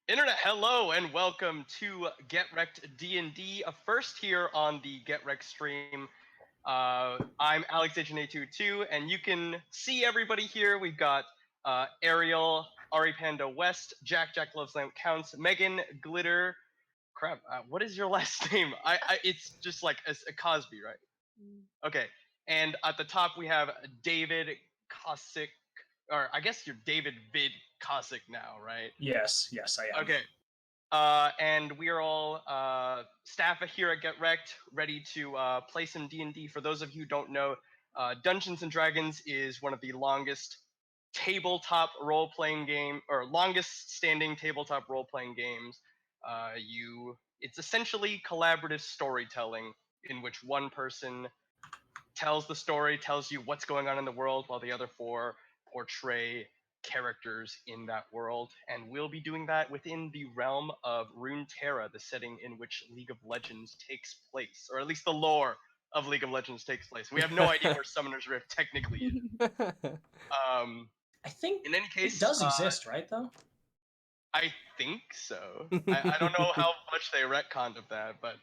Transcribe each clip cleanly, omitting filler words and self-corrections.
Internet, hello and welcome to Get Wrecked D&D, a first here on the Get Wrecked stream. I'm AlexAgent822, and you can see everybody here. We've got Ariel, Ari Panda West, Jack Loves Lamp Counts, Megan Glitter. Crap, what is your last name? It's just like a Cosby, right? Okay. And at the top we have David Kosick, or I guess you're David Vid Kosick now, right? Yes, I am. Okay. And we are all staff here at Get Wrecked, ready to play some D&D. For those of you who don't know, Dungeons and Dragons is one of the longest tabletop role-playing game, or longest standing tabletop role-playing games. It's essentially collaborative storytelling in which one person tells the story, tells you what's going on in the world, while the other four portray characters in that world. And we'll be doing that within the realm of Runeterra, the setting in which League of Legends takes place, or at least the lore of League of Legends takes place. We have no idea where Summoner's Rift technically is. I think In any case, it does exist, right, though? I think so. I don't know how much they retconned of that, but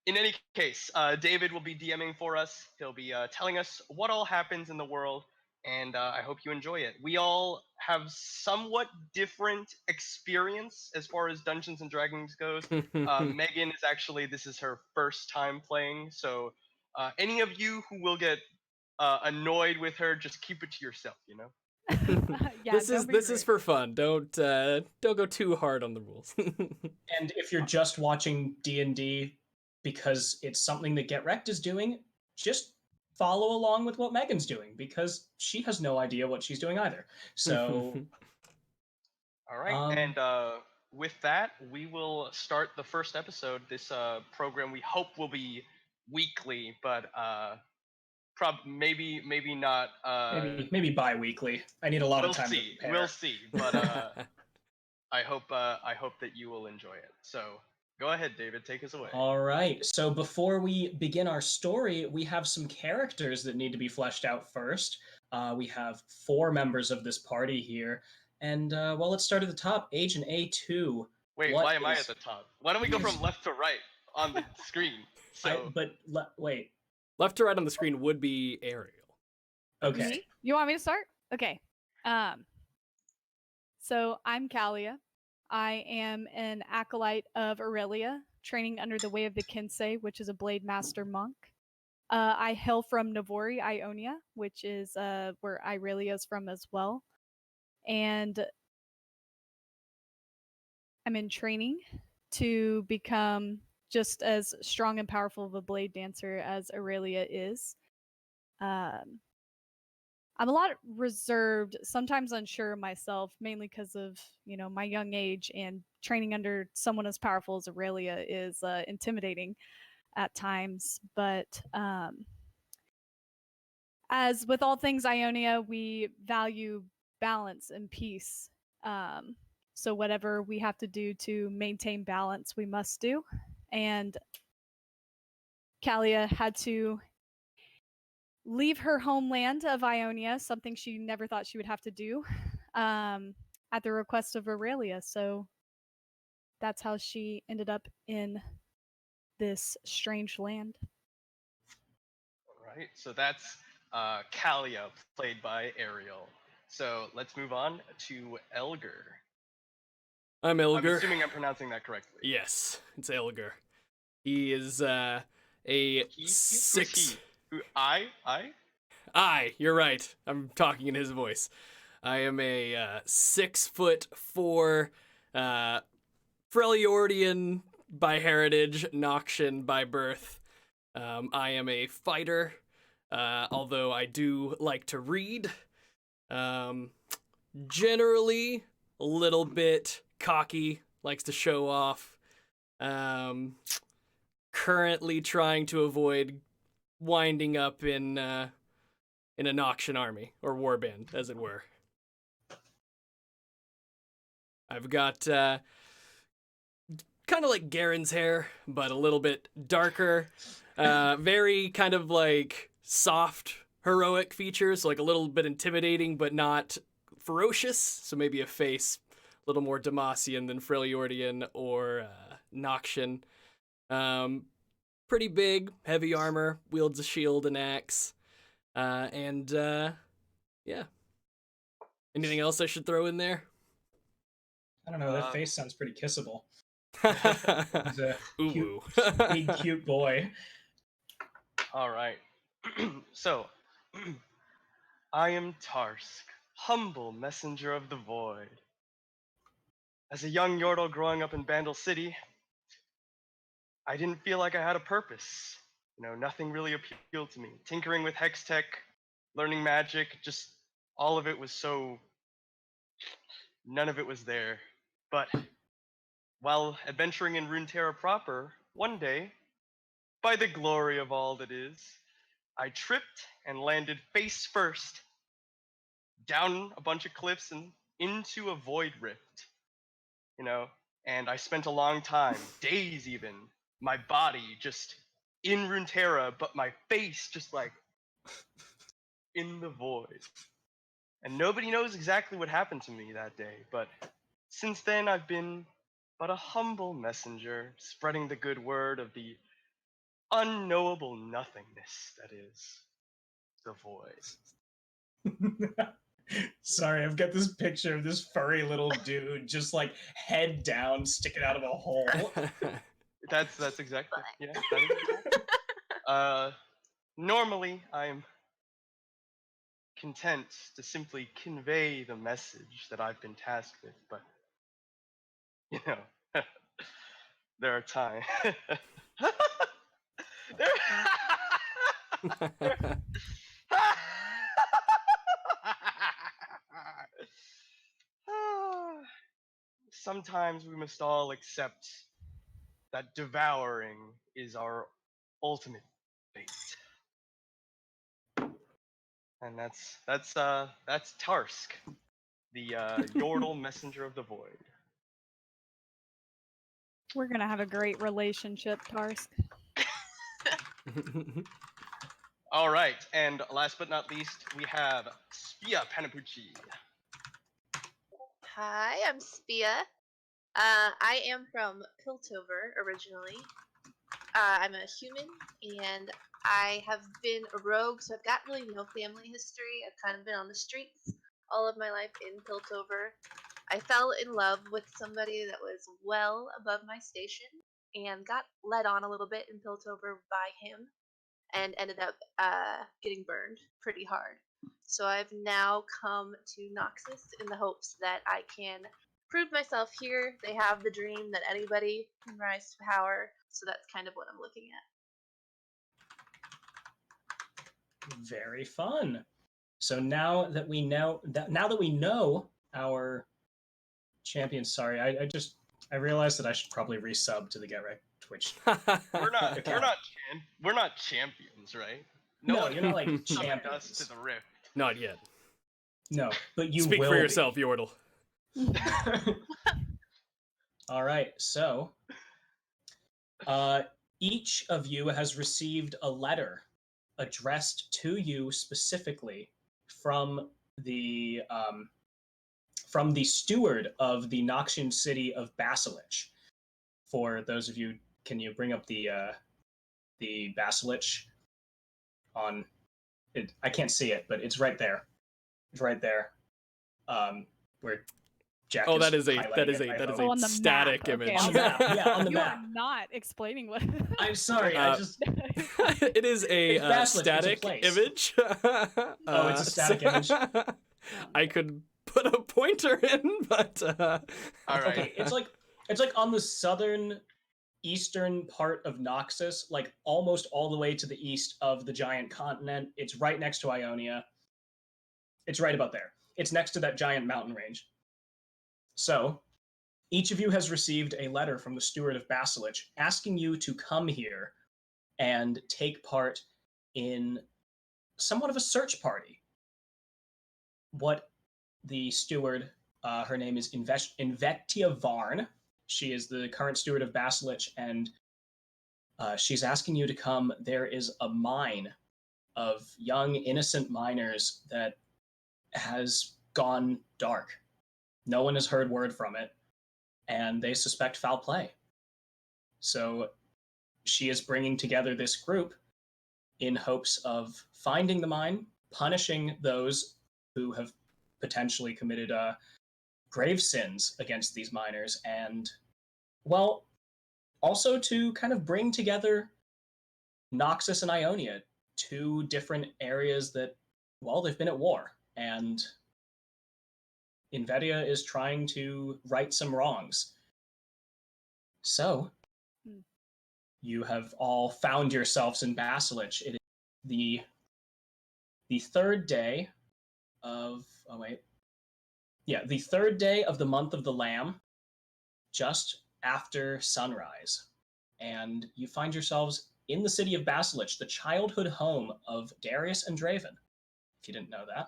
in any case, David will be DMing for us. He'll be telling us what all happens in the world, and I hope you enjoy it. We all have somewhat different experience as far as Dungeons and Dragons goes. Megan is actually, this is her first time playing, so any of you who will get annoyed with her, just keep it to yourself, you know? Yeah, this is for fun. Don't go too hard on the rules. And if you're just watching D&D because it's something that Get Wrecked is doing, just follow along with what Megan's doing, because she has no idea what she's doing either. So All right, and with that, we will start the first episode. This program we hope will be weekly, but maybe not. maybe bi-weekly. I need a lot of time to prepare. We'll see, but I hope that you will enjoy it. So go ahead, David, take us away. All right. So before we begin our story, we have some characters that need to be fleshed out first. We have 4 members of this party here. And well, let's start at the top. Agent A2. Wait, why am I at the top? Why don't we go from left to right on the screen? So, wait. Left to right on the screen would be Ariel. Okay. You want me to start? Okay. So I'm Kalia. I am an acolyte of Aurelia, training under the Way of the Kinsei, which is a Blade Master monk. I hail from Navori, Ionia, which is where Aurelia is from as well. And I'm in training to become just as strong and powerful of a blade dancer as Aurelia is. I'm a lot reserved, sometimes unsure of myself, mainly because of, my young age, and training under someone as powerful as Aurelia is intimidating at times. But as with all things Ionia, we value balance and peace. So whatever we have to do to maintain balance, we must do. And Kalia had to leave her homeland of Ionia, something she never thought she would have to do, at the request of Aurelia. So that's how she ended up in this strange land. All right, so that's Kalia, played by Ariel. So let's move on to Elgar. I'm Elgar. I'm assuming I'm pronouncing that correctly. Yes, it's Elgar. He is a 6. You're right. I'm talking in his voice. I am a 6'4", Freljordian by heritage, Noxian by birth. I am a fighter, although I do like to read. Generally, a little bit cocky, likes to show off. Currently trying to avoid winding up in a Noxian army, or warband, as it were. I've got kind of like Garen's hair, but a little bit darker. Very kind of like soft, heroic features, like a little bit intimidating, but not ferocious. So maybe a face little more Demacian than Freljordian or Noxian. Pretty big, heavy armor, wields a shield and axe. And yeah. Anything else I should throw in there? I don't know. That face sounds pretty kissable. He's a Ooh. big, cute boy. All right. So, I am Tarsk, humble messenger of the void. As a young Yordle growing up in Bandle City, I didn't feel like I had a purpose. Nothing really appealed to me. Tinkering with hex tech, learning magic, just all of it was so... None of it was there. But while adventuring in Runeterra proper, one day, by the glory of all that is, I tripped and landed face first down a bunch of cliffs and into a void rift. And I spent a long time, days even, my body just in Runeterra, but my face just like in the void. And nobody knows exactly what happened to me that day, but since then I've been but a humble messenger, spreading the good word of the unknowable nothingness that is the void. Sorry, I've got this picture of this furry little dude just like head down, sticking out of a hole. That's exactly, yeah. Normally, I'm content to simply convey the message that I've been tasked with, but there are times. Sometimes we must all accept that devouring is our ultimate fate. And that's Tarsk, the Yordle messenger of the void. We're gonna have a great relationship, Tarsk. All right, and last but not least, we have Spia Panapucci. Hi, I'm Spia. I am from Piltover originally. I'm a human, and I have been a rogue, so I've got really no family history. I've kind of been on the streets all of my life in Piltover. I fell in love with somebody that was well above my station, and got led on a little bit in Piltover by him, and ended up getting burned pretty hard. So I've now come to Noxus in the hopes that I can prove myself here. They have the dream that anybody can rise to power, so that's kind of what I'm looking at. Very fun. So now that we know our champion, sorry, I realized that I should probably resub to the Get Right Twitch. We're not champions, right? No, you're not like champions. champions. Us to the rift. Not yet. No, but you Speak will for be. yourself, Yordle. All right, so each of you has received a letter addressed to you specifically from the steward of the Noxian city of Basilich. For those of you, can you bring up the Basilich on it? I can't see it, but it's right there. It's right there. Where Jack that is a on the static map. image. Okay, on the map. Yeah, on the You map. are not explaining what. I'm sorry. I just. It is a It's Basilich, static it's a place. image. Oh, it's a static image. I could put a pointer in, but All right. Okay, it's like on the southern eastern part of Noxus, like almost all the way to the east of the giant continent. It's right next to Ionia. It's right about there. It's next to that giant mountain range. So, each of you has received a letter from the steward of Basilich asking you to come here and take part in somewhat of a search party. What the steward, her name is Invectia Varn. She is the current steward of Basilich, and she's asking you to come. There is a mine of young, innocent miners that has gone dark. No one has heard word from it, and they suspect foul play. So she is bringing together this group in hopes of finding the mine, punishing those who have potentially committed grave sins against these miners, and, well, also to kind of bring together Noxus and Ionia, two different areas that, well, they've been at war, and Invedia is trying to right some wrongs. So, you have all found yourselves in Basilich. It is the third day of the third day of the month of the Lamb, just after sunrise, and you find yourselves in the city of Basilich, the childhood home of Darius and Draven. If you didn't know that.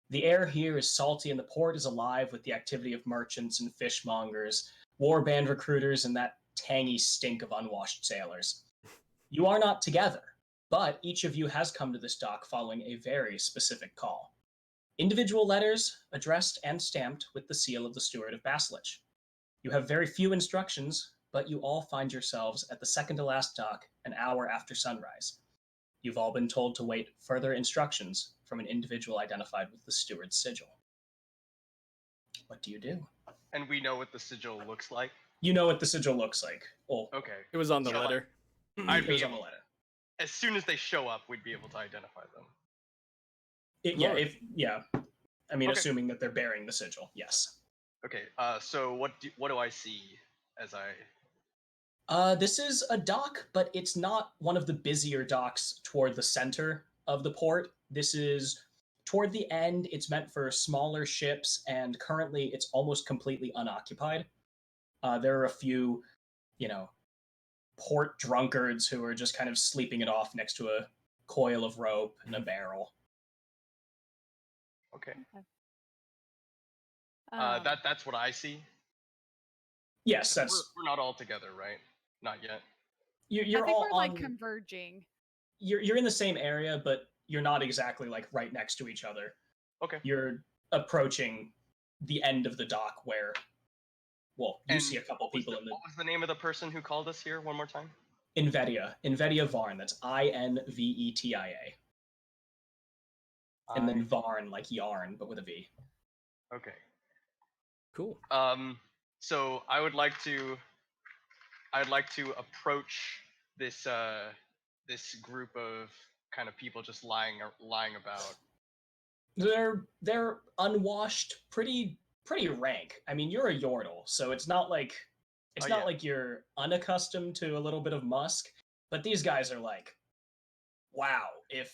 The air here is salty and the port is alive with the activity of merchants and fishmongers, warband recruiters, and that tangy stink of unwashed sailors. You are not together, but each of you has come to this dock following a very specific call. Individual letters addressed and stamped with the seal of the Steward of Basilich. You have very few instructions, but you all find yourselves at the second to last dock an hour after sunrise. You've all been told to wait further instructions from an individual identified with the steward's sigil. What do you do? And we know what the sigil looks like. You know what the sigil looks like. Oh, Okay. It was on the So, letter. I'd it be was on the able, letter. as soon as they show up, we'd be able to identify them. I mean, Okay. assuming that they're bearing the sigil, yes. Okay. So what do I see as I? This is a dock, but it's not one of the busier docks toward the center of the port. This is toward the end. It's meant for smaller ships, and currently it's almost completely unoccupied. There are a few, port drunkards who are just kind of sleeping it off next to a coil of rope and a barrel. Okay. Um, That's what I see. Yes, that's We're not all together, right? Not yet. you're I think all we're like on. converging. You're in the same area, but you're not exactly like right next to each other. Okay. You're approaching the end of the dock where, well, you see a couple people in the What was the name of the person who called us here? One more time. Invedia Varn. That's Invetia, and then Varn like yarn, but with a V. Okay. Cool. So I'd like to approach this this group of kind of people just lying about. They're unwashed, pretty rank. I mean, you're a Yordle, so it's not like you're unaccustomed to a little bit of musk. But these guys are like, wow, if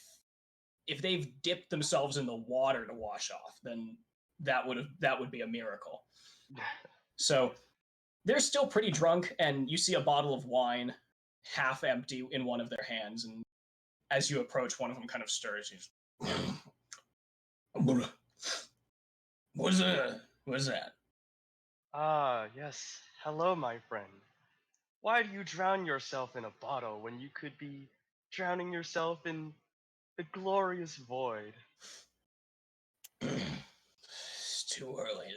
they've dipped themselves in the water to wash off, then that would be a miracle. So they're still pretty drunk, and you see a bottle of wine half empty in one of their hands, and as you approach, one of them kind of stirs. What is that? Ah, yes. Hello, my friend. Why do you drown yourself in a bottle when you could be drowning yourself in the glorious void? It's too early.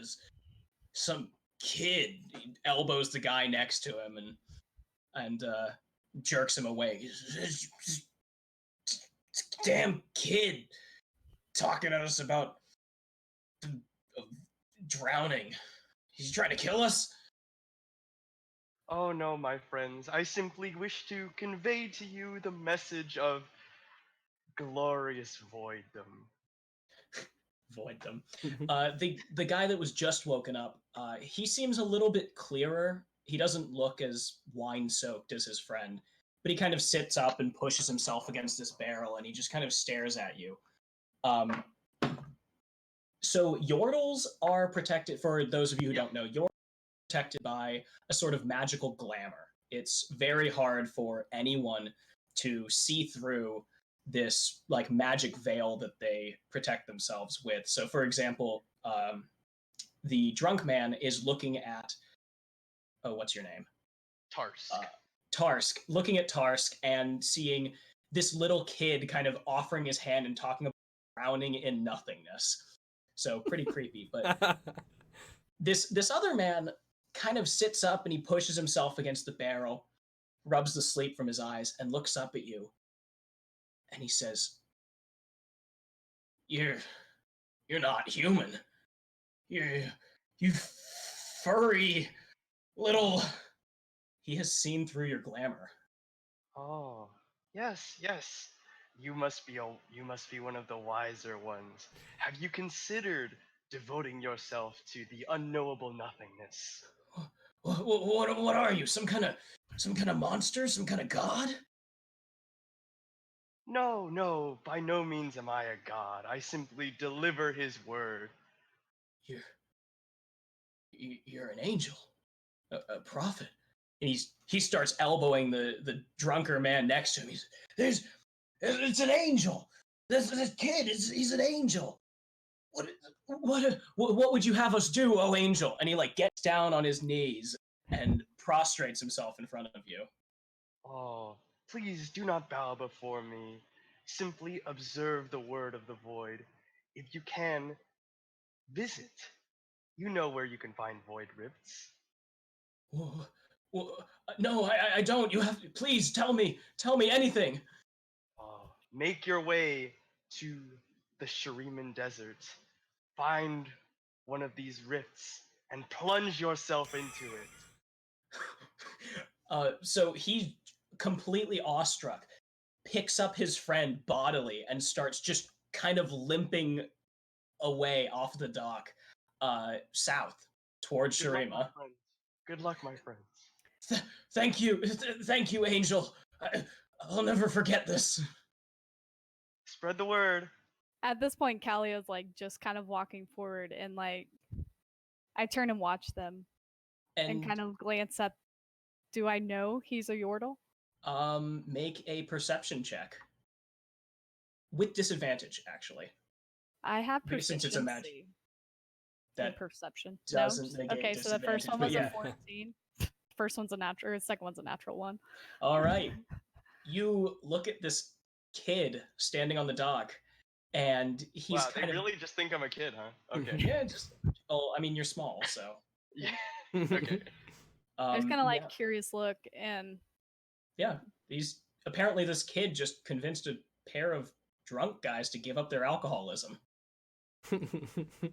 Some kid elbows the guy next to him and jerks him away. Damn kid talking at us about drowning. He's trying to kill us? Oh no, my friends. I simply wish to convey to you the message of glorious voiddom. Void them. The guy that was just woken up, he seems a little bit clearer. He doesn't look as wine-soaked as his friend, but he kind of sits up and pushes himself against this barrel, and he just kind of stares at you. So Yordles are protected, for those of you who don't know, Yordles are protected by a sort of magical glamour. It's very hard for anyone to see through this like magic veil that they protect themselves with. So for example, the drunk man is looking at, what's your name? Tarsk. Tarsk, looking at Tarsk and seeing this little kid kind of offering his hand and talking about drowning in nothingness. So pretty creepy, but This other man kind of sits up and he pushes himself against the barrel, rubs the sleep from his eyes, and looks up at you. And he says, You're not human. You furry little. He has seen through your glamour. Oh, yes, yes. You must be one of the wiser ones. Have you considered devoting yourself to the unknowable nothingness? What are you? Some kind of monster? Some kind of god? No, no, by no means am I a god. I simply deliver his word. You're an angel, a prophet. And he starts elbowing the drunker man next to him. It's an angel. This kid he's an angel. What would you have us do, oh angel? And he like gets down on his knees and prostrates himself in front of you. Oh, please do not bow before me. Simply observe the word of the void. If you can, visit. You know where you can find void rifts. Well, no, I don't. You have to, please tell me anything. Make your way to the Shuriman Desert. Find one of these rifts and plunge yourself into it. So he's completely awestruck, picks up his friend bodily, and starts just kind of limping away off the dock, south towards Shurima. Good luck, my friends. Thank you, Angel. I'll never forget this. Spread the word. At this point, Calia's like just kind of walking forward, and like I turn and watch them, and kind of glance up. Do I know he's a Yordle? Make a perception check with disadvantage, actually. I have Because since it's a match proficiency that in perception. doesn't No? negate Okay, so the first one was disadvantage, a 14. First one's a natural, or the second one's a natural one. All right. You look at this kid standing on the dock, and he's wow, kind they of really just think I'm a kid, huh? Okay. yeah, just I mean, you're small, so Yeah. Okay. I just kind of like yeah. curious look, and Yeah, apparently this kid just convinced a pair of drunk guys to give up their alcoholism.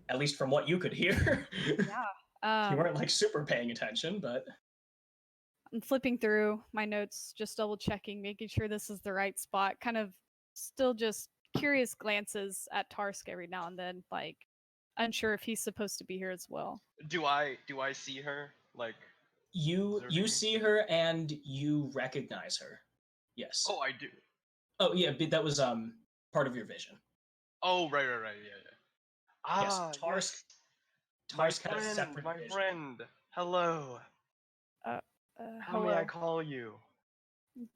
At least from what you could hear. yeah. You weren't like super paying attention, but I'm flipping through my notes, just double checking, making sure this is the right spot. Kind of still just curious glances at Tarsk every now and then, like unsure if he's supposed to be here as well. Do I see her? Like you see her and you recognize her. Yes. Oh, I do. Oh yeah, but that was part of your vision. Oh, right, yeah. Yes, Ah, Tarsk. yes. Tarsk had a separate my vision. friend. Hello. How may I call you?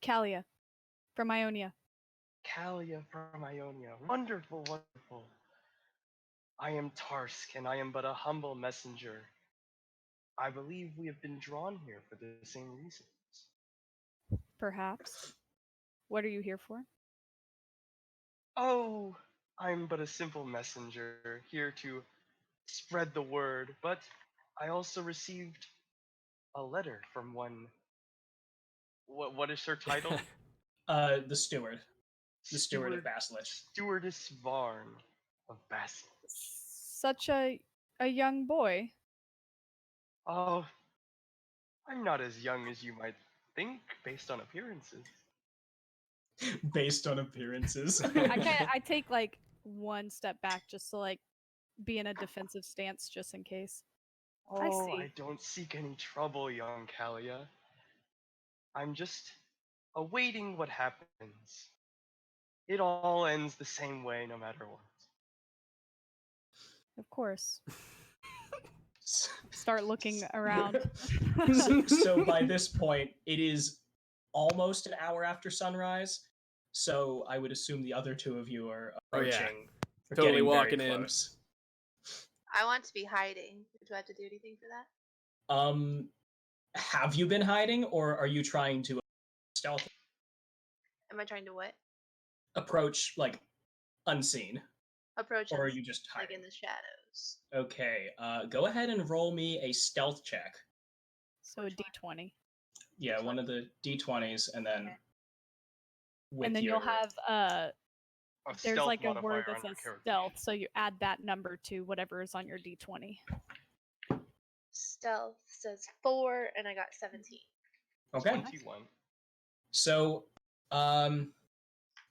Calia, from Ionia. Calia from Ionia. Wonderful, wonderful. I am Tarsk, and I am but a humble messenger. I believe we have been drawn here for the same reasons. Perhaps. What are you here for? Oh, I'm but a simple messenger, here to spread the word, but I also received a letter from one. What is her title? The steward. The steward of Basilisk. Stewardess Varn of Basilisk. Such a young boy. Oh, I'm not as young as you might think, based on appearances. Based on appearances. I take like one step back just to like be in a defensive stance just in case. Oh, I see. I don't seek any trouble, young Calia. I'm just awaiting what happens. It all ends the same way no matter what. Of course. Start looking around. So by this point, it is almost an hour after sunrise. So I would assume the other two of you are approaching. Totally walking in. I want to be hiding. Do I have to do anything for that? Have you been hiding, or are you trying to stealth? Am I trying to what? Approach like unseen. approach Or are us you just like hiding? in the shadows. Okay, go ahead and roll me a stealth check. So a d20. Yeah, one of the d20s, and then Okay. with And then your... you'll have A there's stealth like a modifier word that on your says character stealth, sheet. so you add that number to whatever is on your d20. Stealth says 4, and I got 17. Okay. 21. So, I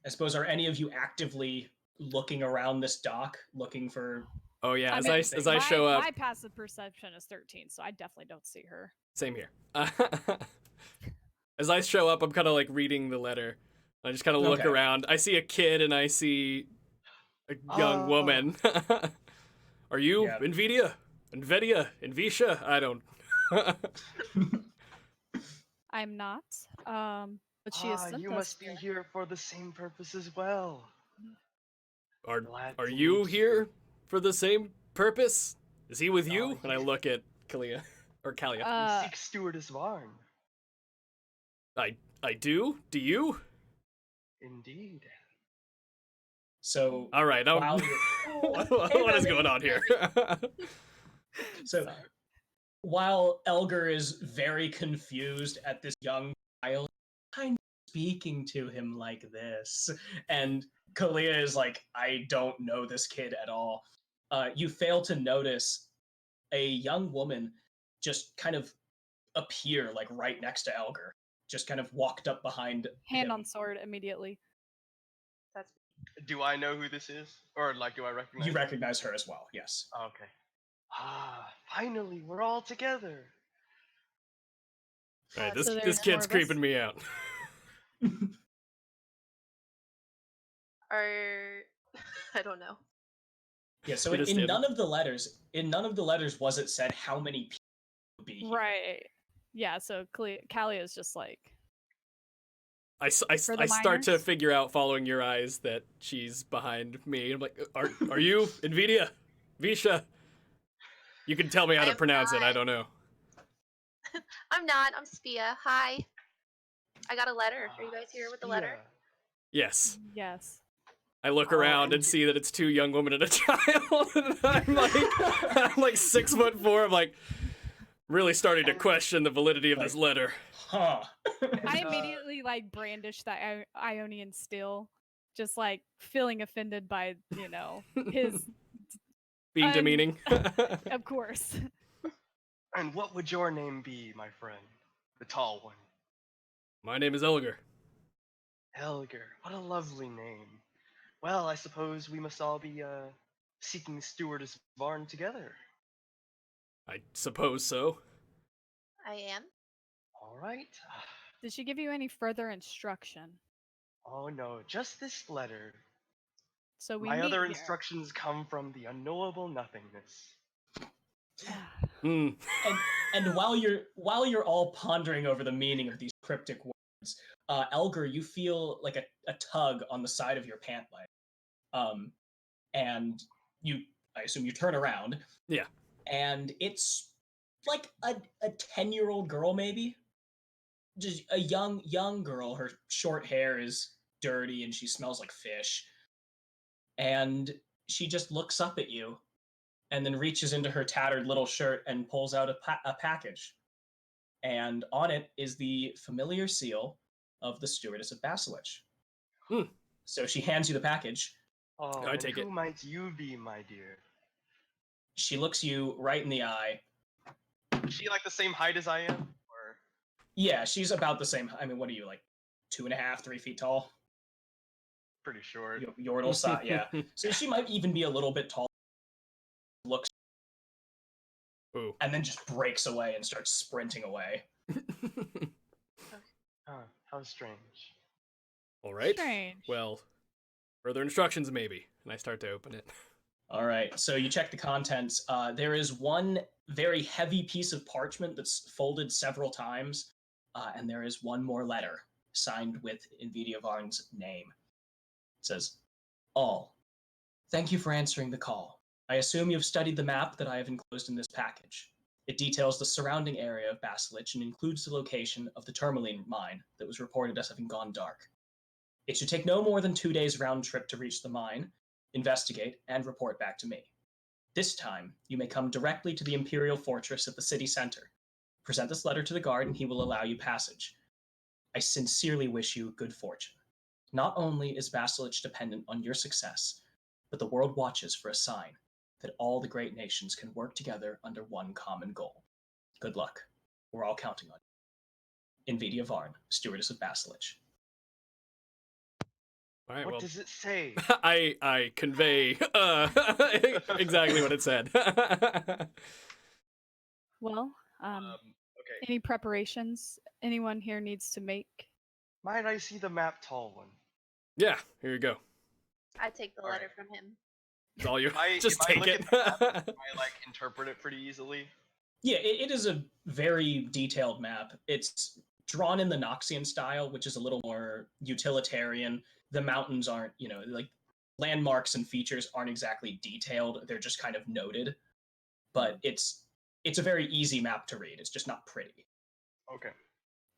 suppose, are any of you actively looking around this dock, looking for... Oh yeah, I as mean, I show up, my passive perception is 13, so I definitely don't see her. same here. As I show up, I'm kind of like reading the letter. I just kind of look Okay. around. I see a kid and I see a young woman. Are you Yeah. Nvidia? Invisha? I don't. I'm not. But she has sent You us must be here. here for the same purpose as well. Glad Are to you meet here for the same purpose? Is he with you? And I yes. look at Kalia or Kalia. We seek Stewardess Varn. I do. Do you? Indeed. So, All right. while What is going on here? So, while Elgar is very confused at this young child, I'm speaking to him like this, and Kalia is like, I don't know this kid at all. You fail to notice a young woman just kind of appear like right next to Elgar, just kind of walked up behind Hand him. on sword immediately. That's Do I know who this is? Or, like, do I recognize You her? recognize her as well, yes. Okay. Finally, we're all together. Right, So this there's kid's more of us? creeping me out. Are I don't know. Yeah, so We just in did. none of the letters was it said how many people would be here. Right. Yeah, so Callie is just like, I For the start to minors? figure out, following your eyes, that she's behind me. I'm like, are you Nvidia? Visha? You can tell me how I to am pronounce it. I not. don't know. I'm not. I'm Spia. Hi. I got a letter. Are you guys here with the letter? Yes. yes. I look Oh, around and and see that it's two young women and a child. And I'm like 6'4". I'm like really starting to question the validity of this letter. Huh. I immediately like brandish that Ionian steel, just like feeling offended by, his Being demeaning. of course. And what would your name be, my friend? The tall one. My name is Elgar. Helger. What a lovely name. Well, I suppose we must all be, seeking Stewardess Varn together. I suppose so. I am. All right. Did she give you any further instruction? Oh no, just this letter. So we My meet other here. instructions come from the unknowable nothingness. Hmm. And while you're all pondering over the meaning of these cryptic words, Elgar, you feel like a tug on the side of your pant leg. And I assume you turn around. Yeah. And it's like a 10-year-old girl, maybe. Just a young girl. Her short hair is dirty and she smells like fish. And she just looks up at you and then reaches into her tattered little shirt and pulls out a package. And on it is the familiar seal of the Stewardess of Basilich. Hmm. So she hands you the package. Oh, I and take who it. might you be, my dear? She looks you right in the eye. Is she like the same height as I am? Or Yeah, she's about the same. I mean, what are you, like 2.5, 3 feet tall? pretty short. Yordle size, yeah. So she might even be a little bit tall. Looks, Ooh. and then just breaks away and starts sprinting away. How strange. All right. Strange. Well, further instructions maybe. And I start to open it. All right, so you check the contents. There is one very heavy piece of parchment that's folded several times, and there is one more letter signed with Nvidia Varn's name. It says, All. Thank you for answering the call. I assume you've studied the map that I have enclosed in this package. It details the surrounding area of Basilich and includes the location of the tourmaline mine that was reported as having gone dark. It should take no more than 2 days round trip to reach the mine, investigate, and report back to me. This time, you may come directly to the Imperial Fortress at the city center. Present this letter to the guard, and he will allow you passage. I sincerely wish you good fortune. Not only is Basilich dependent on your success, but the world watches for a sign that all the great nations can work together under one common goal. Good luck. We're all counting on you. Invidia Varn, Stewardess of Basilich. All right, What well, does it say? I convey exactly what it said. Well, Okay. any preparations anyone here needs to make? Might I see the map, tall one? Yeah, here you go. I take the All letter right. from him. It's all you. If Just I take look it. at the map, I like interpret it pretty easily. Yeah, it is a very detailed map. It's drawn in the Noxian style, which is a little more utilitarian. The mountains aren't, like landmarks and features aren't exactly detailed. They're just kind of noted. But it's a very easy map to read. It's just not pretty. Okay.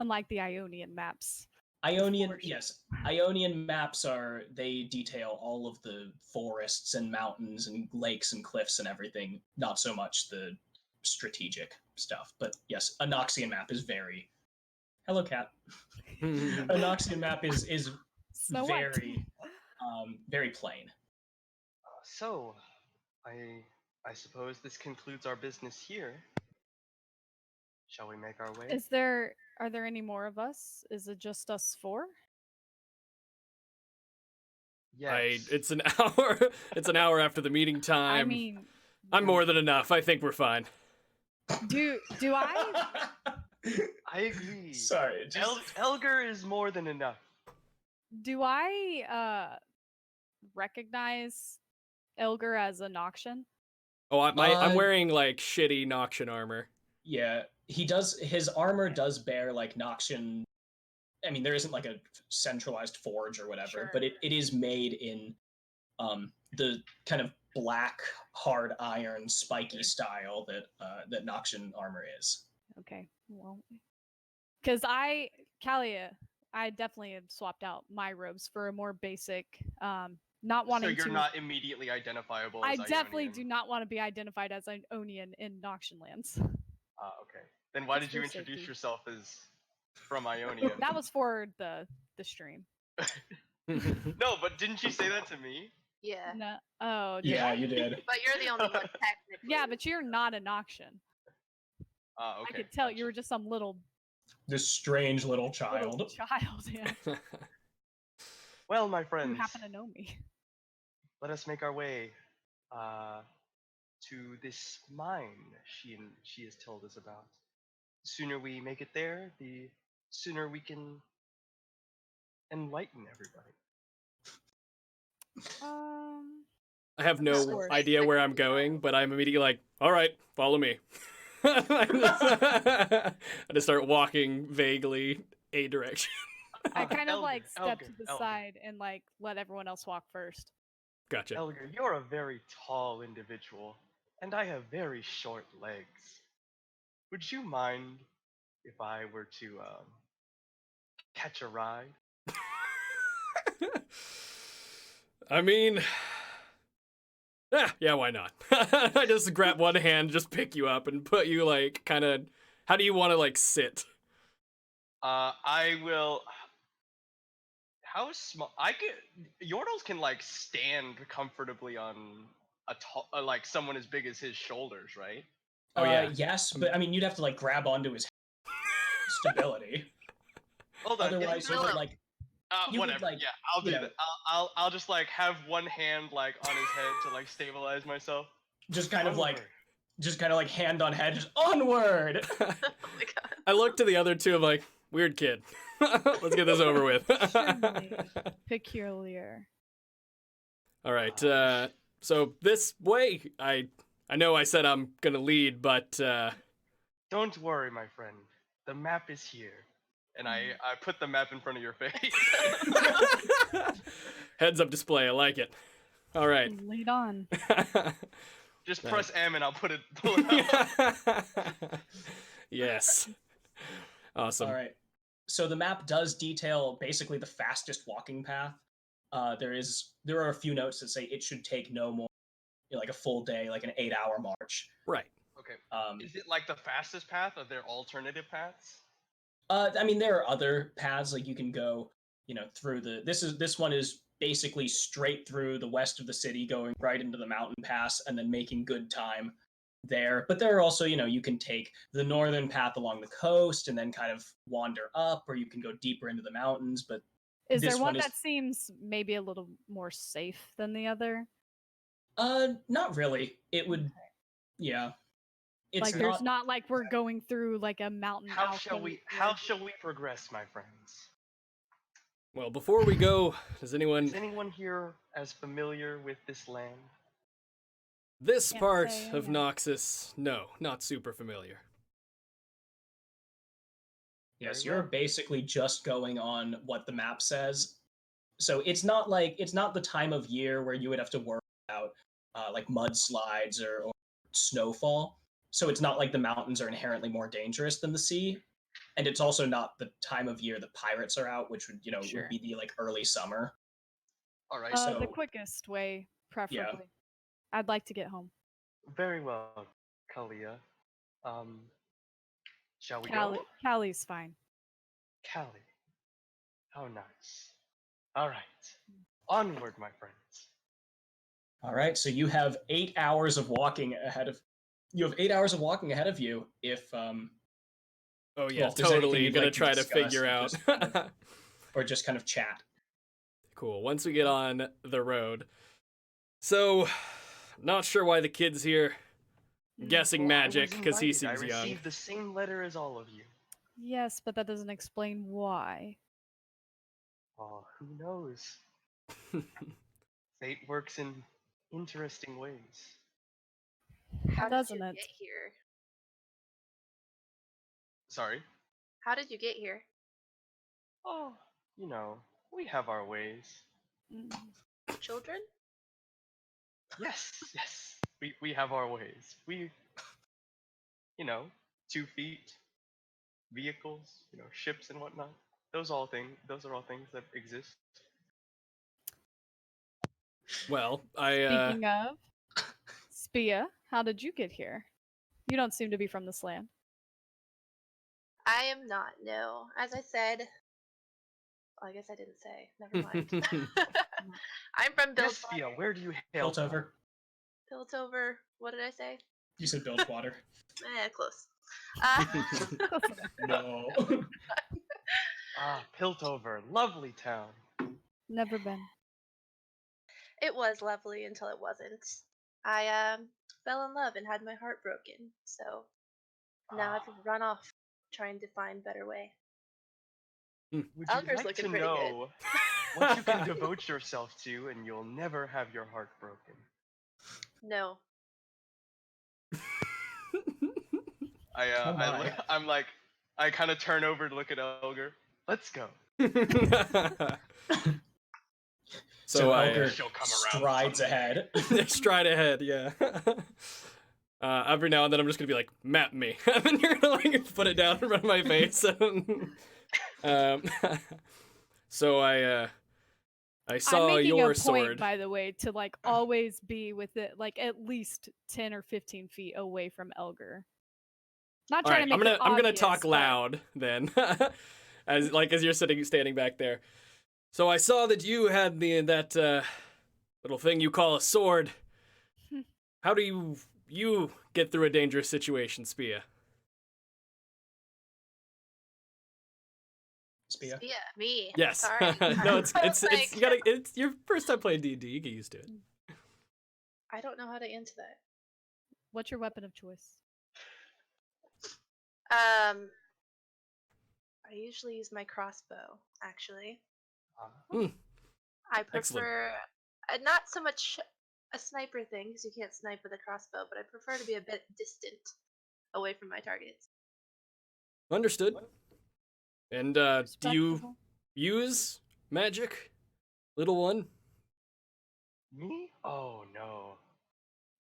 Unlike the Ionian maps. Ionian, forest. yes. Ionian maps they detail all of the forests and mountains and lakes and cliffs and everything, not so much the strategic stuff. But yes, a Noxian map is very... Hello, cat. A Noxian map is Snow White. very plain. So, I suppose this concludes our business here. Shall we make our way? Are there any more of us? Is it just us four? Yes. It's an hour. It's an hour after the meeting time. I mean, I'm more than enough. I think we're fine. do I I agree. Sorry. Elgar is more than enough. recognize Elgar as a Noxian? Oh, I'm wearing like shitty Noxian armor. Yeah, he does. His armor does bear like Noxian. I mean, there isn't like a centralized forge or whatever, Sure. but it is made in the kind of black hard iron spiky style that Noxian armor is. Okay, well, because Kalia, I definitely had swapped out my robes for a more basic, not wanting So you're to. not immediately identifiable I as definitely Ionian. do not want to be identified as an Ionian in Noxian lands. Okay. Then why Just did you for introduce safety. yourself as from Ionia? That was for the stream. No, but didn't you say that to me? Yeah. No, oh did Yeah, I? you did. But you're the only one technically. Yeah, but you're not a Noxian. Okay. I could tell gotcha. you were just some little This strange little child. Yeah, Well, my who friends, happen to know me. let us make our way to this mine she has told us about. The sooner we make it there, the sooner we can enlighten everybody. I have no Sure. idea where I'm going, but I'm immediately like, all right, follow me. I just start walking vaguely a direction. I kind of like step Elgar, to the Elgar. side and like let everyone else walk first. Gotcha. Elgar, you're a very tall individual, and I have very short legs. Would you mind if I were to catch a ride? I mean, yeah, why not? I just grab one hand, just pick you up, and put you like kind of. How do you want to like sit? I will. How small? Yordles can like stand comfortably on a tall, like someone as big as his shoulders, right? Oh, yeah. Yes, but I mean, you'd have to like grab onto his stability. Hold on. Otherwise, you Philip. would like you would, whatever. like, Yeah, I'll do you know- that. I'll just like have one hand like on his head to like stabilize myself. just kind of like Onward. hand on head, just onward. Oh my god. I look to the other two. I'm like, weird kid. Let's get this over with. Extremely peculiar. All right. So this way, I know I said I'm gonna lead, but Don't worry, my friend. The map is here, and I put the map in front of your face. heads up display. I like it. All right. Lead on. Just press M, and I'll pull it out. Yes. Awesome. All right. So the map does detail basically the fastest walking path. there are a few notes that say it should take no more, like a full day, like an 8-hour march. Right. Okay. Is it like the fastest path? Are there alternative paths? I mean, there are other paths, like you can go, through this one is basically straight through the west of the city, going right into the mountain pass, and then making good time there. But there are also, you can take the northern path along the coast and then kind of wander up, or you can go deeper into the mountains. But Is this there one one is that seems maybe a little more safe than the other? not really. It would, yeah. It's Like there's not like we're going through like a mountain. How shall we progress, my friends? Well, before we go, Is anyone here as familiar with this land? This Can't part say of I am. Noxus, no, not super familiar. Yes, Very you're well. basically just going on what the map says. So it's not the time of year where you would have to worry about like mudslides or snowfall. So it's not like the mountains are inherently more dangerous than the sea. And it's also not the time of year the pirates are out, which would, Sure. would be the like early summer. All right. The So- quickest way, preferably. I'd like to get home. Very well, Kalia. Shall we go? Callie's fine. Callie. How nice. All right. Onward, my friends. All right, so you have 8 hours of walking ahead of you. If Oh yeah, if there's anything totally. you'd Gonna like to try to discuss figure or out. just or just kind of chat. Cool. Once we get on the road. So, not sure why the kid's here. I'm guessing Well, magic, I was because he invited. seems I young. received the same letter as all of you. Yes, but that doesn't explain why. Oh, who knows? Fate works in interesting ways. How did Doesn't you it? get here? Sorry? How did you get here? Oh, we have our ways. Mm. Children? Yes, yes. We have our ways. 2 feet, vehicles, ships and whatnot. Those are all things that exist. Well, Speaking of, Spia, how did you get here? You don't seem to be from this land. I am not, no. As I said, well, I guess I didn't say. Never mind. I'm from Yes, Bilgewater. Fia, where do you hail Built from? over. Piltover. What did I say? You said Bilgewater. Close. No. Piltover, lovely town. Never been. It was lovely until it wasn't. I fell in love and had my heart broken. So now I've run off trying to find better way. Would you Elgar's like looking to pretty good. know what you can devote yourself to and you'll never have your heart broken? No. I'm like, I kind of turn over to look at Elgar. Let's go. So I Elgar She'll come around strides someday. ahead. stride ahead, yeah. Every now and then I'm just gonna be like, map me. And then you're gonna like put it down in front of my face. So I saw I'm making your a point, sword. by the way, to like always be with it like at least 10 or 15 feet away from Elgar. Not All trying right, to make it I'm gonna obvious, talk but- loud then, as you're standing back there. So I saw that you had that little thing you call a sword. How do you get through a dangerous situation, Spia? Spia. Yeah, me. Yes. Sorry. No, it's Like, it's your first time playing D&D. You get used to it. I don't know how to answer that. What's your weapon of choice? I usually use my crossbow, actually. Hmm. I Excellent. prefer not so much a sniper thing because you can't snipe with a crossbow, but I prefer to be a bit distant away from my targets. Understood. And do you Respectable. use magic, little one? Me? Oh no.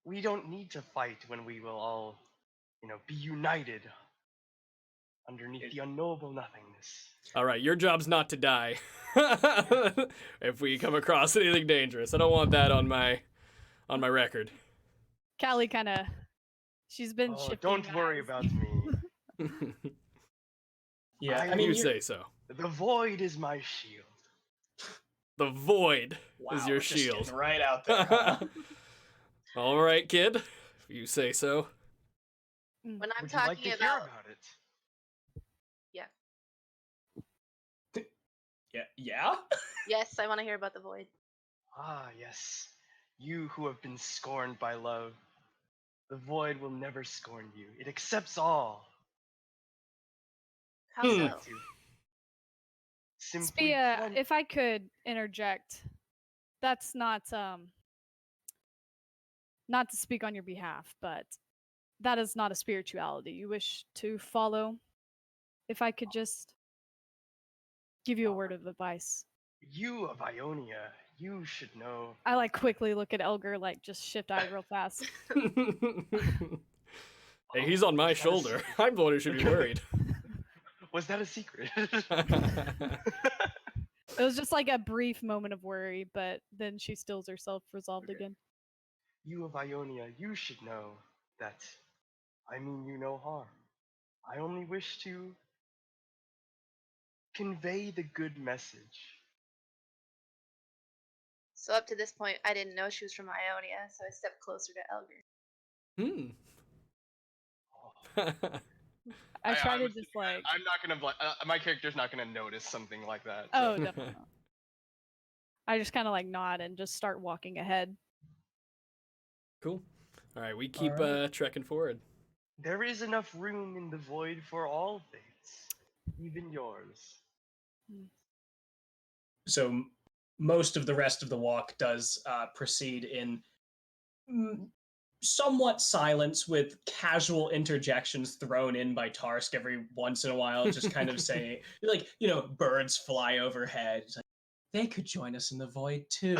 We don't need to fight when we will all, be united underneath the unknowable nothingness. All right, your job's not to die. If we come across anything dangerous, I don't want that on my record. Callie kind of, she's been Oh, shifting. don't worry eyes. about me. Yeah, I I- mean, You you're- say so. The void is my shield. The void wow, is your we're just shield. getting right out there. Huh? All right, kid. If you say so. When I'm Would you like talking to about, hear about it? Yeah. yes, I want to hear about the void. Ah, yes. You who have been scorned by love. The void will never scorn you. It accepts all. How Hmm. so? To simply Spia, plunge- if I could interject, that's not to speak on your behalf, but that is not a spirituality you wish to follow. If I could just give you a word of advice. You of Ionia, you should know. I like quickly look at Elgar, like just shift eyes real fast. Hey, he's on my Was that a shoulder. secret? I'm the one who should be worried. Was that a secret? It was just like a brief moment of worry, but then she stills herself, resolved Okay. again. You of Ionia, you should know that I mean you no harm. I only wish to convey the good message. So up to this point, I didn't know she was from Ionia, so I stepped closer to Elgar. I try to was just thinking that like, I'm not gonna. My character's not gonna notice something like that. oh, definitely not. I just kind of like nod and just start walking ahead. Cool. All right, we keep Alright. trekking forward. There is enough room in the void for all fates, even yours. So most of the rest of the walk does proceed in somewhat silence, with casual interjections thrown in by Tarsk every once in a while, just kind of saying, like, birds fly overhead. It's like, they could join us in the void too.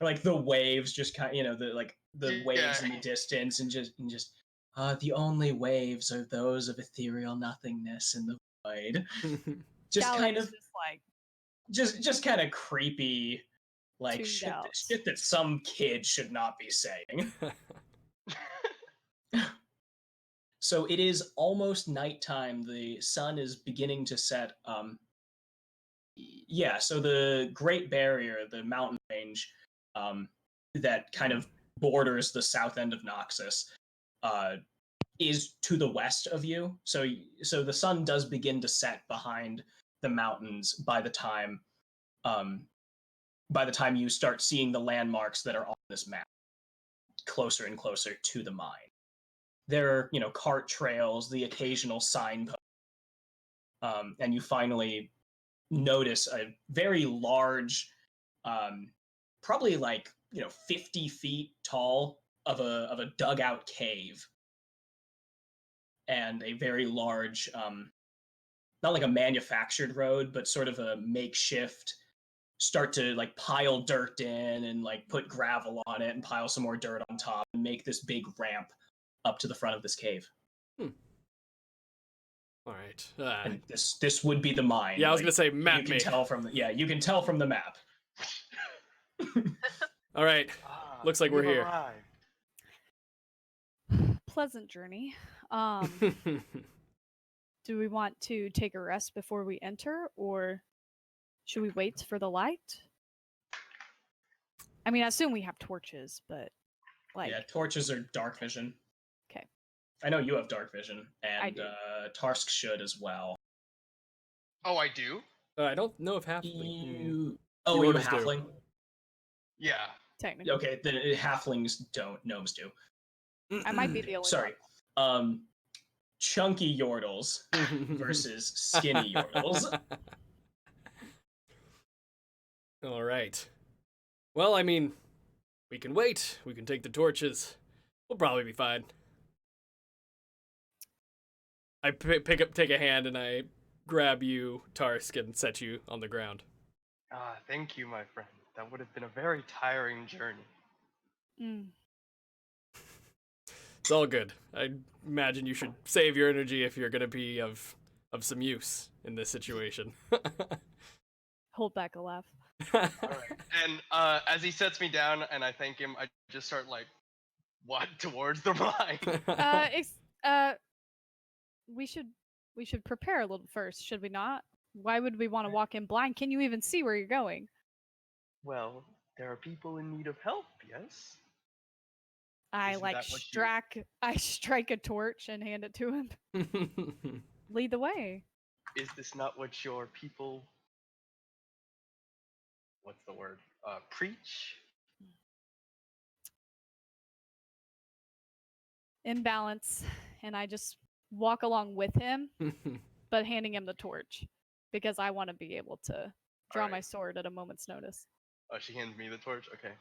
Or like the waves just kind the waves in the distance, and just the only waves are those of ethereal nothingness in the void. Just Callie kind is of just kind of creepy, like tuned out. shit that some kid should not be saying. So it is almost nighttime. The sun is beginning to set. Yeah, so the Great Barrier, the mountain range, that kind of borders the south end of Noxus, is to the west of you. So the sun does begin to set behind the mountains by the time you start seeing the landmarks that are on this map, closer and closer to the mine. There are, cart trails, the occasional signpost, and you finally notice a very large, probably like 50 feet tall of a dugout cave, and a very large, not like a manufactured road, but sort of a makeshift. Start to like pile dirt in and like put gravel on it and pile some more dirt on top and make this big ramp up to the front of this cave. All right. And this would be the mine. Yeah, I was gonna say map You can me. tell from you can tell from the map. All right. Looks like we're You've here. arrived. Pleasant journey. Do we want to take a rest before we enter, or should we wait for the light? I mean, I assume we have torches, but like, Yeah, torches are dark vision. okay. I know you have dark vision, I and do. Tarsk should as well. Oh, I do? I don't know if halfling. You You you a almost do. halfling? Yeah. Technically, Okay, then halflings don't. Gnomes do. I might be the only Sorry. Chunky yordles versus skinny yordles. All right. Well, I mean, we can wait. We can take the torches. We'll probably be fine. I take a hand, and I grab you, Tarsk, and set you on the ground. Ah, thank you, my friend. That would have been a very tiring journey. Mm. It's all good. I imagine you should save your energy if you're going to be of of some use in this situation. Hold back a laugh. All right. And as he sets me down and I thank him, I just start like walk towards the mine. We should prepare a little first, should we not? Why would we want to walk in blind? Can you even see where you're going? Well, there are people in need of help. Yes. I Isn't like that what you- I strike a torch and hand it to him. Lead the way. Is this not what your people? What's the word? Preach. Imbalance, and I just walk along with him, but handing him the torch because I want to be able to draw my Alright. sword at a moment's notice. Oh, she hands me the torch. Okay.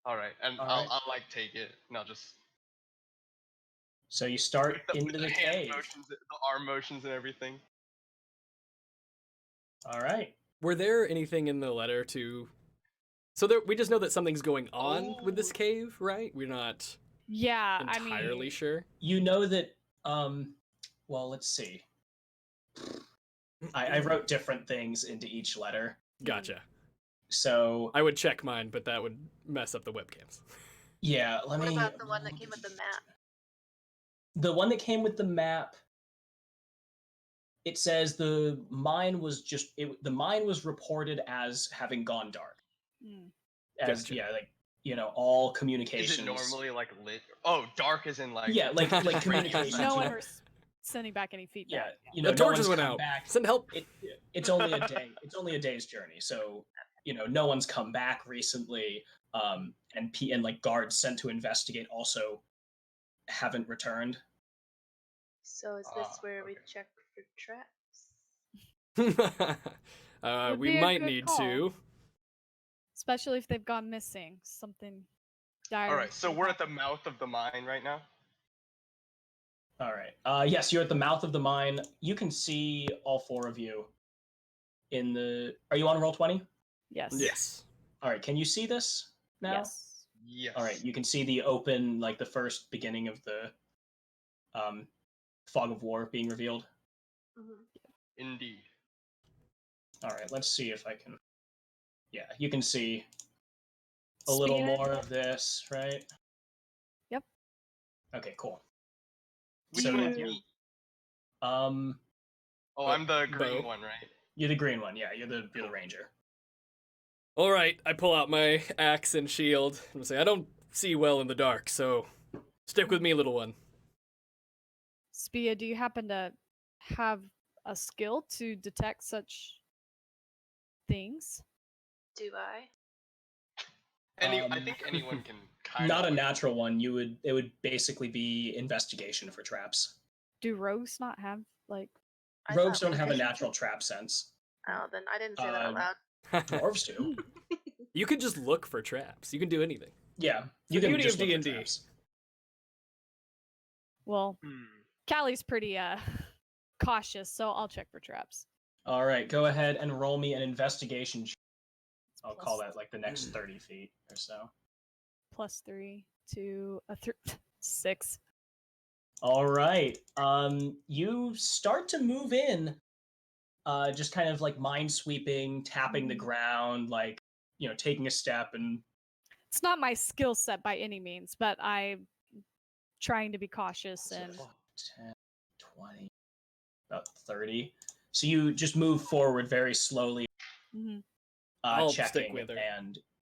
All right, and All I'll right. I'll like take it and I'll just So you start with into the hand cave. motions, the arm motions, and everything. All right. Were there anything in the letter to? So there, we just know that something's going on with this Oh. cave, right? We're not Yeah, entirely I mean, sure. You know that. Well, let's see. I wrote different things into each letter. Gotcha. So I would check mine, but that would mess up the webcams. yeah, let What me. about the one that came with the map? The one that came with the map. It says the mine was the mine was reported as having gone dark. mm, As Gotcha. yeah, like all Is communications. it normally like lit? Oh, dark as in like. Yeah, like radio communications. no you one know, was sending back any yeah, feedback. you know, The no torches one's went come out. back. Send help. It's only a day. It's only a day's journey. So no one's come back recently. And like guards sent to investigate also haven't returned. So is this Ah, where we okay. check for traps? Would We be a might good need call. to. Especially if they've gone missing. Something dire. All right, so could we're at happen. the mouth of the mine right now. All right. Yes, you're at the mouth of the mine. You can see all four of you in the. Are you on Roll20? Yes. Yes. All right. Can you see this now? Yes. Yes. All right. You can see the open, like the first beginning of the fog of war being revealed. Mhm. Indeed. All right. Let's see if I can. Yeah, you can see a little Spear. more of this, right? Yep. Okay. Cool. Which So, one's yeah. me? Oh, Bo- I'm the green Bo. one, right? You're the green one. Yeah, you're the ranger. All right. I pull out my axe and shield and say, I don't see well in the dark, so stick with me, little one. Spia, do you happen to have a skill to detect such things? Do I? I think anyone can kind Not of. a natural one. It would basically be investigation for traps. Do rogues not have like I Rogues thought don't have a we- natural trap sense. Oh, then I didn't say that out loud. Dwarves do. You can just look for traps. You can do anything. Yeah, The you can beauty just of look for D&D. traps. well, Hmm. Callie's pretty cautious, so I'll check for traps. All right, go ahead and roll me an investigation. I'll Plus- call that like the next 30 feet or so. +3 to a 6. All right. You start to move in, just kind of like mind sweeping, tapping the ground, like taking a step and. It's not my skill set by any means, but I'm trying to be cautious and 10, 20, about 30. So you just move forward very slowly, Mhm. I'll checking, stick with her. and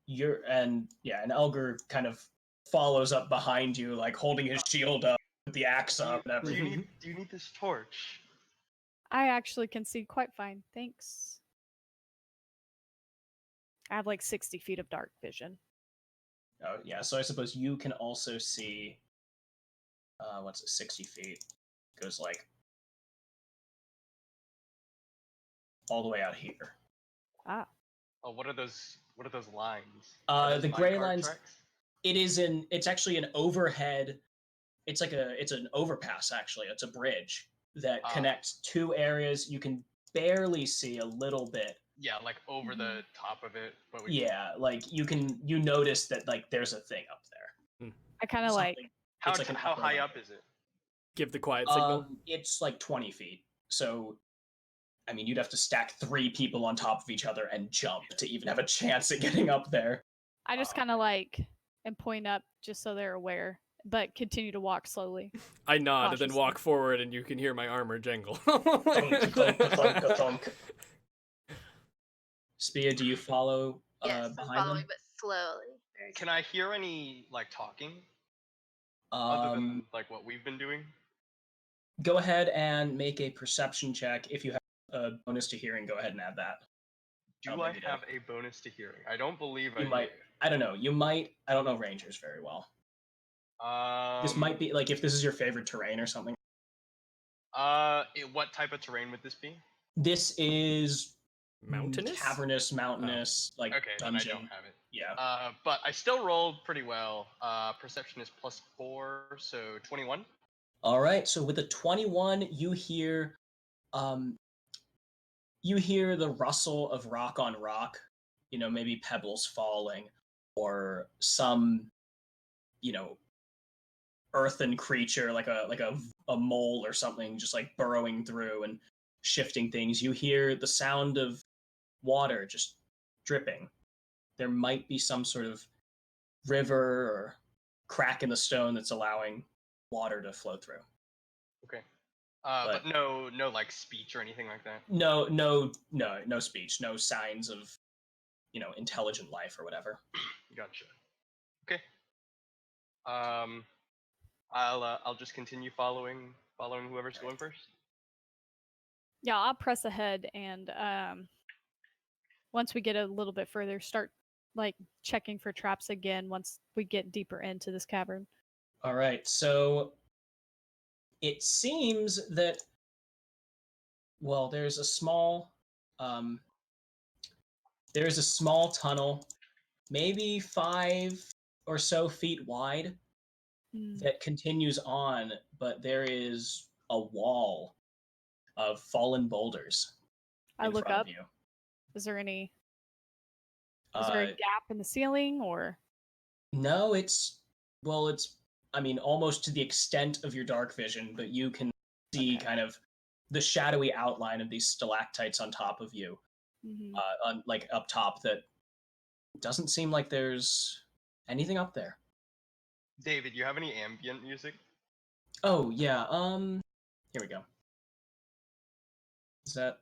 and Elgar kind of follows up behind you, like holding his shield up, with the axe up, and Do everything. you need this torch? I actually can see quite fine. Thanks. I have like 60 feet of dark vision. Oh yeah, so I suppose you can also see. What's it? 60 feet goes like all the way out here. Ah. Oh, what are those? What are those lines? Are those The mine gray cart lines. tracks? It's actually an overhead. It's an overpass actually. It's a bridge that connects two areas. You can barely see a little bit. Yeah, like over the top of it. But Yeah, like you notice that like there's a thing up there. I kind of like Something- How it's like an how upper high level. up is it? Give the quiet signal. It's like 20 feet. So, I mean, you'd have to stack 3 people on top of each other and jump to even have a chance at getting up there. I just kind of like and point up just so they're aware, but continue to walk slowly. I nod and then Cautiously. walk forward, and you can hear my armor jangle. Thunk, thunk, thunk, thunk. Spia, do you follow Yes, I'm behind following, them? but slowly. Very Can I hear any like talking other than like what we've been doing? Go ahead and make a perception check. If you have a bonus to hearing, go ahead and add that. Do Oh, I maybe have a bonus to hearing? I don't believe You I might. I don't know. You might. I don't know rangers very well. do. This might be like if this is your favorite terrain or something. What type of terrain would this be? This is Mountainous? cavernous, mountainous, like Okay, then I dungeon. don't have it. Yeah. But I still rolled pretty well. Perception is +4, so 21. All right. So with a 21, you hear the rustle of rock on rock. You know, maybe pebbles falling, or some, you know, earthen creature like a mole or something just like burrowing through and shifting things. You hear the sound of water just dripping. There might be some sort of river or crack in the stone that's allowing water to flow through. Okay. But no like speech or anything like that. No speech, no signs of, you know, intelligent life or whatever. Gotcha. Okay. I'll just continue following whoever's going first. Yeah, I'll press ahead and once we get a little bit further, start like checking for traps again once we get deeper into this cavern. All right. So it seems that there's a small tunnel, maybe 5 or so feet wide, that continues on, but there is a wall of fallen boulders I in look front up. of you. Is there a gap in the ceiling or? No, it's I mean, almost to the extent of your dark vision, but you can see kind of the shadowy outline of these stalactites on top of you, on like up top. That doesn't seem like there's anything up there. David, you have any ambient music? Oh yeah. Here we go. Is it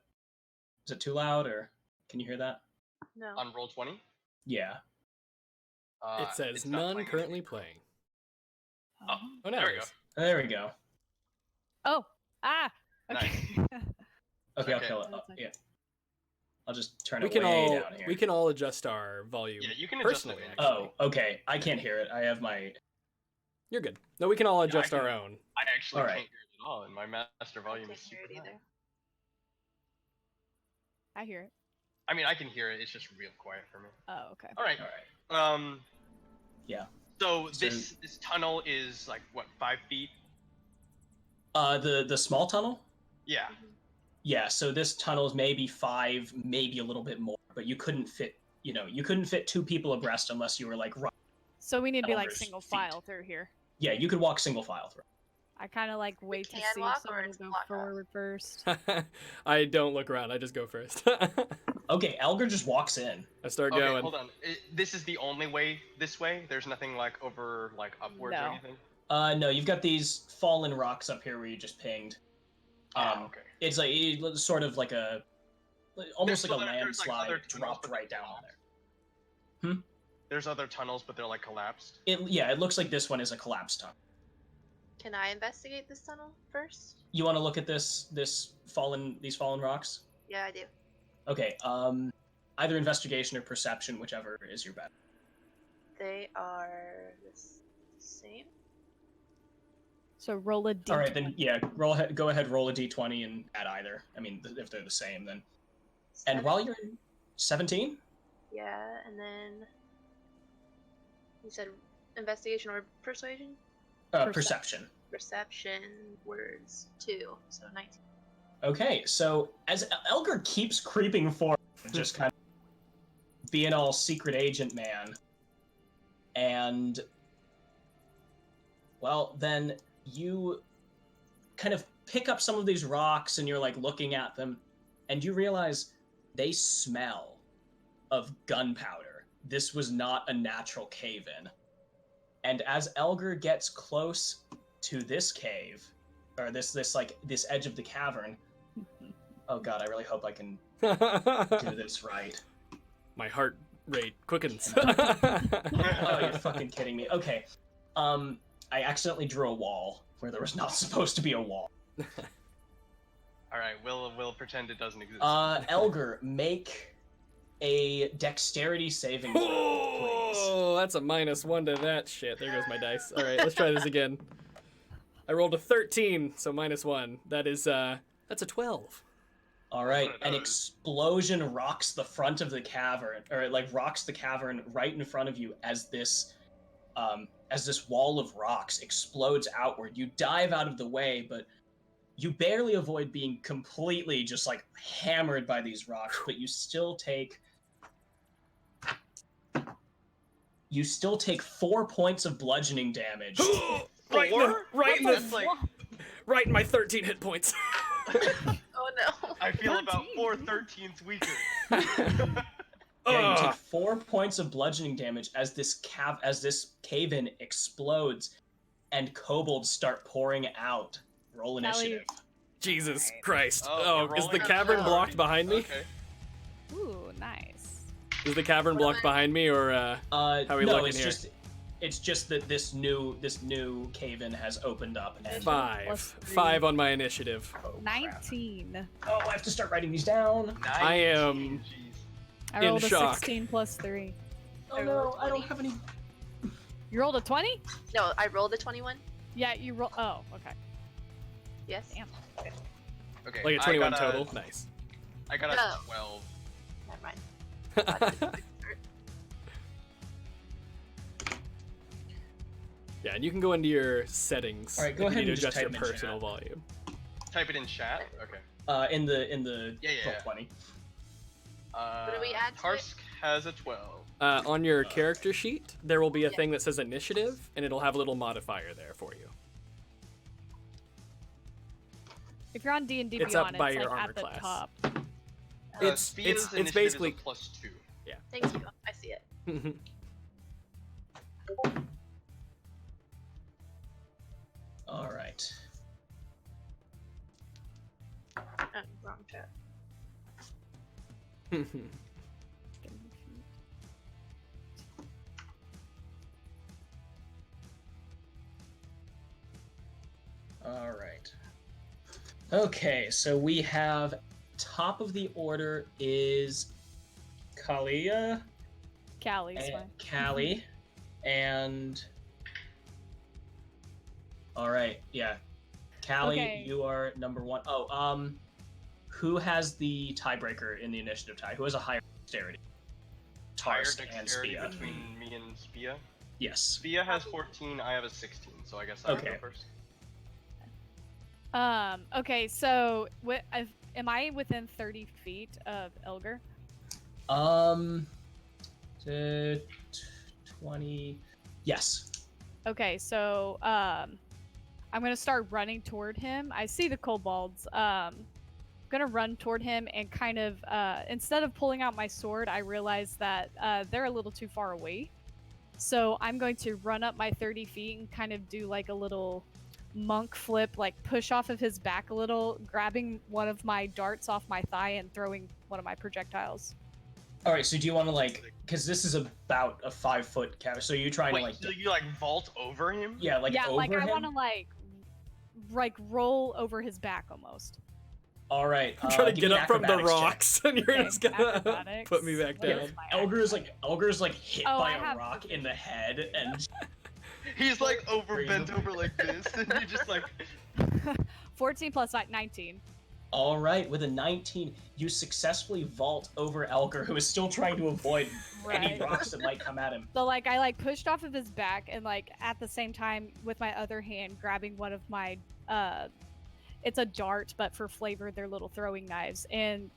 too loud, or can you hear that? No. On roll 20? Yeah. It says it's not none playing currently anything. playing. Oh, Oh, now there it we go. is. There we go. Oh, okay. Okay, I'll Okay. kill it. That's fine. Yeah. I'll just turn We it can way all down here. we can all adjust our volume. Yeah, you can adjust personally. it. Actually. Oh, okay. I can't hear it. I have my. You're good. No, we can all adjust can- our own. I actually All right. can't hear it at all, and my master I volume can't is hear super it high. either. I hear it. I mean, I can hear it. It's just real quiet for me. Oh, okay. All right. All right. Yeah. So So- this tunnel is like what, 5 feet? The small tunnel. Yeah. Yeah. So this tunnel is maybe 5, maybe a little bit more, but you couldn't fit. You know, you couldn't fit 2 people abreast unless you were like right. So we need to be like Elder's single feet. file through here. Yeah, you could walk single file through. I kind of like wait to can see walk, if or someone will it's go blocked off? forward first. I don't look around. I just go first. Okay, Elgar just walks in. I start Okay, going. hold on. This is the only way this way? There's nothing like over, like upwards or No. anything? No, you've got these fallen rocks up here where you just pinged. Okay. It's like sort of like almost There's like a other- there's, like, landslide other tunnels, dropped but right they're down collapsed. there. There's other tunnels, but they're like collapsed. It looks like this one is a collapsed tunnel. Can I investigate this tunnel first? You want to look at these fallen rocks? Yeah, I do. Okay. Either investigation or perception, whichever is your bet. They are the same. So roll a d20. All right, then yeah, go ahead, roll a d20 and add either. I mean, if they're the same, then. And while you're 17? Yeah, and then you said investigation or persuasion? Perception. Perception words 2, so 19. Okay, so as Elgar keeps creeping forward, just kind of being all secret agent man, and well, then you kind of pick up some of these rocks and you're like looking at them, and you realize they smell of gunpowder. This was not a natural cave-in. And as Elgar gets close to this cave, or this edge of the cavern, oh god, I really hope I can do this right. My heart rate quickens. Oh, you're fucking kidding me. Okay. I accidentally drew a wall where there was not supposed to be a wall. All right, we'll pretend it doesn't exist. Elgar, make a dexterity saving throw, please. Oh, that's a -1 to that shit. There goes my dice. All right, let's try this again. I rolled a 13, so -1. That is that's a 12. All right, an explosion rocks the front of the cavern, or like rocks the cavern right in front of you as this wall of rocks explodes outward. You dive out of the way, but you barely avoid being completely just like hammered by these rocks, but you still take 4 points of bludgeoning damage. right in my 13 hit points. Oh no. I feel about 4/13 weaker. Yeah, you take 4 points of bludgeoning damage as this cave-in explodes, and kobolds start pouring out. Roll initiative. Jesus Christ. Oh, Oh, is the rolling cavern up. blocked behind me? Okay. Ooh, nice. Is the cavern blocked behind me, or how are we No, looking it's here? it's just that this new cave-in has opened up. And 5. Plus 3. 5 on my initiative. Oh, crap. 19. Oh, I have to start writing these down. I am 19, jeez. I In rolled a shock. 16 plus 3. Oh no, I don't have any. You rolled a 20? No, I rolled a 21. Yeah, you roll. Oh, okay. Yes. Damn. Okay. like a I 21 got total. Nice. I got a No. 12. Never mind. Yeah, and you can go into your settings. All right, go if you ahead need and to just adjust your type in personal chat. volume. Type it in chat. Okay. In the Yeah. roll 20. do we add to it? Tarsk has a 12. On your character sheet, there will be a thing that says initiative, and it'll have a little modifier there for you. If you're on D&D It's Beyond, up by it's your like armor at the class. top. It's basically a +2. Thank you. I see it. All right. Oh, wrong chat. All right. Okay, so we have top of the order is Kalia Callie's and fine. Callie, and all right, yeah, Callie, Okay. you are number 1. Oh, who has the tiebreaker in the initiative tie? Who has a higher dexterity? Higher Tarsk and dexterity Spia. between me and Spia. Yes. Spia has 14. I have a 16. So I guess I will go Okay. first. Okay, so am I within 30 feet of Elgar? 20. Yes. Okay, so I'm gonna start running toward him. I see the kobolds. Gonna run toward him and kind of instead of pulling out my sword, I realize that they're a little too far away. So I'm going to run up my 30 feet and kind of do like a little monk flip, like push off of his back a little, grabbing one of my darts off my thigh and throwing one of my projectiles. All right. So do you want to because this is about a 5-foot cavern? So you're trying Wait, to so you vault over him? yeah, yeah, over like I him? want to like roll over his back almost. All right. I'm trying to give get me up from the acrobatics check. rocks, and you're Okay, just gonna acrobatics. put me back What down. is my Elgar's acrobatics? hit Oh, by I a have- rock in the head, and He's bent over like this, and you just 14 plus 19. all right, with a 19, you successfully vault over Elgar, who is still trying to avoid any Right. rocks that might come at him. So I pushed off of his back and at the same time with my other hand grabbing one of my it's a dart, but for flavor they're little throwing knives, and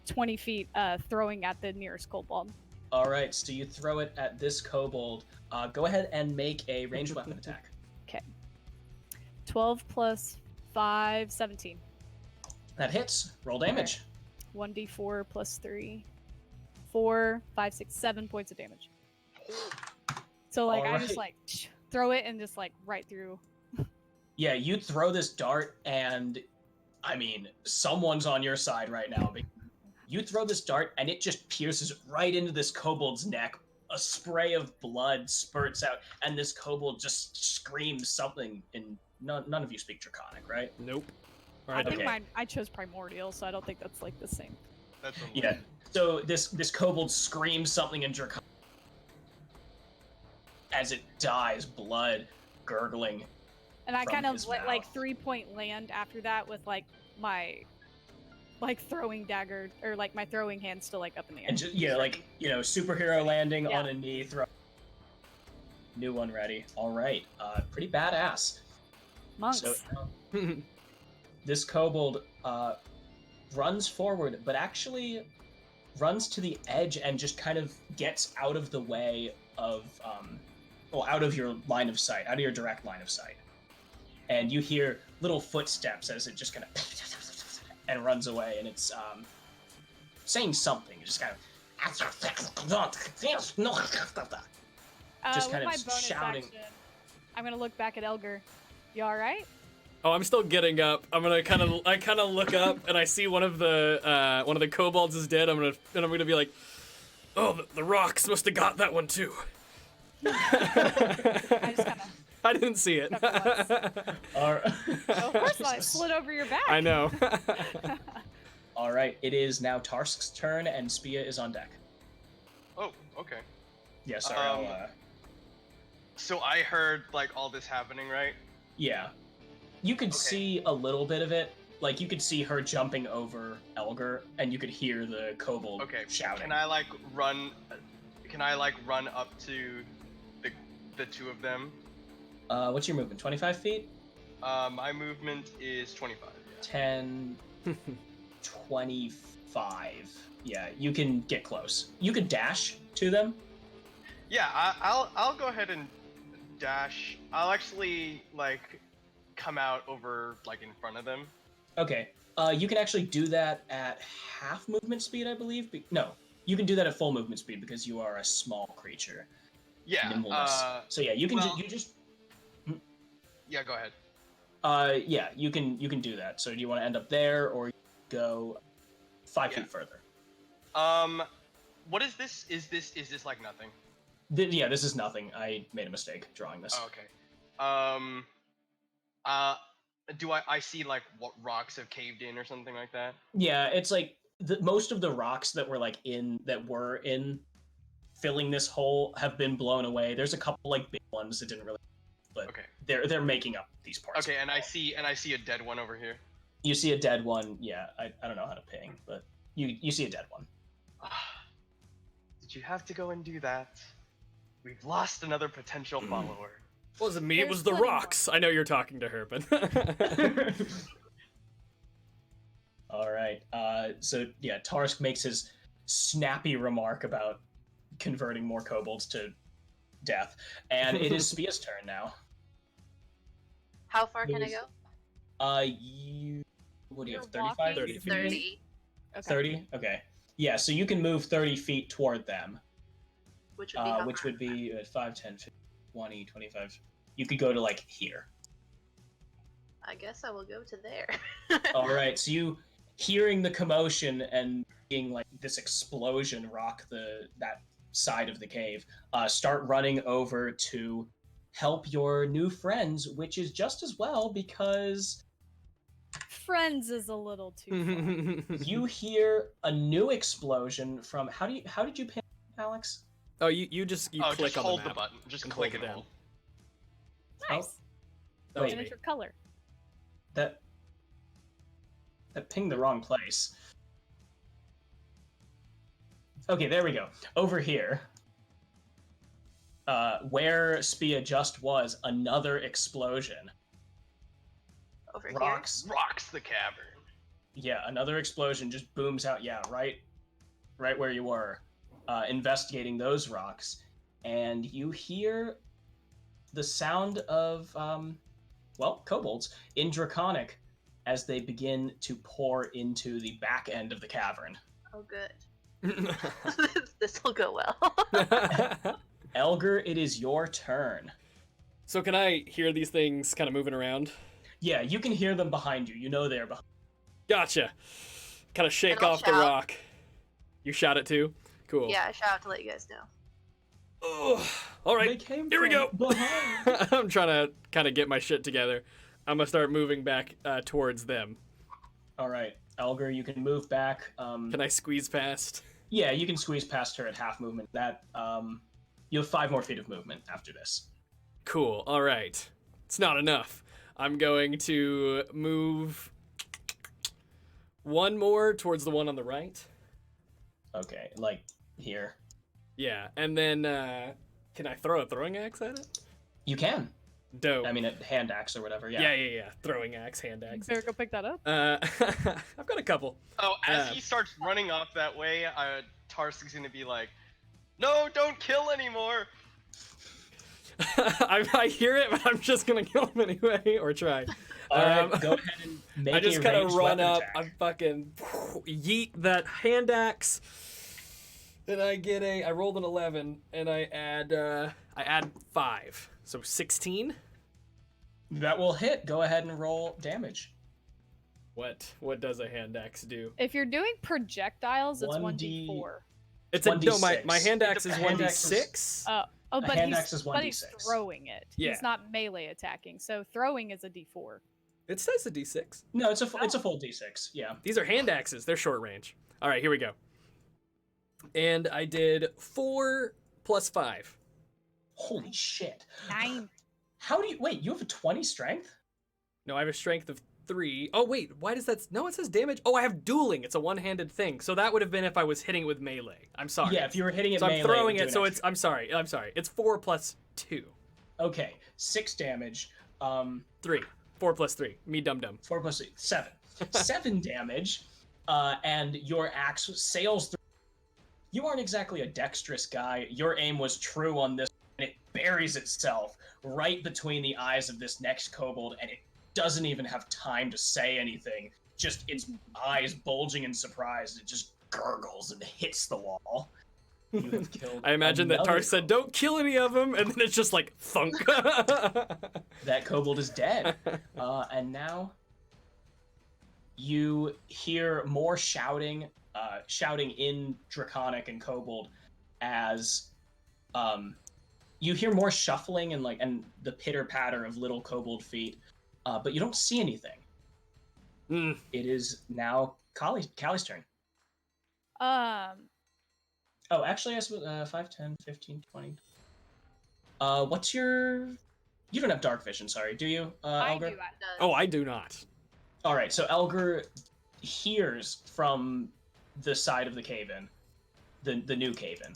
20 feet throwing at the nearest kobold. All right, so you throw it at this kobold. Go ahead and make a ranged weapon attack. 12 plus 5, 17. That hits. Roll damage. 1d4 plus 3. 4, 5, 6, 7 points of damage. So like I just Alright. like throw it and just like right through. Yeah, you throw this dart, and I mean, someone's on your side right now. You throw this dart, and it just pierces right into this kobold's neck. A spray of blood spurts out, and this kobold just screams something. And none of you speak Draconic, right? Nope. I think okay. I chose Primordial, so I don't think that's like the same. That's Yeah. So this kobold screams something in Draconic as it dies, blood gurgling. And I from kind of his like mouth. 3-point land after that with like my throwing dagger or like my throwing hand still like up in the air. And just, yeah, like, you know, superhero landing Yeah. on a knee, throw. New one ready. All right. Pretty badass. Monks. So this kobold runs forward, but actually runs to the edge and just kind of gets out of the way of, out of your line of sight, out of your direct line of sight. And you hear little footsteps as it just kind of and runs away, and it's saying something, just kind of just kind with of my bonus shouting. action, I'm gonna look back at Elgar. You all right? Oh, I'm still getting up. I kind of look up and I see one of the kobolds is dead. I'm gonna be like, oh, the rocks must have got that one too. I just kind of. I didn't see it. All right. Of course, I slid over your back. I know. All right, it is now Tarsk's turn, and Spia is on deck. Oh, okay. Yeah, sorry. So I heard like all this happening, right? Yeah, you could Okay. see a little bit of it. Like you could see her jumping over Elgar, and you could hear the kobold Okay. shouting. Can I like run? Can I like run up to the two of them? What's your movement? 25 feet? My movement is 25. Yeah. 10, 25. Yeah, you can get close. You could dash to them. Yeah, I'll go ahead and dash. I'll actually like come out over like in front of them. Okay. You can actually do that at half movement speed, I believe. No, you can do that at full movement speed because you are a small creature. Yeah. Nimbleness. So yeah, you can well- you just. Yeah, go ahead. Yeah, you can do that. So do you want to end up there or go 5 Yeah. feet further? What is this? Is this like nothing? Yeah, this is nothing. I made a mistake drawing this. Oh, okay. Do I see like what rocks have caved in or something like that? Yeah, it's like most of the rocks that were in filling this hole have been blown away. There's a couple like big ones that didn't really, but Okay. they're making up these parts. Okay, and I see a dead one over here. You see a dead one. Yeah, I don't know how to ping, but you see a dead one. Did you have to go and do that? We've lost another potential follower. It wasn't me, it There's was the plenty more. rocks. I know you're talking to her, but All right. So yeah, Tarsk makes his snappy remark about converting more kobolds to death, and it is Spia's turn now. How far can I Please. go? You what do you have? You're 35? walking 30 feet. 30, Okay. 30? Okay. Yeah, so you can move 30 feet toward them, which would be how which far? would be 5, 10, 15, 20, 25. You could go to like here. I guess I will go to there. All right, so you hearing the commotion and seeing like this explosion rock that side of the cave, start running over to help your new friends, which is just as well because Friends is a little too far. you hear a new explosion from how did you pin Alex? oh, you just Oh, click just on hold the the map. button. Just and click hold it it down. down. Nice. That was Wait. And me. it's your color. That pinged the wrong place. Okay, there we go. Over here, where Spia just was, another explosion. Over Rocks. Rocks the cavern. Yeah, another explosion just booms out. Yeah, right where you were, investigating those rocks, and you hear the sound of kobolds in Draconic as they begin to pour into the back end of the cavern. Oh, good. This will go well. Elgar, it is your turn. So can I hear these things kind of moving around? Yeah, you can hear them behind you. You know they're behind. Gotcha. Kind of shake I'll off the shout. rock. You shot it too? Cool. Yeah, shout out to let you guys know. Oh, all right. Here we go. Behind. I'm trying to kind of get my shit together. I'm gonna start moving back towards them. All right, Elgar, you can move back. Can I squeeze past? Yeah, you can squeeze past her at half movement. That you have 5 more feet of movement after this. Cool. All right. It's not enough. I'm going to move one more towards the one on the right. Okay, like here. Yeah, and then can I throw a throwing axe at it? You can. Dope. I mean, a hand axe or whatever. Yeah. Yeah. Throwing axe, hand axe. Better go pick that up. I've got a couple. Oh, as he starts running off that way, Tarsik's gonna be like, "No, don't kill anymore." I hear it, but I'm just gonna kill him anyway, or try. All right, go ahead and make I just a kind of ranged run weapon up. attack. I fucking yeet that hand axe, and I rolled an 11, and I add 5, so 16. That will hit. Go ahead and roll damage. What does a hand axe do? If you're doing projectiles, it's 1d4. 1d4. It's a no. My 1d6. hand axe is Hand axe 1d6. Oh, but hand he's, axe is but he's 1d6. throwing it. Yeah. He's not melee attacking, so throwing is a d4. It says a d6. No, it's a full d6. Yeah. These are hand axes. They're short range. All right, here we go. And I did 4 plus 5. Holy shit. 9. How do you wait? You have a 20 strength? No, I have a strength of 3. Oh wait, why does that? No, it says damage. Oh, I have dueling. It's a one-handed thing. So that would have been if I was hitting it with melee. I'm sorry. Yeah, if you were hitting it So melee. I'm throwing would do it. an So it's. extra. I'm sorry. It's 4 plus 2. Okay, 6 damage. 3. 4 plus 3. Me dum dum. 4 plus 8, 7. 7 damage, and your axe sails through. You aren't exactly a dexterous guy. Your aim was true on this, and it buries itself right between the eyes of this next kobold, and it doesn't even have time to say anything. Just its eyes bulging in surprise, it just gurgles and hits the wall. You have killed I imagine that another Tar said, "Don't kill any of them," and then it's just like thunk. That kobold is dead. And now you hear more shouting in Draconic and Kobold as you hear more shuffling and the pitter patter of little kobold feet, but you don't see anything. Mm. It is now Callie's turn. Oh, actually, I suppose 5, 10, 15, 20. What's your... You don't have dark vision, sorry, do you, I Elgar? do. Oh, I do not. All right, so Elgar hears from the side of the cave-in, the new cave-in,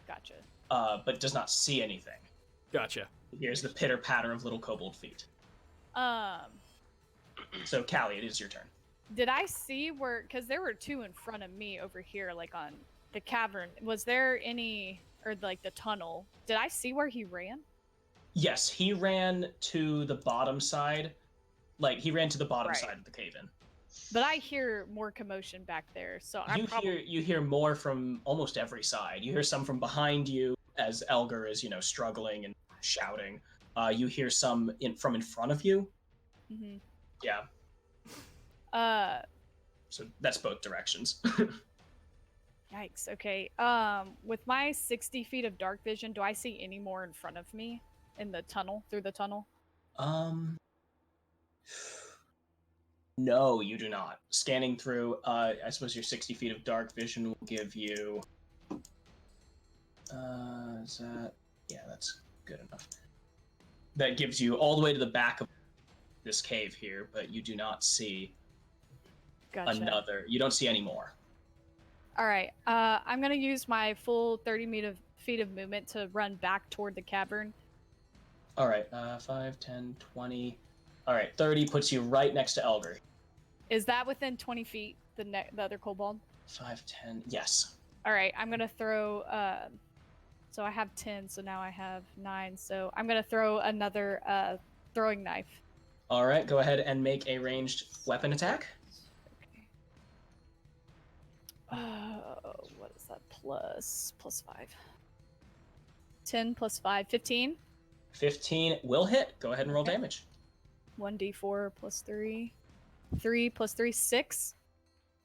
Gotcha. but does not see anything. Gotcha. He hears the pitter-patter of little kobold feet. So, Callie, it is your turn. Did I see where? Because there were 2 in front of me over here, like on the cavern. Was there any, or like the tunnel? Did I see where he ran? Yes, he ran to the bottom side. Like, he ran to the bottom Right. side of the cave-in. But I hear more commotion back there, so You hear more from almost every side. You hear some from behind you as Elgar is, struggling and shouting. You hear some from in front of you. Mm-hmm. Yeah. So that's both directions. Yikes. Okay. With my 60 feet of dark vision, do I see any more in front of me in the tunnel, through the tunnel? No, you do not. Scanning through, I suppose your 60 feet of dark vision will give you... is that... Yeah, that's good enough. That gives you all the way to the back of this cave here, but you do not see Gotcha. another. You don't see any more. All right. I'm gonna use my full 30 feet of movement to run back toward the cavern. All right, 5, 10, 20... All right, 30 puts you right next to Elgar. Is that within 20 feet, the other kobold? 5, 10, yes. All right, I'm gonna throw. So I have 10, so now I have 9. So I'm gonna throw another throwing knife. All right, go ahead and make a ranged weapon attack. What is that? Plus 5. 10 plus 5, 15. 15 will hit. Go ahead and roll Okay. damage. 1d4 plus 3. 3 plus 3, 6.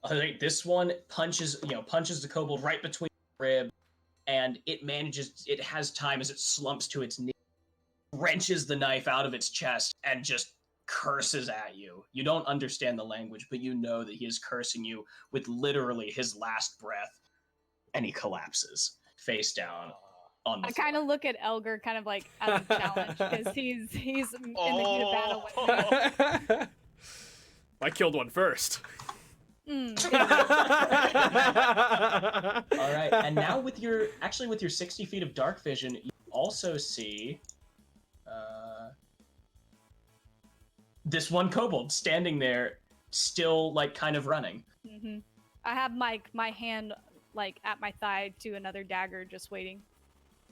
All right, this one punches the kobold right between the rib, and it has time as it slumps to its knee, wrenches the knife out of its chest, and just curses at you. You don't understand the language, but you know that he is cursing you with literally his last breath, and he collapses face down on the I floor. kind of look at Elgar kind of like as a challenge because he's in the heat of battle with me. I killed one first. Mm. All right, and now with your 60 feet of dark vision, you also see this one kobold standing there, still like kind of running. Mm-hmm. I have my hand like at my thigh to another dagger, just waiting.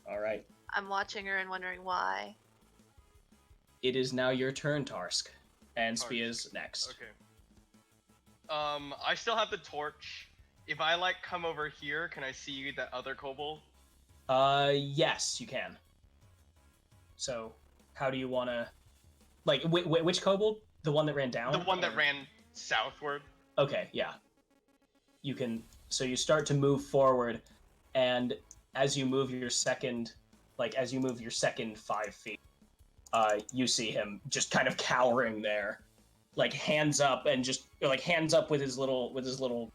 All right, I'm watching her and wondering why. it is now your turn, Tarsk, and Tarsk. Spia's next. Okay. I still have the torch. If I like come over here, can I see that other kobold? Yes, you can. So, how do you want to, like, which kobold? The one that ran down? The one that ran southward. Okay, yeah. You can. So you start to move forward, and as you move your second 5 feet, you see him just kind of cowering there, like hands up with his little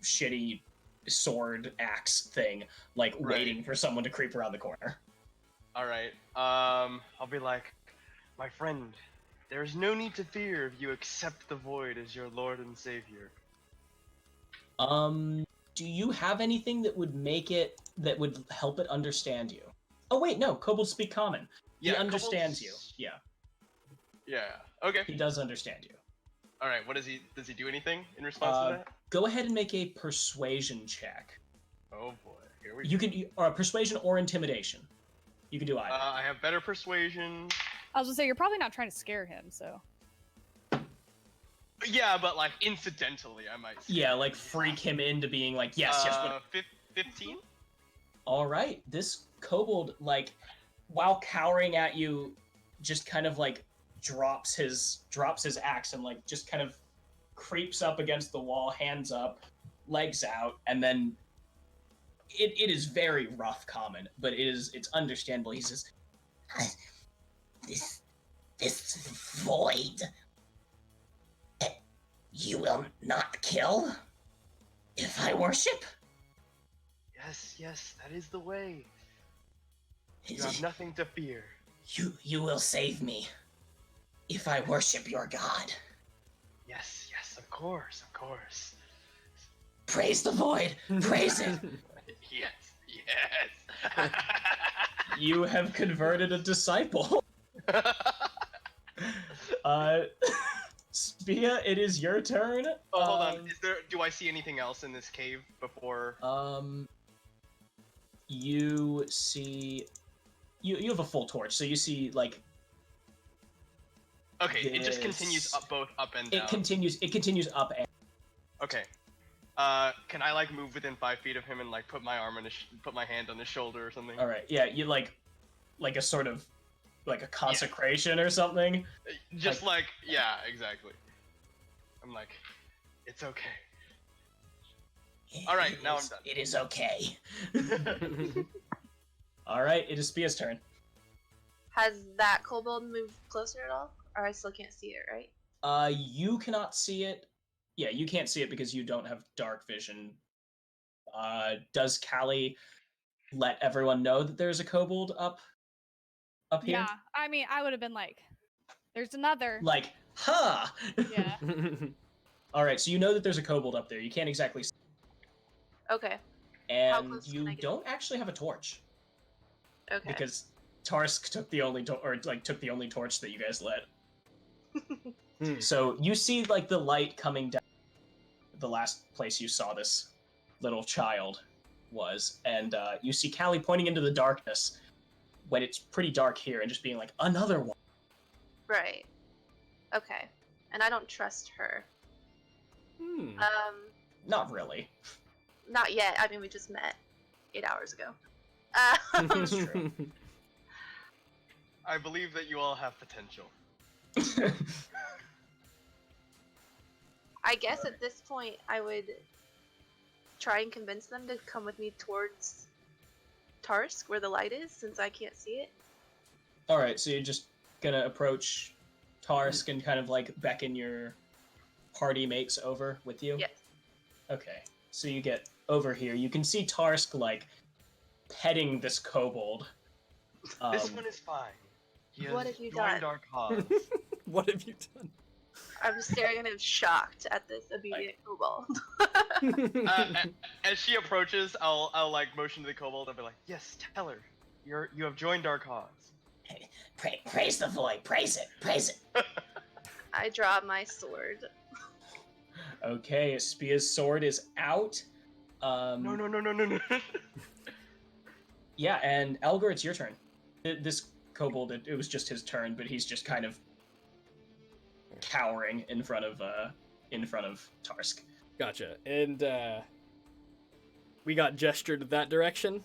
shitty sword axe thing, like waiting for someone to creep around the corner. All right. I'll be like, my friend, there is no need to fear if you accept the void as your lord and savior. Do you have anything that would help it understand you? Oh wait, no, kobolds speak common. He understands you. Yeah. Yeah. Okay. He does understand you. All right. Does he do anything in response to that? Go ahead and make a persuasion check. Oh boy. Here we go. You can persuasion or intimidation. You can do either. I have better persuasion. I was gonna say you're probably not trying to scare him, so. Yeah, but like incidentally, I might. Yeah, like freak him into being like, yes. 15. All right, this kobold, like, while cowering at you, just kind of like drops his axe and like just kind of creeps up against the wall, hands up, legs out, and then it is very rough common, but it's understandable. He says, "This void. You will not kill if I worship?" Yes, that is the way. You have nothing to fear. You will save me if I worship your god. Yes, of course. Praise the void. Praise it. Yes. You have converted a disciple. Spia, it is your turn. Oh, hold on. Do I see anything else in this cave before? You see, you have a full torch, so you see like. Okay, it just continues both up and down. It continues up and. Okay. Can I like move within 5 feet of him and like put my hand on his shoulder or something? All right, yeah, you like a sort of, like a consecration or something. Just like yeah, exactly. I'm like, it's okay. All right, now I'm done. It is okay. All right, it is Spia's turn. Has that kobold moved closer at all? Or I still can't see it, right? You cannot see it. Yeah, you can't see it because you don't have dark vision. Does Callie let everyone know that there's a kobold up here? Yeah, I mean, I would have been like, "There's another." Like, huh? Yeah. All right, so you know that there's a kobold up there. You can't exactly see. Okay. And close can you I get? don't actually have a torch Okay. because Tarsk took the only torch that you guys lit. So you see like the light coming down the last place you saw this little child was, and you see Callie pointing into the darkness when it's pretty dark here and just being like, another one. Right. Okay. And I don't trust her. Not really. Not yet. I mean, we just met 8 hours ago. That's true. I believe that you all have potential. I guess at this point, I would try and convince them to come with me towards Tarsk, where the light is, since I can't see it. All right, so you're just gonna approach Tarsk and kind of like beckon your party mates over with you? Yes. Okay, so you get over here. You can see Tarsk like petting this kobold. This one is fine. He has What have you joined done? our cause. What have you done? I'm staring at him shocked at this obedient kobold. As she approaches, I'll like motion to the kobold and be like, "Yes, tell her, you have joined our cause." Praise the void. Praise it. I draw my sword. Okay, Spia's sword is out. No. Yeah, and Elgar, it's your turn. This kobold, it was just his turn, but he's just kind of cowering in front of Tarsk. Gotcha. And we got gestured that direction.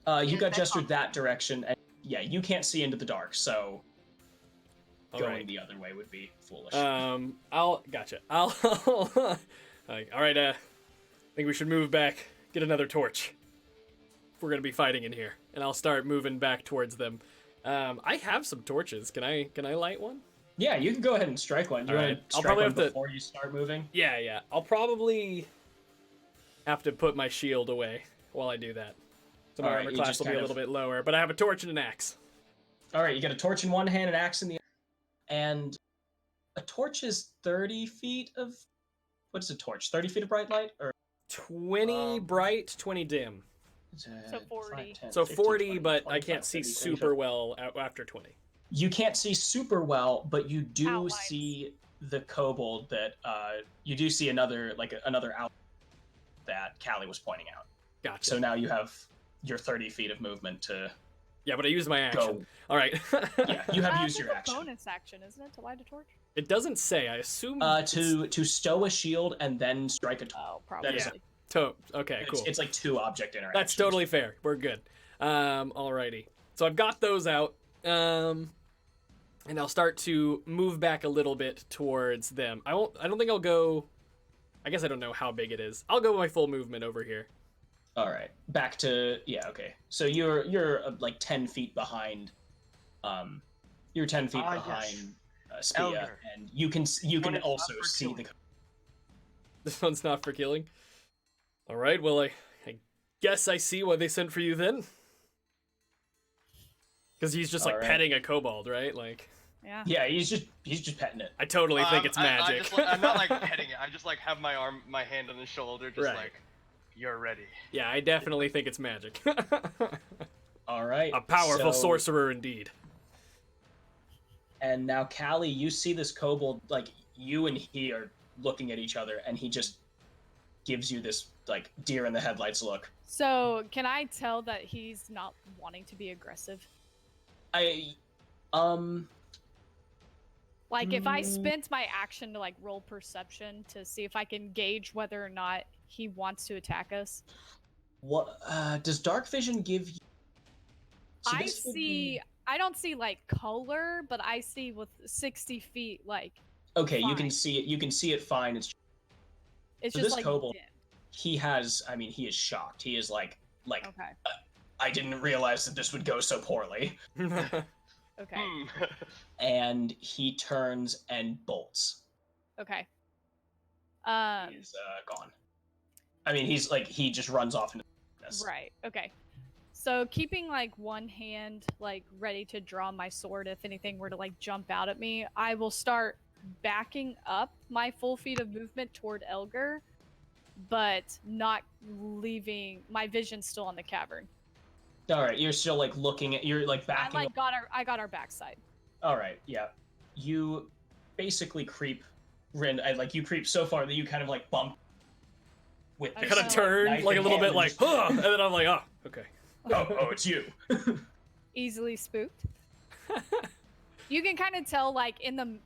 You Yes, got I gestured saw. that direction, and yeah, you can't see into the dark, so All going right. the other way would be foolish. Gotcha. Like, all right. I think we should move back. Get another torch. If we're gonna be fighting in here, and I'll start moving back towards them. I have some torches. Can I light one? Yeah, you can go ahead and strike one. Do you want Alright, to I'll strike probably one have to- before you start moving? Yeah. I'll probably have to put my shield away while I do that. So my Alright, armor you class just will be a kind little of- bit lower, but I have a torch and an axe. All right, you got a torch in one hand, an axe in the other, and a torch is 30 feet of... What's a torch? 30 feet of bright light? Or 20 bright, 20 dim. So 40. So 40, but I can't see 30, super well after 20. You can't see super well, but you do Outlines. see the kobold that you do see another out that Callie was pointing out. Gotcha. So now you have your 30 feet of movement to Yeah, but I used my action. go. All right. Yeah, you have used That's your a action. bonus action, isn't it, to light a torch? It doesn't say. I assume To stow a shield and then strike a torch. Oh, probably. is- Okay, cool. It's like two object interactions. That's totally fair. We're good. Alrighty. So I've got those out. And I'll start to move back a little bit towards them. I don't think I'll go. I guess I don't know how big it is. I'll go my full movement over here. All right, back to okay. So you're like 10 feet behind. You're 10 feet Ah, behind Spia, Elgar. and you can One is also not for see the. killing. This one's not for killing. All right. Well, I guess I see why they sent for you then. Because he's just like Alright. petting a kobold, right? Like Yeah. Yeah, he's just petting it. I totally think it's magic. I'm not like petting it. I just like have my hand on his shoulder, just Right. like, you're ready. Yeah, I definitely think it's magic. All right, A powerful so- sorcerer indeed. And now, Callie, you see this kobold, like, you and he are looking at each other, and he just gives you this, like, deer in the headlights look. So, can I tell that he's not wanting to be aggressive? Like, if I spent my action to, like, roll perception to see if I can gauge whether or not he wants to attack us. What, does dark vision give you... So I this would see... I don't see, like, color, but I see with 60 feet, like, Okay, you fine. can see it. You can see it fine. It's it's So just, this like, kobold- dim. he has. I mean, he is shocked. He is like, Okay. I didn't realize that this would go so poorly. Okay. Hmm. And he turns and bolts. Okay. He's gone. I mean, he's like he just runs off into this. Right. Okay. So keeping like one hand like ready to draw my sword if anything were to like jump out at me, I will start backing up my full feet of movement toward Elgar, but not leaving my vision still on the cavern. All right, you're still like looking at. You're like I backing. like got our backside. All right, yeah. You basically creep, like you creep so far that you kind of like bump with I this. Kind of turn knife like a in little hand bit like, just- huh, and then I'm like, oh, okay. oh, it's you. Easily spooked. You can kind of tell like in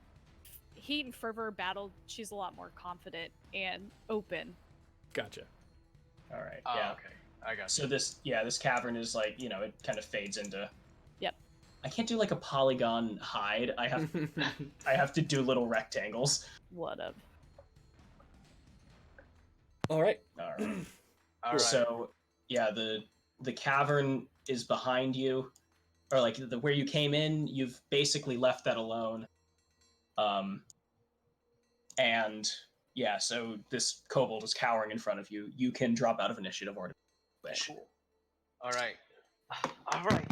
Heat and Fervor battle, she's a lot more confident and open. Gotcha. All right. Oh, Yeah. okay. I got So this cavern is like, it kind of fades into. Yep. I can't do like a polygon hide. I have to do little rectangles. Whatever. All right. All right. All right. So yeah, the cavern is behind you, or like where you came in. You've basically left that alone. And yeah, so this kobold is cowering in front of you. You can drop out of initiative or wish. Cool. All right. All right.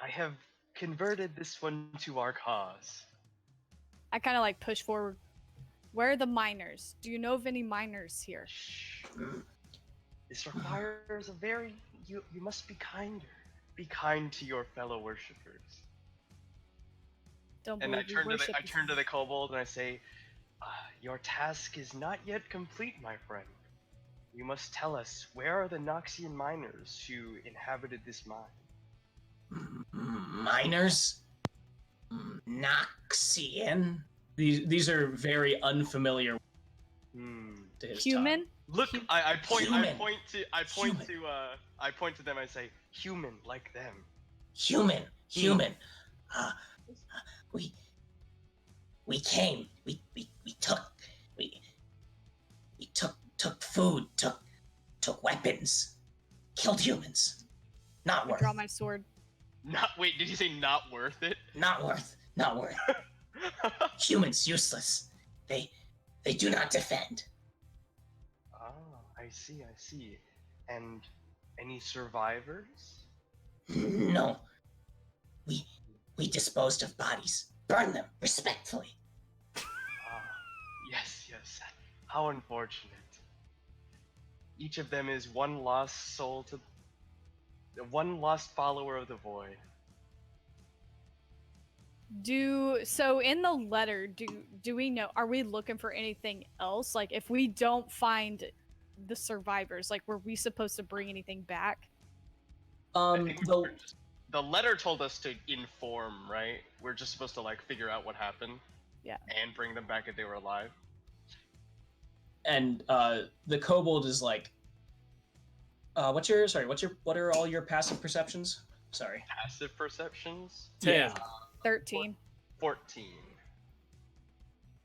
I have converted this one to our cause. I kind of like push forward. Where are the miners? Do you know of any miners here? Shh. This requires a very. You must be kinder. Be kind to your fellow worshippers. Don't And I believe you worship. turn to the kobold and I say, "Your task is not yet complete, my friend. You must tell us where are the Noxian miners who inhabited this mine." Miners? Noxian? These are very unfamiliar to his Human? tongue. Look, I point Human. to them. I say, "Human like them." Human. We came. We took food, took weapons, killed humans. Not I worth. draw my sword. Wait, did you say not worth it? Not worth. Humans useless. They do not defend. Ah, I see. And any survivors? No. We disposed of bodies. Burn them respectfully. Ah, yes. How unfortunate. Each of them is one lost follower of the void. So in the letter, do we know, are we looking for anything else? Like if we don't find the survivors, like were we supposed to bring anything back? I think the letter told us to inform, right? We're just supposed to like figure out what happened. Yeah. And bring them back if they were alive. And the kobold is like, what are all your passive perceptions? Sorry. Passive perceptions? 10. 13. 14.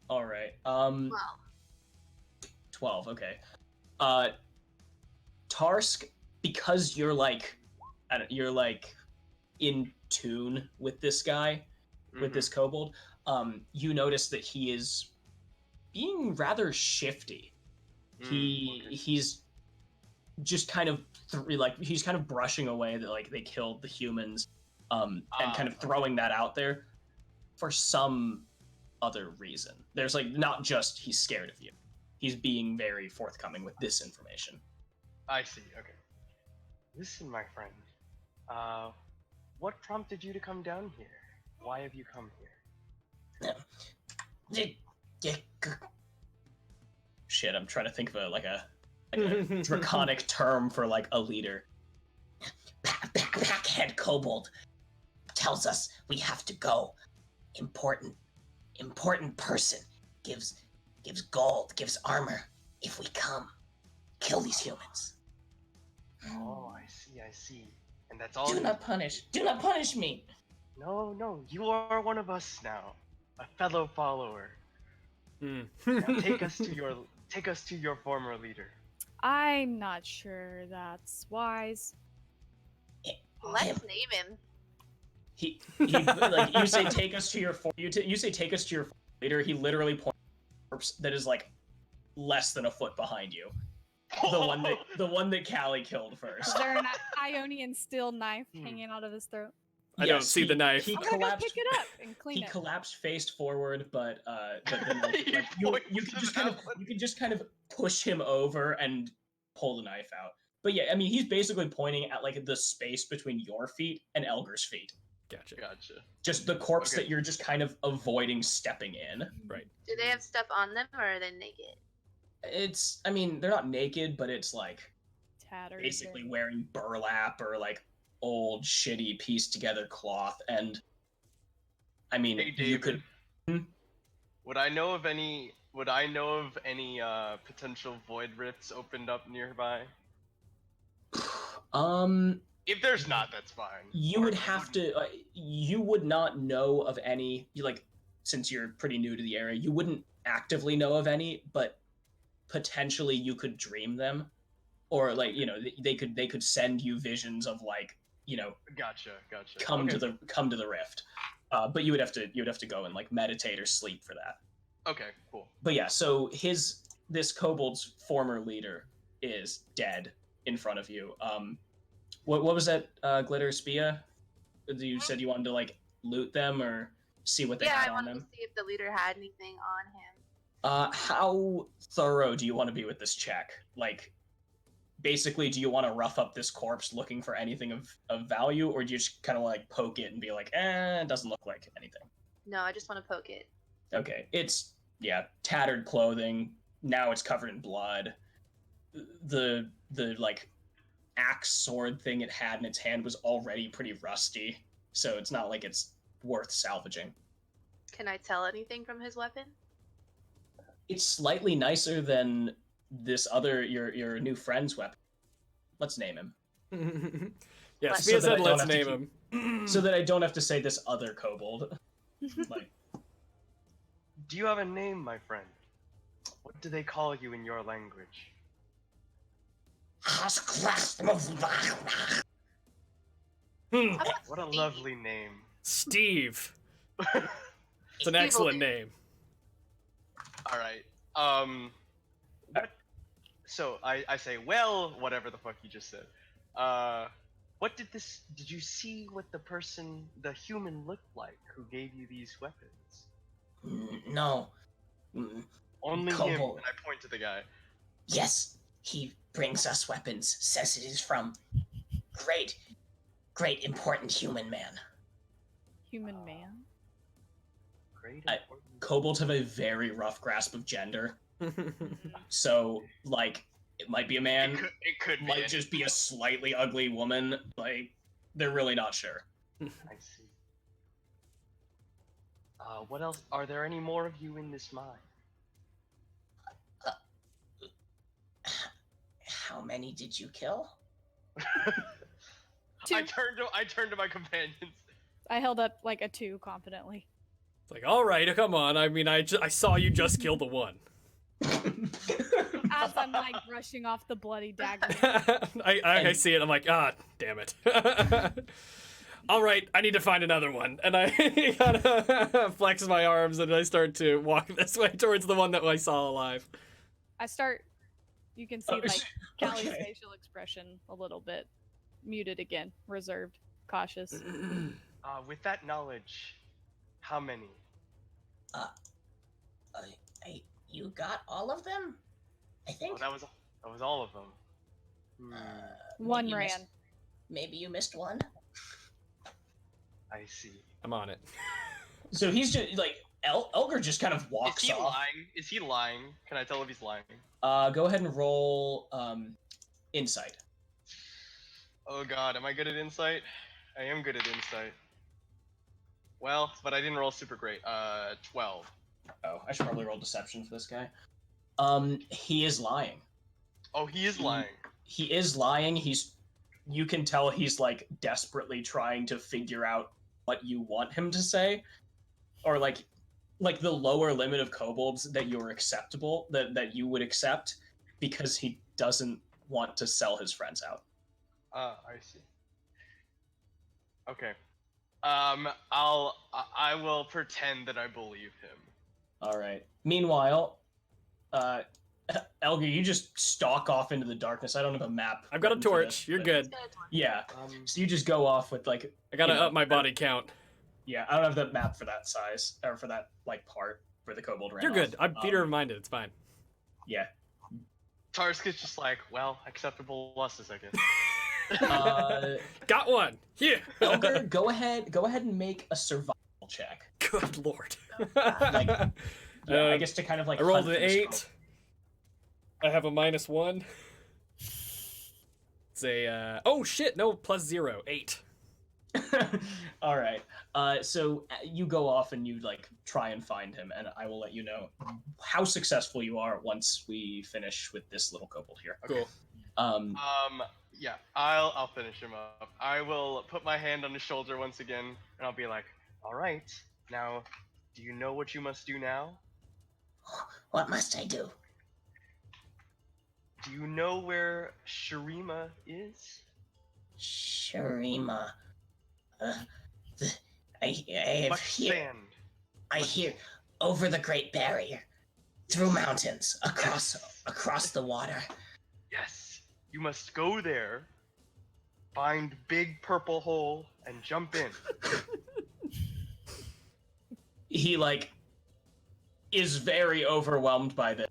All right. Wow. 12. Okay. Tarsk, because you're like in tune with this guy, with this kobold, you notice that he is being rather shifty. He's just kind of he's kind of brushing away that like they killed the humans, and kind of throwing that out there for some other reason. There's like not just he's scared of you. He's being very forthcoming with this information. I see. Okay. Listen, my friend. What prompted you to come down here? Why have you come here? Shit, I'm trying to think of a draconic term for like a leader. Packhead kobold tells us we have to go. Important person gives gold, gives armor. If we come, kill these humans. Oh, I see. And that's all. Do not punish me. No, you are one of us now, a fellow follower. Hmm. Now take us to your former leader. I'm not sure that's wise. Let's name him. He like you say take us to your you say take us to your leader. He literally points to a corpse that is like less than a foot behind you. The one that Callie killed Is first. there an Ionian steel knife hanging out of his throat? I don't see the knife. He I'm gonna go collapsed. pick it up and clean He it. collapsed face forward, but then He you can just kind of push him over and pull the knife out. But yeah, I mean he's basically pointing at like the space between your feet and Elgar's feet. Gotcha. Just the corpse Okay. that you're just kind of avoiding stepping in. Right. Do they have stuff on them or are they naked? I mean, they're not naked, but it's like Tattered. basically wearing burlap or like old shitty pieced together cloth. And I mean, Hey, you David. could. Would I know of any? Would I know of any potential void rifts opened up nearby? If there's not, that's fine. You Or would I have wouldn't- to. You would not know of any. Since you're pretty new to the area, you wouldn't actively know of any, but potentially you could dream them, or they could send you visions of Gotcha. come Okay. to the rift. But you would have to go and meditate or sleep for that. Okay. Cool. But yeah, so this kobold's former leader is dead in front of you. What was that, Glitter Spia? You said you wanted to loot them or see what they Yeah, had I on wanted them. to see if the leader had anything on him. How thorough do you want to be with this check? Basically, do you want to rough up this corpse looking for anything of value, or do you just kind of poke it and be like, it doesn't look like anything? No, I just want to poke it. Okay, it's tattered clothing. Now it's covered in blood. The axe sword thing it had in its hand was already pretty rusty, so it's not like it's worth salvaging. Can I tell anything from his weapon? It's slightly nicer than this other your new friend's weapon. Let's name him. Yeah, So Spia that I said don't let's have to name him. So that I don't have to say this other kobold. Do you have a name, my friend? What do they call you in your language? Hmm, How about What a Steve? lovely name. Steve. It's an Steve will excellent do. name. All right. What? So I say, well, whatever the fuck you just said. What did you see what the human looked like who gave you these weapons? No. Only him, Kobold. and I point to the guy. Yes, he brings us weapons. Says it is from great important human man. Human man. Great. I- important- Kobolds have a very rough grasp of gender, so it might be a man, It could be. might just be a slightly ugly woman. They're really not sure. I see. What else? Are there any more of you in this mine? How many did you kill? Two. I turned to my companions. I held up a 2 confidently. It's like, all right, come on. I mean, I saw you just kill the one. As I'm brushing off the bloody dagger. I see it. I'm like, damn it. All right, I need to find another one. And I kind of flex my arms and I start to walk this way towards the one that I saw alive. I start. You can see Callie's okay. facial expression a little bit muted again, reserved, cautious. With that knowledge, how many? You got all of them? I Oh, think. that was all of them. Hmm, One maybe you ran. maybe you missed one. I see. I'm on it. So he's just Elgar just kind of Is walks he off. lying? Is he lying? Can I tell if he's lying? Go ahead and roll insight. Oh god, am I good at insight? I am good at insight. Well, but I didn't roll super great. 12. Oh, I should probably roll deception for this guy. He is lying. Oh, he is lying. He is lying. You can tell he's desperately trying to figure out what you want him to say, or like the lower limit of kobolds that you're acceptable that you would accept, because he doesn't want to sell his friends out. I see. Okay. I will pretend that I believe him. All right. Meanwhile, Elgar, you just stalk off into the darkness. I don't have a map. I've got a written for torch. this, You're but- good. Yeah. So you just go off with I gotta you know, up my body count. Yeah, I don't have that map for that size or for that part where the kobold ran You're good. off. I'm Peter reminded. It's fine. Yeah. Tarska's just like, well, acceptable losses, I guess. Got one. Here. Elgar, go ahead and make a survival check. Good lord. Yeah, I guess to kind of I rolled hunt an for this 8. kobold. I have a -1. It's a oh shit, no, +0, 8. All right. So you go off and you like try and find him, and I will let you know how successful you are once we finish with this little kobold here. Cool. Yeah, I'll finish him up. I will put my hand on his shoulder once again, and I'll be like, "All right, now, do you know what you must do now? What must I do? Do you know where Shirima is?" Sharima. The, I have Much here. sand. I hear over the Great Barrier, through mountains, Yes. across the water. Yes, you must go there, find big purple hole, and jump in. He like is very overwhelmed by this.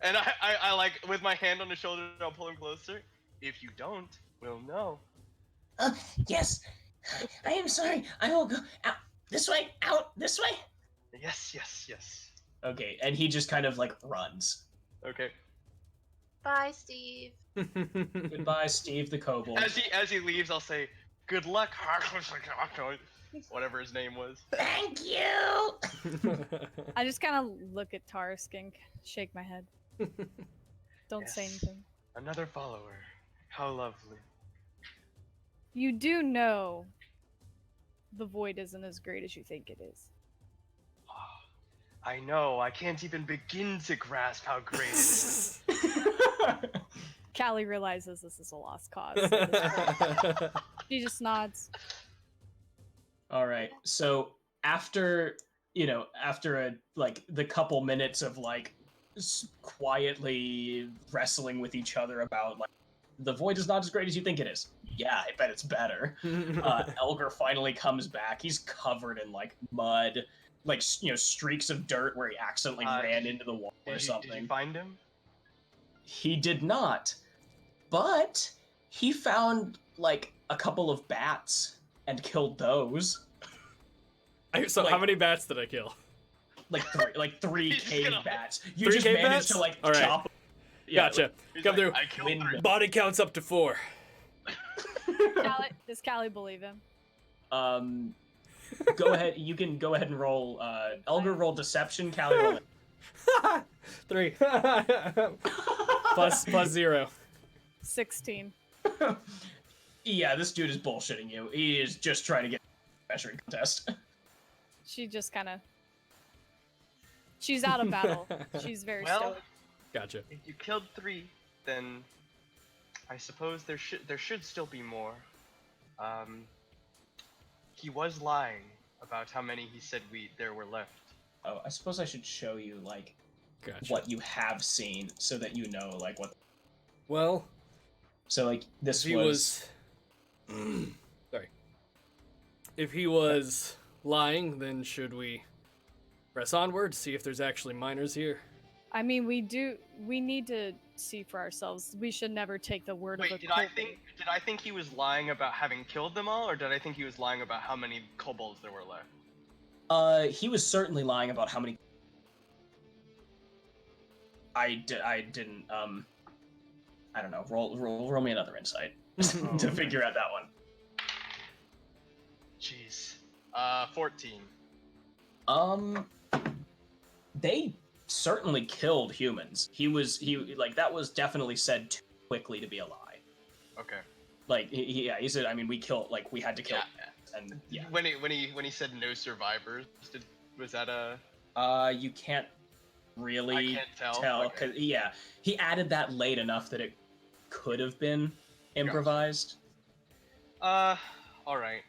And I like, with my hand on his shoulder, I'll pull him closer. If you don't, we'll know. Yes. I am sorry. I will go out this way, out this way. Yes. Okay, and he just kind of like runs. Okay. Bye, Steve. Goodbye, Steve the kobold. As he leaves, I'll say, "Good luck, whatever his name was." Thank you. I just kind of look at Tarskink, shake my head. Don't say Yes. anything. Another follower. How lovely. You do know the void isn't as great as you think it is. I know, I can't even begin to grasp how great it is. Callie realizes this is a lost cause. at this point. She just nods. All right. So after the couple minutes of like quietly wrestling with each other about like the void is not as great as you think it is. Yeah, I bet it's better. Elgar finally comes back. He's covered in like mud, like streaks of dirt where he accidentally ran into the wall or something. Did you find him? He did not, but he found like a couple of bats and killed those. So Like- how many bats did I kill? Like three He's cave gonna- bats. You 3 just cave managed bats? to like All right. chop. Yeah, Gotcha. He's Come like, through. I killed Windmill. 3. Body counts up to 4. Does Callie believe him? Go ahead. You can go ahead and roll. Elgar roll deception. Callie roll. 3. plus 0. 16. Yeah, this dude is bullshitting you. He is just trying to get a measuring contest. She just kind of. She's out of battle. She's very Well, stoic. Gotcha. if you killed 3, then I suppose there should still be more. He was lying about how many he said there were left. Oh, I suppose I should show you like Gotcha. what you have seen so that you know like what. Well, So like this if he was sorry. If he was lying, then should we press onward, see if there's actually miners here? I mean, we need to see for ourselves. We should never take the word Wait, of a did I kobold. think he was lying about having killed them all, or did I think he was lying about how many kobolds there were left? He was certainly lying about how many. I didn't. I don't know. Roll me another insight to figure out that one. Jeez. 14. They certainly killed humans. He like that was definitely said too quickly to be a lie. Okay. Like he said. I mean, we had to kill. Yeah. And yeah. When he said no survivors, was that a? You can't really I can't tell. Okay. 'cause, yeah, he added that late enough that it could have been improvised. All right.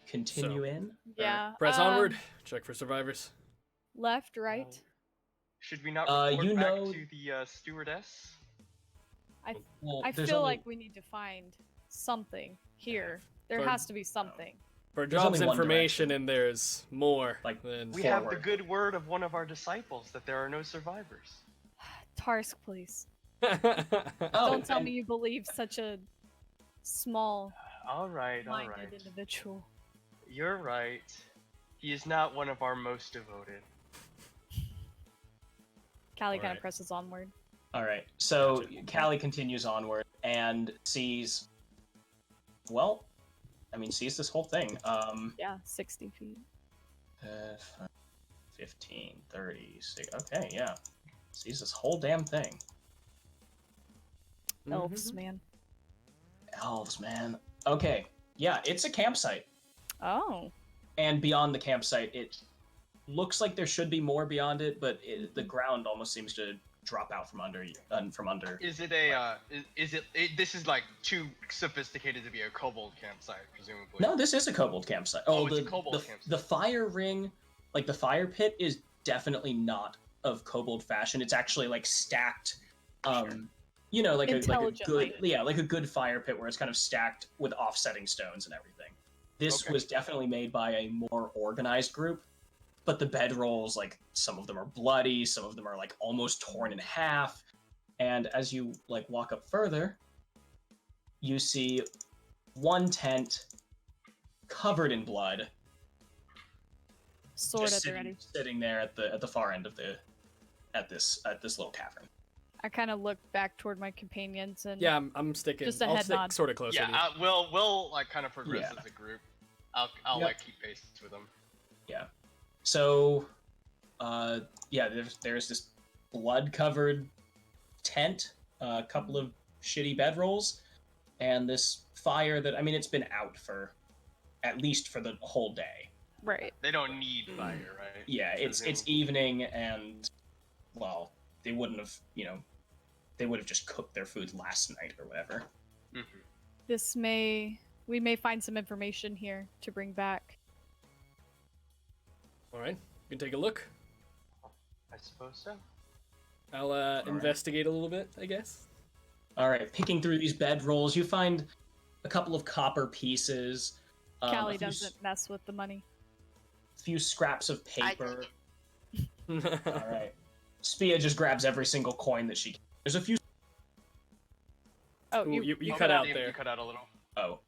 Continue So- in. Yeah. Press onward, check for survivors. Left, right. Should we not report you back know- to the stewardess? Well, I there's feel only- like we need to find something here. There For- has to be something. For There's jobs only one information, direction. and there's more. Like, than We have the Forward. good word of one of our disciples that there are no survivors. Tarsk, please. Oh, Don't tell and- me you believe such a small-minded All right. individual. You're right. He is not one of our most devoted. Callie kind Alright. of presses onward. All right. So Gotcha. Callie continues onward and sees well, I mean, seize this whole thing. Yeah, 60 feet. 15, 30, okay, yeah. Seize this whole damn thing. Elves, man. Elves, man. Okay, yeah, it's a campsite. Oh. And beyond the campsite, it looks like there should be more beyond it, but the ground almost seems to drop out from under. Is it a? Is it? This is like too sophisticated to be a kobold campsite, presumably. No, this is a kobold campsite. It's a kobold campsite. The fire ring, like the fire pit, is definitely not of kobold fashion. It's actually like stacked. Sure. You know, like a Intelligently. like a good fire pit where it's kind of stacked with offsetting stones and everything. This Okay. was definitely made by a more organized group, but the bedrolls, like some of them are bloody, some of them are like almost torn in half, and as you like walk up further, you see one tent covered in blood, Sword just at the ready. sitting there at the far end of this little cavern. I kind of look back toward my companions and Yeah, I'm sticking. Just a I'll head stick nod. sort of close with you. Yeah, we'll like kind of progress Yeah. as a group. I'll Yep. like keep pace with them. So, yeah, there's this blood-covered tent, a couple of shitty bedrolls, and this fire that, I mean, it's been out for at least for the whole day. right. They don't need fire, right? Yeah, it's evening, and well, they wouldn't have, they would have just cooked their food last night or whatever. Mhm. We may find some information here to bring back. All right, you can take a look. I suppose so. I'll investigate a little bit, I guess. All right, picking through these bedrolls, you find a couple of copper pieces. Callie a few, doesn't mess with the money. few scraps of I paper. take it. All right. Spia just grabs every single coin that she can. There's a few. Oh, Ooh, you Oh, cut out damn, there. You cut out a little. Oh,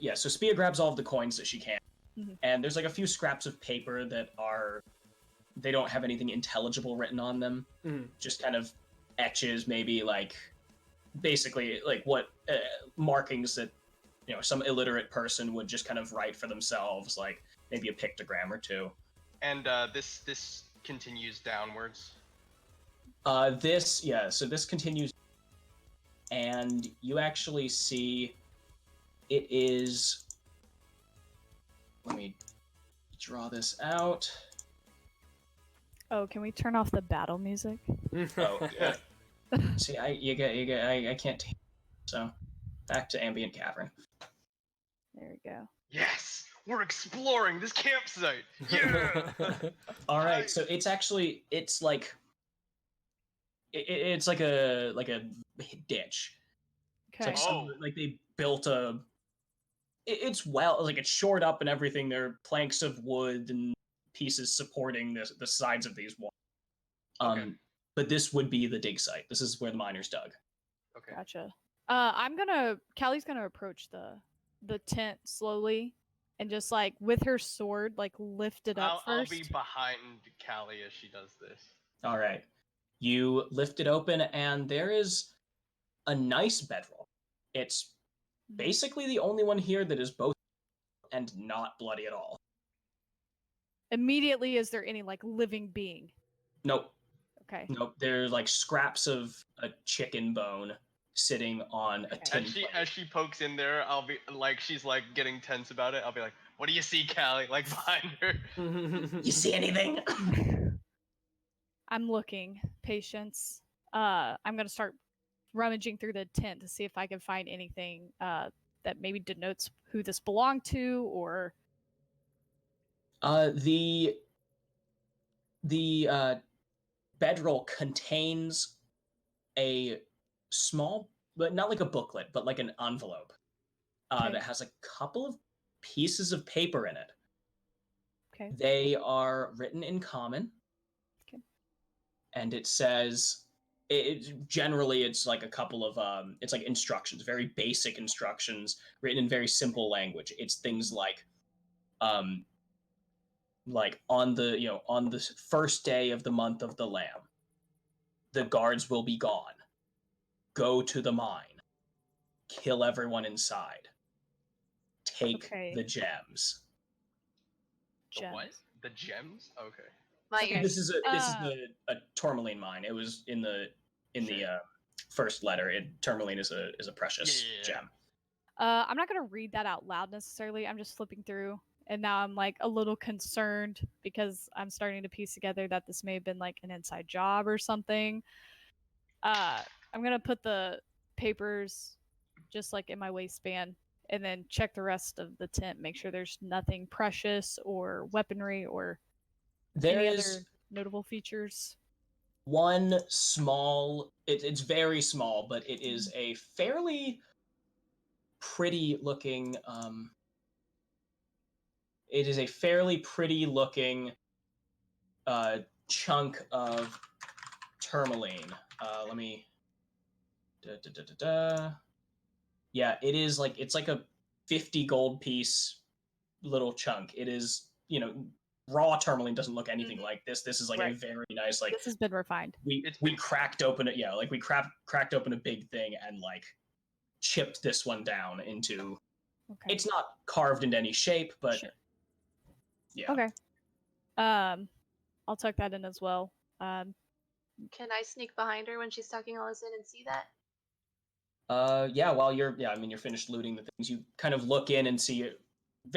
yeah. So Spia grabs all of the coins that she can, Mhm. and there's like a few scraps of paper that they don't have anything intelligible written on them. Mhm. Just kind of etches, maybe like, basically like what markings that some illiterate person would just kind of write for themselves, like maybe a pictogram or two. And this continues downwards. So this continues, and you actually see it is. Let me draw this out. Oh, can we turn off the battle music? Oh, yeah. See, I can't take. So, back to ambient cavern. There we go. Yes, we're exploring this campsite. Yeah. All right, so it's like it's like a ditch. It's Okay. like like they built a. It's like it's shored up and everything. There are planks of wood and pieces supporting the sides of these walls. Okay. But this would be the dig site. This is where the miners dug. Okay. Gotcha. Callie's gonna approach the tent slowly and just like with her sword, like lift it up I'll first. be behind Callie as she does this. All right. You lift it open, and there is a nice bedroll. It's basically the only one here that is both and not bloody at all. Immediately, is there any like living being? Nope. Okay. Nope. There's like scraps of a chicken bone sitting on a tin plate. As she pokes in there, I'll be like, she's like getting tense about it. I'll be like, "What do you see, Callie?" Like behind her. You see anything? I'm looking. Patience. I'm gonna start rummaging through the tent to see if I can find anything that maybe denotes who this belonged to, or The bedroll contains a small, but not like a booklet, but like an envelope Okay. that has a couple of pieces of paper in it. okay. They are written in common. Okay. And it says, generally it's like a couple of it's like instructions, very basic instructions written in very simple language. It's things like on the first day of the month of the lamb, the guards will be gone. Go to the mine. Kill everyone inside. take Okay. the gems. The what? Gems. The gems? Okay. My Okay. ears. This is a tourmaline mine. It was in the first letter. Tourmaline is a precious Yeah. gem. I'm not gonna read that out loud necessarily. I'm just flipping through, and now I'm like a little concerned because I'm starting to piece together that this may have been like an inside job or something. I'm gonna put the papers just like in my waistband, and then check the rest of the tent, make sure there's nothing precious or weaponry or There any is other notable features. one small. It's very small, but it is a fairly pretty looking. It is a fairly pretty looking chunk of tourmaline. Let me. Yeah, it is like it's like a 50 gold piece little chunk. It is, raw tourmaline doesn't look anything like this. This is like a Right. very nice This has been refined. It's we been- cracked open it. Yeah, like we cracked open a big thing and like chipped this one down into. Okay. It's not carved into any shape, but Sure. yeah. Okay. I'll tuck that in as well. Can I sneak behind her when she's tucking all this in and see that? Yeah, while you're finished looting the things, you kind of look in and see it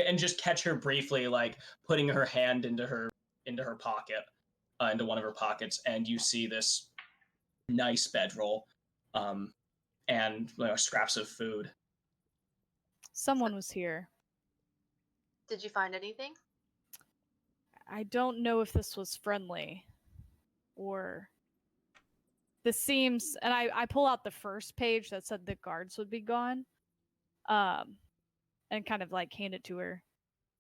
and just catch her briefly like putting her hand into her pocket, into one of her pockets, and you see this nice bedroll, and scraps of food. Someone was here. Did you find anything? I don't know if this was friendly or this seems, and I pull out the first page that said the guards would be gone, and kind of like hand it to her.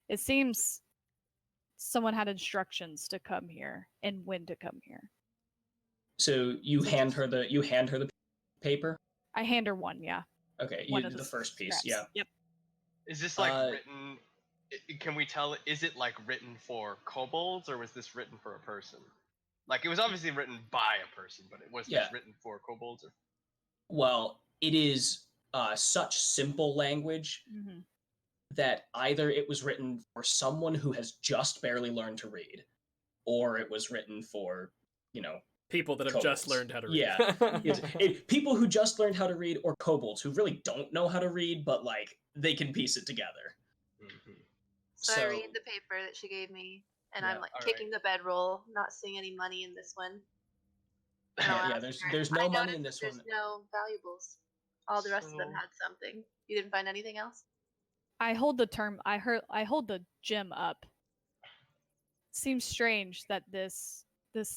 It seems someone had instructions to come here and when to come here. So you hand her the paper. I hand her one, yeah. Okay, One you of do the first piece. scraps. Yeah. Yep. Is this like Uh, written? Can we tell? Is it like written for kobolds, or was this written for a person? Like it was obviously written by a person, but was Yeah. this written for kobolds? Or... Well, it is such simple language Mm-hmm. that either it was written for someone who has just barely learned to read, or it was written for, People that have just kobolds. learned how to read. Yeah. People who just learned how to read, or kobolds who really don't know how to read, but like they can piece it together. Mhm. So I So- read the paper that she gave me, and Yeah, I'm like all kicking the bedroll, not seeing any money in this one. And Yeah, I'll yeah, ask her, there's no I money in noticed this that one. there's no valuables. All the rest of them So- had something. You didn't find anything else? I hold I hold the gem up. Seems strange that this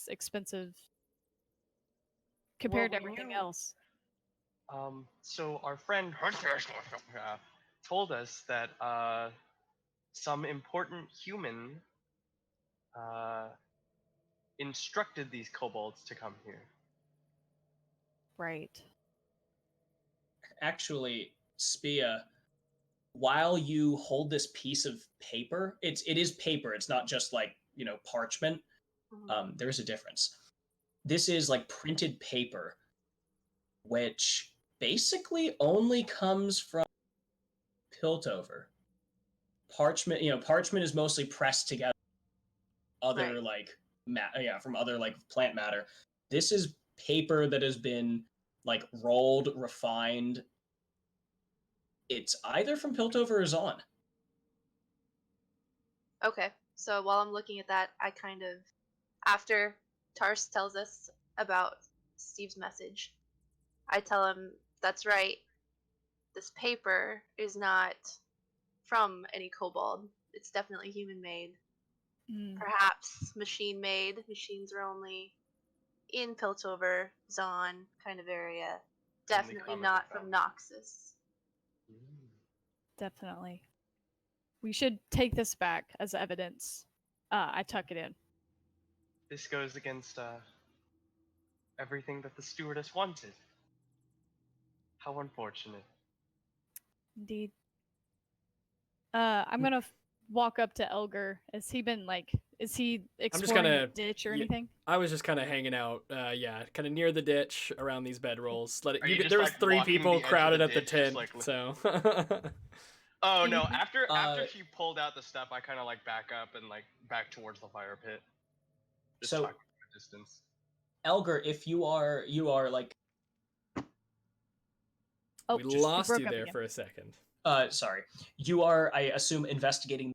expensive compared Well, to we everything knew- else. So our friend told us that some important human instructed these kobolds to come here. Right. Actually, Spia, while you hold this piece of paper, it is paper. It's not just like parchment. Mhm. There's a difference. This is like printed paper, which basically only comes from Piltover. Parchment is mostly pressed together. Other Right. from other like plant matter. This is paper that has been like rolled, refined. It's either from Piltover or Zon. Okay, so while I'm looking at that, I kind of, after Tars tells us about Steve's message, I tell him, that's right, this paper is not from any kobold. It's definitely human made. Mm. Perhaps machine made. Machines are only in Piltover, Zon kind of area. Definitely commonly not found. from Noxus. Definitely. We should take this back as evidence. I tuck it in. This goes against everything that the stewardess wanted. How unfortunate. Indeed. I'm gonna walk up to Elgar. Is he exploring gonna- the ditch or yeah, anything? I was just kind of hanging out, kind of near the ditch around these bedrolls. Are you just, There was like, 3 walking the people edge of crowded the at the ditch, just, tent, like, so Oh Do you no! think- After she pulled out the stuff, I kind of like back up and like back towards the fire pit. Just So- talking from a distance. Elgar, if you are like Oh, We you lost broke you up there again. for a second. sorry, you are, I assume, investigating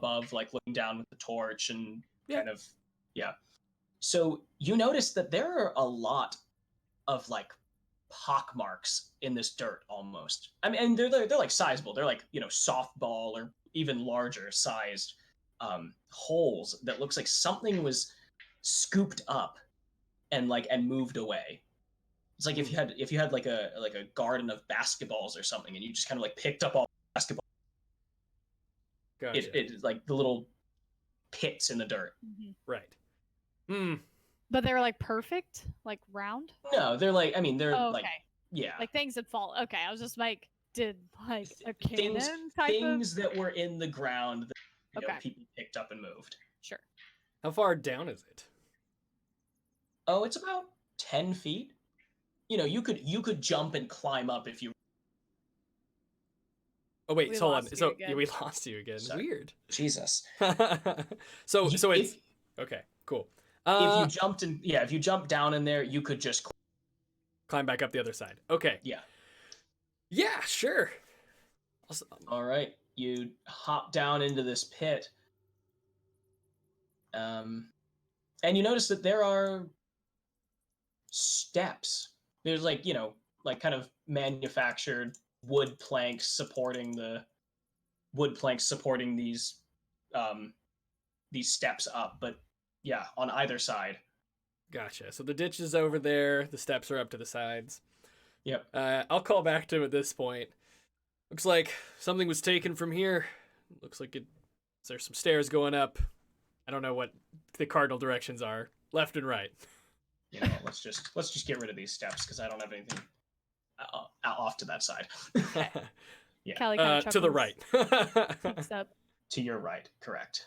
above, like looking down with the torch and Yeah. kind of, yeah. So you notice that there are a lot of like pock marks in this dirt almost. I mean, and they're like sizable. They're like, softball or even larger sized holes that looks like something was scooped up and moved away. It's like if you had like a garden of basketballs or something, and you just kind of like picked up all the basketballs. Gotcha. It like the little pits in the dirt. Mhm. Right. Hmm. But they were like perfect, like round. No, they're like, I mean, they're Oh, like, okay. yeah, Like things that fall. Okay, I was just like, did like a things cannon type things that were in the ground that Okay. people picked up and moved. Sure. How far down is it? Oh, it's about 10 feet. You could jump and climb up if you. Oh wait, We hold on. lost you So again. we lost you again. Sorry. Weird. Jesus. so You- so it's if okay. Cool. if you jumped in, yeah, if you jumped down in there, you could just. Climb back up the other side. Okay. Yeah. Yeah. Sure. All right, you hop down into this pit. And you notice that there are steps. There's like, kind of manufactured wood planks supporting these steps up, but yeah, on either side. Gotcha. So the ditch is over there. The steps are up to the sides. Yep. I'll call back to him at this point. Looks like something was taken from here. Looks like there's some stairs going up. I don't know what the cardinal directions are. Left and right. Let's just get rid of these steps because I don't have anything off to that side. Yeah. Callie kinda To the chuckles, right. peeks up. To your right, correct.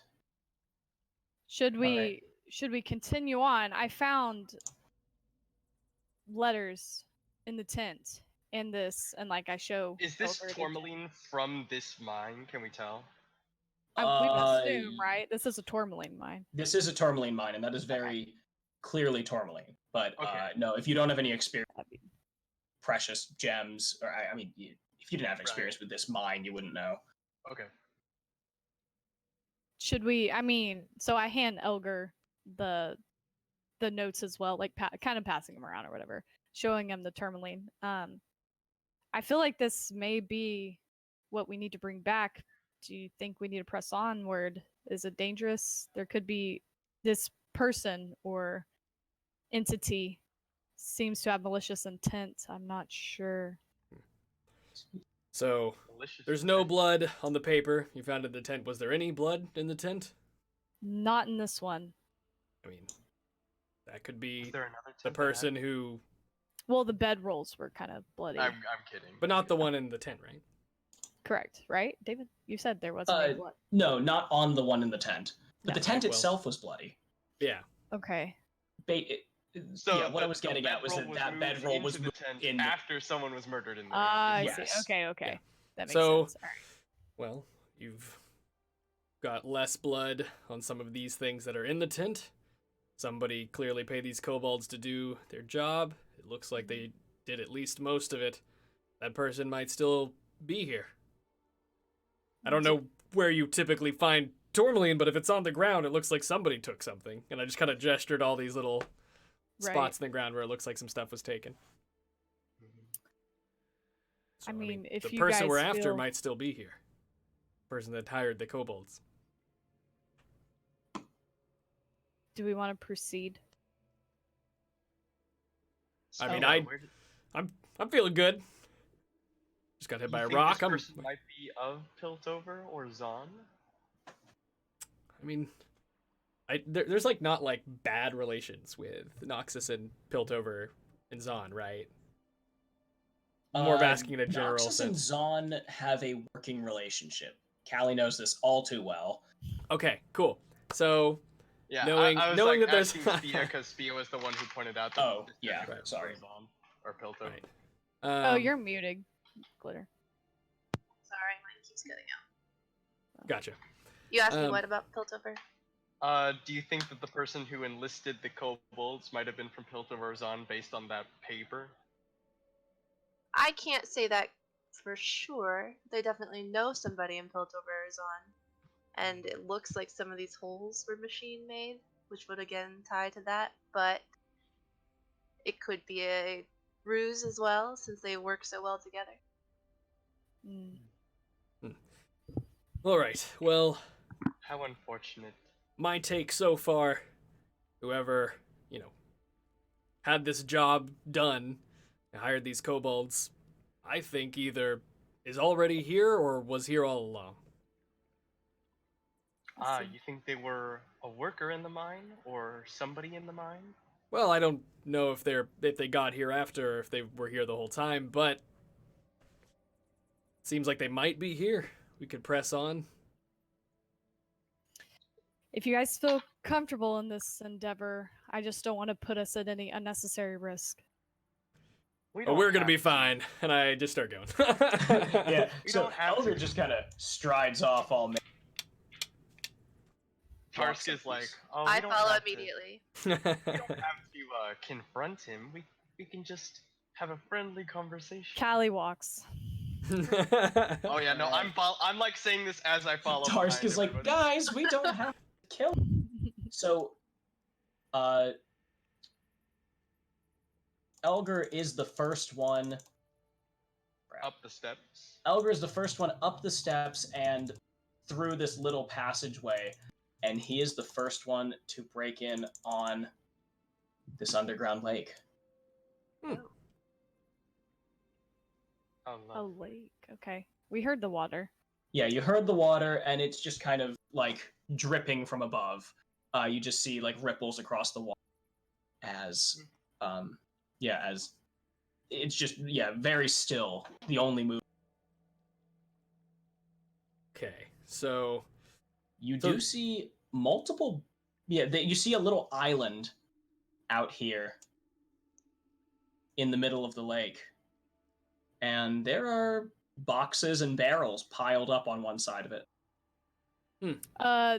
Should we right. should we continue on? I found letters in the tent in this, and like I show. Is this Elgar the tent. tourmaline from this mine? Can we tell? We would assume, right? This is a tourmaline mine. This is a tourmaline mine, and that is very clearly tourmaline. But Okay. no, if you don't have any experience, That'd be- precious gems, or I mean, if you didn't have experience with this mine, you wouldn't know. Okay. Should we? I mean, so I hand Elgar the notes as well, like kind of passing them around or whatever, showing him the tourmaline. I feel like this may be what we need to bring back. Do you think we need to press onward? Is it dangerous? There could be this person or entity seems to have malicious intent. I'm not sure. So Delicious. there's no blood on the paper you found in the tent. Was there any blood in the tent? Not in this one. I mean, that could Is be there another the tent that person who, Well, the bedrolls were kind of bloody. I'm kidding. but not the one in the tent, right? Correct, right, David? You said there wasn't any blood. No, not on the one in the tent. But No. the tent Well- itself was bloody. Yeah. Okay. So yeah, what I the- was the getting at was bedroll that moved bedroll was into the moved tent in. after someone was murdered in there. I see. Yes. Okay, okay. Yeah. That makes So- sense. All right. Well, you've got less blood on some of these things that are in the tent. Somebody clearly paid these kobolds to do their job. It looks like they did at least most of it. That person might still be here. I don't know where you typically find tourmaline, but if it's on the ground, it looks like somebody took something. And I just kind of gestured all these little Right. spots in the ground where it looks like some stuff was taken. So, I mean, if the you person guys we're after feel- might still be here. Person that hired the kobolds. Do we want to proceed? I mean, So, where did- I'm feeling good. Just got hit you by a think rock. This person might be of Piltover or Zon. I mean, there's like not like bad relations with Noxus and Piltover and Zon, right? More of asking in a general Noxus and sense. Zon have a working relationship. Callie knows this all too well. Okay, cool. So Yeah, Knowing- I was knowing like that there's- asking Spia because Spia was the one who pointed out that Oh, this yeah, person sorry. was Zon or Piltover. right. Oh, you're muted, Glitter. Sorry, my keep it's getting out. Gotcha. You asked me Um, what about Piltover? Do you think that the person who enlisted the kobolds might have been from Piltover Zon based on that paper? I can't say that for sure. They definitely know somebody in Piltover Arizon, and it looks like some of these holes were machine made, which would again tie to that. But it could be a ruse as well, since they work so well together. Mm. All right. Well, How unfortunate. my take so far, whoever, had this job done and hired these kobolds, I think either is already here or was here all along. You think they were a worker in the mine or somebody in the mine? Well, I don't know if they got here after or if they were here the whole time, but seems like they might be here. We could press on. If you guys feel comfortable in this endeavor, I just don't want to put us at any unnecessary risk. But we're gonna be fine, and I just start going. Yeah. We So don't have Elder to. just kind of strides off all. Tarsk is like, oh, I we don't follow have immediately. To, we don't have to confront him. We can just have a friendly conversation. Callie walks. Oh yeah, no, I'm like saying this as I follow. Tarsk behind is like, everybody. guys, we don't have to kill him. So, Elgar is the first one. Up the steps. Elgar is the first one up the steps and through this little passageway, and he is the first one to break in on this underground lake. Oh, A lake. Okay. We heard the water. Yeah, you heard the water, and it's just kind of like dripping from above. You just see like ripples across the water as, as it's just very still. The only move. Okay, so You do see multiple. Yeah, you see a little island out here in the middle of the lake, and there are boxes and barrels piled up on one side of it.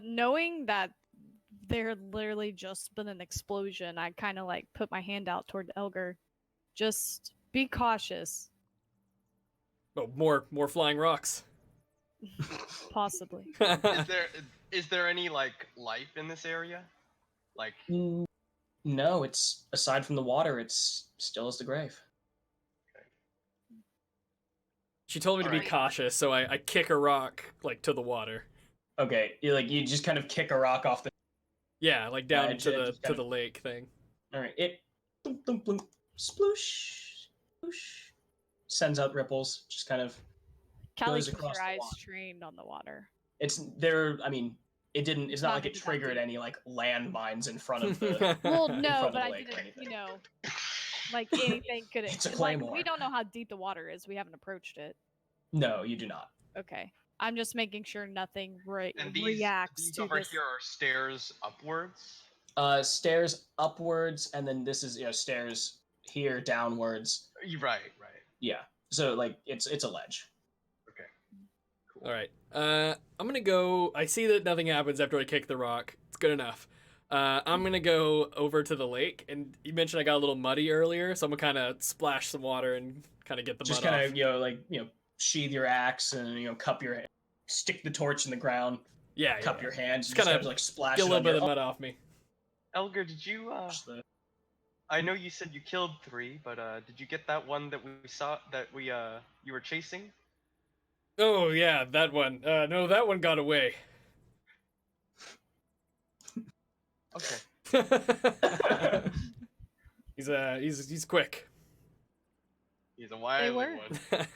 Knowing that there had literally just been an explosion, I kind of like put my hand out toward Elgar. Just be cautious. oh, more flying rocks. Possibly. Is there any like life in this area? Like No, it's aside from the water, it's still as the grave. She told me to be Alright. cautious, so I kick a rock like to the water. Okay, you just kind of kick a rock off the. Yeah, like down it to just kind the of- lake thing. All right, it thump, thump, thump, sploosh, sploosh, sends out ripples. Just kind of. Callie, Goes keep across your the eyes water. trained on the water. It's there. I mean, it didn't. It's not Not like it gonna be that triggered deep. any like landmines in front of the. Well, front no, of but the I lake or didn't, anything. like anything could. It's a like, claymore. we don't know how deep the water is. We haven't approached it. No, you do not. Okay. I'm just making sure nothing and these reacts to over this. here are stairs upwards. Stairs upwards, and then this is stairs here downwards. Right. Yeah. So like it's a ledge. Okay. Cool. All right. I'm gonna go. I see that nothing happens after I kick the rock. It's good enough. I'm gonna go over to the lake, and you mentioned I got a little muddy earlier, so I'm gonna kind of splash some water and kind of get the Just mud kind off. of sheathe your axe and cup your stick the torch in the ground. Yeah, Cup yeah. your hands. Just Just kinda kind of like splash Get a it little on bit your of the mud off me. Elgar, did you? I know you said you killed 3, but did you get that one that we saw that you were chasing? Oh yeah, that one. No, that one got away. Okay. he's quick. He's a wily were. one.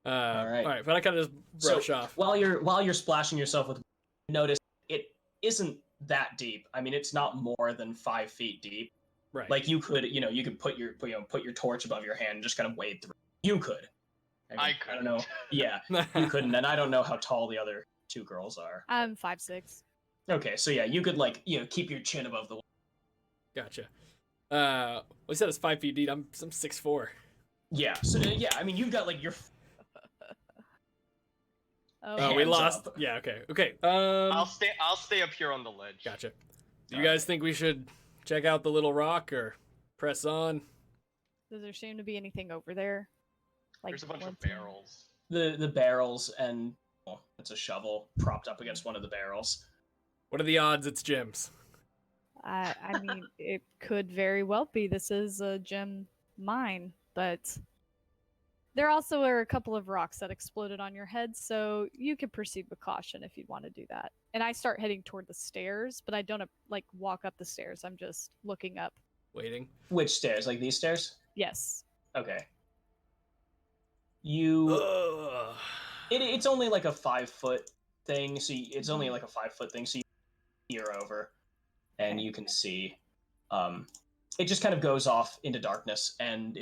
All right. But I kind of just brush So off. while you're splashing yourself with, notice it isn't that deep. I mean, it's not more than 5 feet deep. Right. Like you could put your torch above your hand and just kind of wade through. You could. I I don't know. Yeah, you couldn't, and I don't know how tall the other 2 girls are. I'm 5'6". Okay, so yeah, you could keep your chin above the. Gotcha. We said it's 5 feet deep. I'm 6'4". Yeah. So yeah, I mean, you've got like your. Oh, Oh, we Hands lost. up. Yeah. Okay. Okay. I'll stay up here on the ledge. Gotcha. Do you All guys right. think we should check out the little rock or press on? Does there seem to be anything over there? Like There's a bunch of glinting? barrels. The barrels and it's a shovel propped up against one of the barrels. What are the odds it's gems? I mean, it could very well be. This is a gem mine, but there also are a couple of rocks that exploded on your head, so you could proceed with caution if you'd want to do that. And I start heading toward the stairs, but I don't like walk up the stairs. I'm just looking up. Waiting. Which stairs? Like these stairs? Yes. Okay. You. Ugh. It's only like a 5-foot thing, so it's only like a 5-foot thing, so you peer over, and Okay. you can see. It just kind of goes off into darkness, and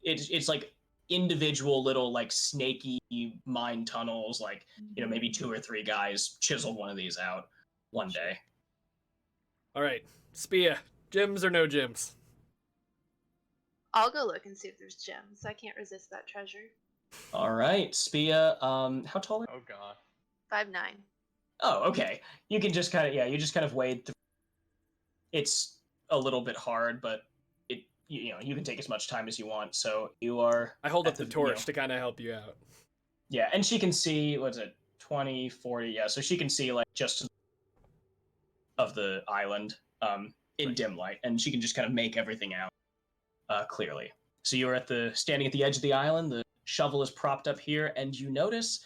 it's like individual little like snaky mine tunnels, like maybe 2 or 3 guys chiseled one of these out one day. All right, Spia, gems or no gems? I'll go look and see if there's gems. I can't resist that treasure. All right, Spia. How tall are you? Oh god. 5'9". Oh, okay. You can just kind of you just kind of wade through. It's a little bit hard, but you can take as much time as you want. So you are. I hold at up the torch to kind of help you out. Yeah, and she can see, what's it, 20, 40, yeah, so she can see like just of the island in Right. dim light, and she can just kind of make everything out clearly. So you're standing at the edge of the island, the shovel is propped up here, and you notice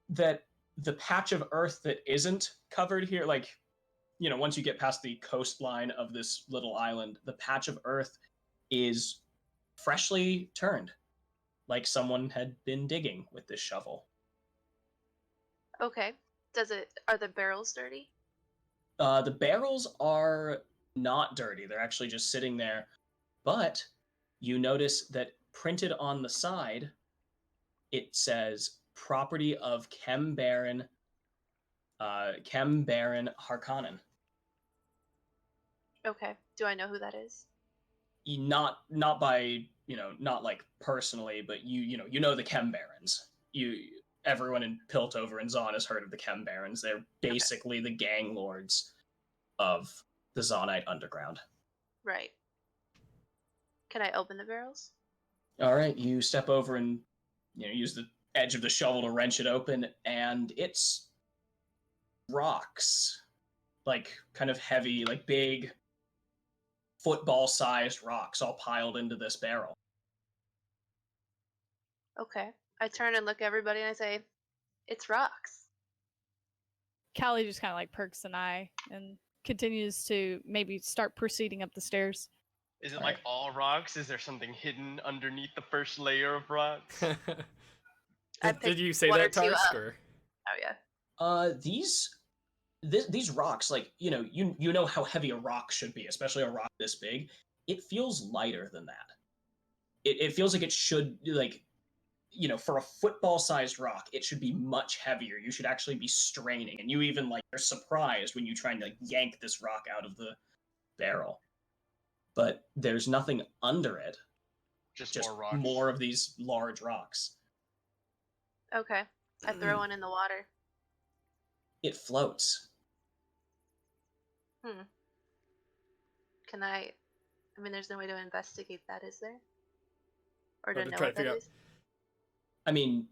that the patch of earth that isn't covered here, like, once you get past the coastline of this little island, the patch of earth is freshly turned, like someone had been digging with this shovel. Okay. Are the barrels dirty? The barrels are not dirty. They're actually just sitting there. But you notice that printed on the side, it says property of Chem Baron Harkonnen. Okay. Do I know who that is? Not by, not like personally, but you know the Chem Barons. Everyone in Piltover and Zon has heard of the Chem Barons. They're basically the gang lords of the Zonite underground. Right. Can I open the barrels? All right, you step over and use the edge of the shovel to wrench it open, and it's rocks, like kind of heavy, like big football-sized rocks all piled into this barrel. Okay. I turn and look at everybody and I say, "It's rocks." Callie just kind of like perks an eye and continues to maybe start proceeding up the stairs. Is it like all rocks? Is there something hidden underneath the first layer of rocks? I Did picked you say one that, or two Tarsk? up. Or? Oh yeah. These rocks, like you know how heavy a rock should be, especially a rock this big. It feels lighter than that. It feels like it should, like, for a football-sized rock, it should be much heavier. You should actually be straining, and you even like are surprised when you try and like yank this rock out of the barrel. But there's nothing under it. Just Just more rocks. more of these large rocks. Okay. I throw one in the water. It floats. Can I mean, there's no way to investigate that, is there? Or Oh, to to know try to what that figure out- is? I mean,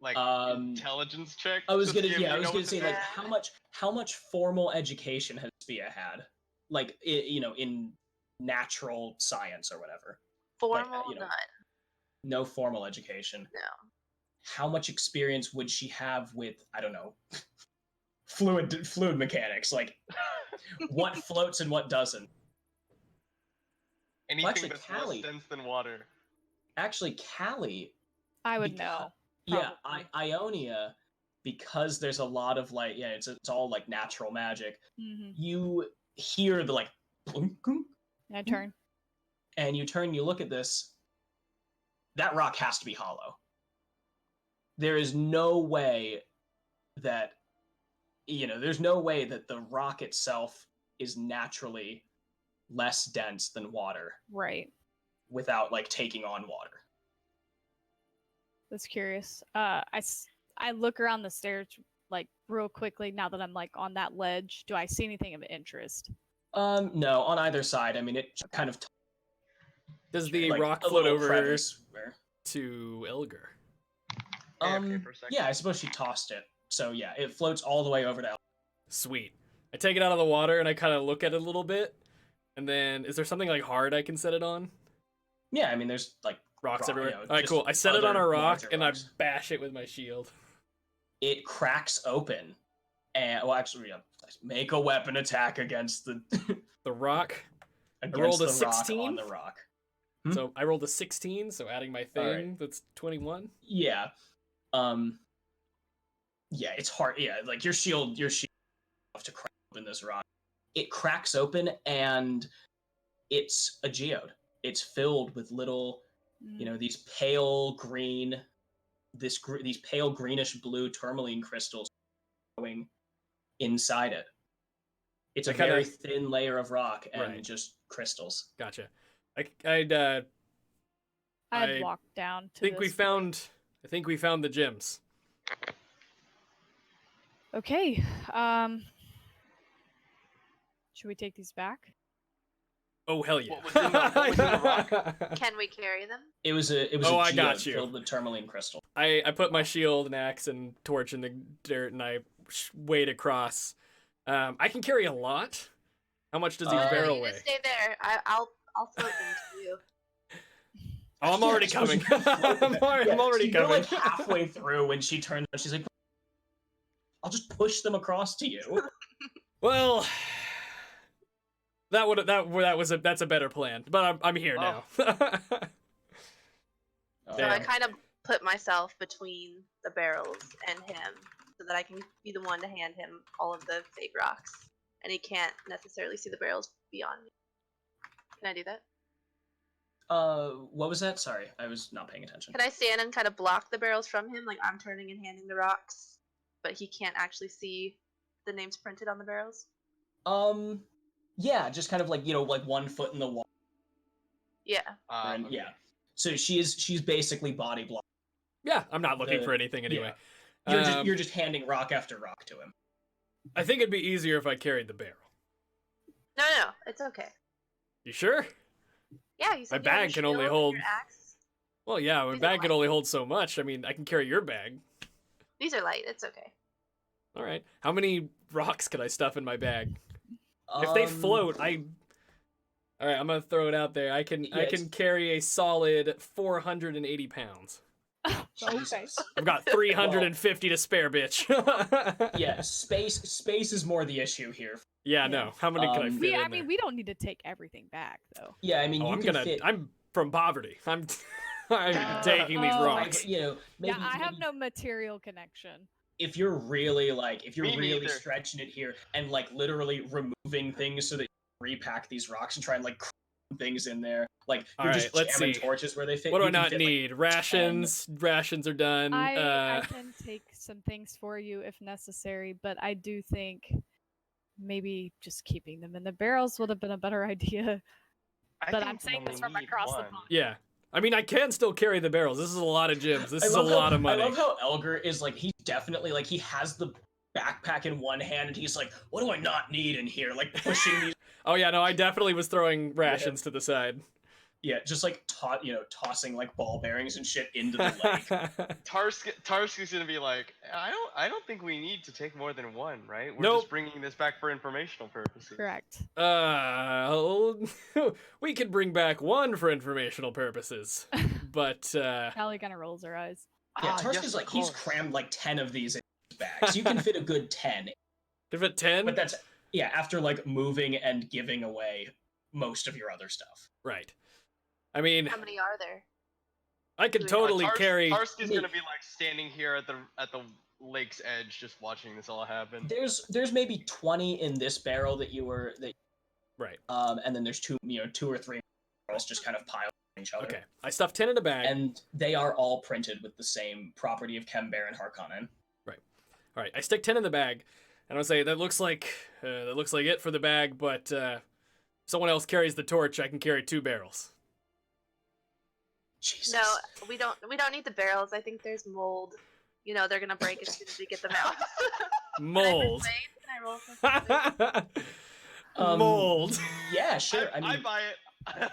Like intelligence check. I was to gonna see if yeah, I you was know gonna what say this like is? how much formal education has Spia had, like in natural science or whatever. Formal? you know, None. No formal education. No. How much experience would she have with, I don't know, fluid mechanics? Like what floats and what doesn't? Anything actually, that's Callie- less dense than water. Actually, Callie. I would Beca- know. Yeah, Probably. Ionia, because there's a lot of like, it's all like natural magic. Mm-hmm. You hear the like, plunk, plunk, I turn. and you turn, you look at this. That rock has to be hollow. There is no way that, there's no way that the rock itself is naturally less dense than water Right. without like taking on water. That's curious. I look around the stairs like real quickly now that I'm like on that ledge. Do I see anything of interest? No, on either side. I mean, it kind of Does the like rock a float little over crevice where. to Elgar? Okay, for a second. Yeah, I suppose she tossed it. So yeah, it floats all the way over to. Sweet. I take it out of the water and I kind of look at it a little bit, and then is there something like hard I can set it on? Yeah, I mean, there's like Rocks everywhere. You know, All right, just cool. I set it on a other rock larger and I rocks. bash it with my shield. It cracks open, and well, actually, yeah, make a weapon attack against the The rock. against rolled a the 16? rock on the rock. So I rolled a 16, so adding my thing, Alright. that's 21. Yeah, yeah, it's hard. Yeah, like your shield have to crack open this rock. It cracks open, and it's a geode. It's filled with little, you know, these pale green, these pale greenish blue tourmaline crystals growing inside it. It's a I kinda- very thin layer of rock and Right. just crystals. Gotcha. I'd I walk down to think we this. found the gems. Okay. Should we take these back? Oh hell yeah! What was in the rock? Can we carry them? It was a Oh, a I geode got you. filled with tourmaline crystal. I put my shield and axe and torch in the dirt and I wade across. I can carry a lot. How much does each Uh, barrel you weigh? just stay there. I'll float them to you. Oh, I'm Yeah, already so coming. she can float I'm them. already Yeah, so you're coming. like halfway through when she turns and she's like, I'll just push them across to you. Well, that's a better plan. But I'm here now. So Damn. I kind of put myself between the barrels and him so that I can be the one to hand him all of the fake rocks. And he can't necessarily see the barrels beyond me. Can I do that? What was that? Sorry, I was not paying attention. Can I stand and kind of block the barrels from him? Like I'm turning and handing the rocks, but he can't actually see the names printed on the barrels? Yeah, just kind of like, you know, like 1 foot in the water. Yeah. And Okay. yeah. So she's basically body blocked. Yeah, I'm not looking The- for anything anyway. You're just handing rock after rock to him. I think it'd be easier if I carried the barrel. No, it's okay. You sure? Yeah, you said My you had bag your can only shield and hold- your axe. Well, yeah, my These are bag can light. only hold so much. I mean, I can carry your bag. These are light. It's okay. All right. How many rocks can I stuff in my bag? If they float, All right, I'm gonna throw it out there. I can Yes. carry a solid 480 pounds. Okay. I've got 350 to spare, bitch. Yeah, space is more the issue here. Yeah, no. How many can I fit in I there? mean, we don't need to take everything back though. Yeah, I mean, Oh, you I'm can gonna. fit. I'm from poverty. I'm taking these oh, rocks. You know, maybe, Yeah, I have maybe no material connection. if you're really Me neither. stretching it here and like literally removing things so that you repack these rocks and try and like cram things in there, like All you're right, just let's jamming see. torches where they fit. What do you I can not fit, like, need? Rations. Rations are done. I can take some things for you if necessary, but I do think maybe just keeping them in the barrels would have been a better idea. I But think I'm saying we this from need across the one. pond. Yeah. I mean, I can still carry the barrels. This is a lot of gems. This I is a love how- lot of money. I love how Elgar is like, he's definitely like, he has the backpack in one hand and he's like, what do I not need in here? Like pushing these, Oh yeah, no, I definitely was throwing rations to the side. yeah, just like tossing like ball bearings and shit into the lake. Tarsk is gonna be like, I don't think we need to take more than one, right? We're Nope. just bringing this back for informational purposes. Correct. We could bring back one for informational purposes, but Callie kind of rolls her eyes. Yeah, Ah, Tarsk yes, is of like, he's course. crammed like 10 of these in his bag. So you can fit a good 10. if it 10, But that's, yeah, after like moving and giving away most of your other stuff. right? I mean, How many are there? I could totally carry. Tarsk is gonna be like standing here at the lake's edge, just watching this all happen. There's maybe 20 in this barrel Right. and then there's two or three barrels just kind of piled on each other. Okay. I stuffed 10 in a bag. And they are all printed with the same property of Chembear and Harkonnen. All right. I stick 10 in the bag, and I'll say that looks like it for the bag. But someone else carries the torch. I can carry 2 barrels. Jesus. No, we don't need the barrels. I think there's mold. You know, they're gonna break as soon as we get them out. Mold. Can I roll for persuade? Mold. Yeah, sure. I buy it.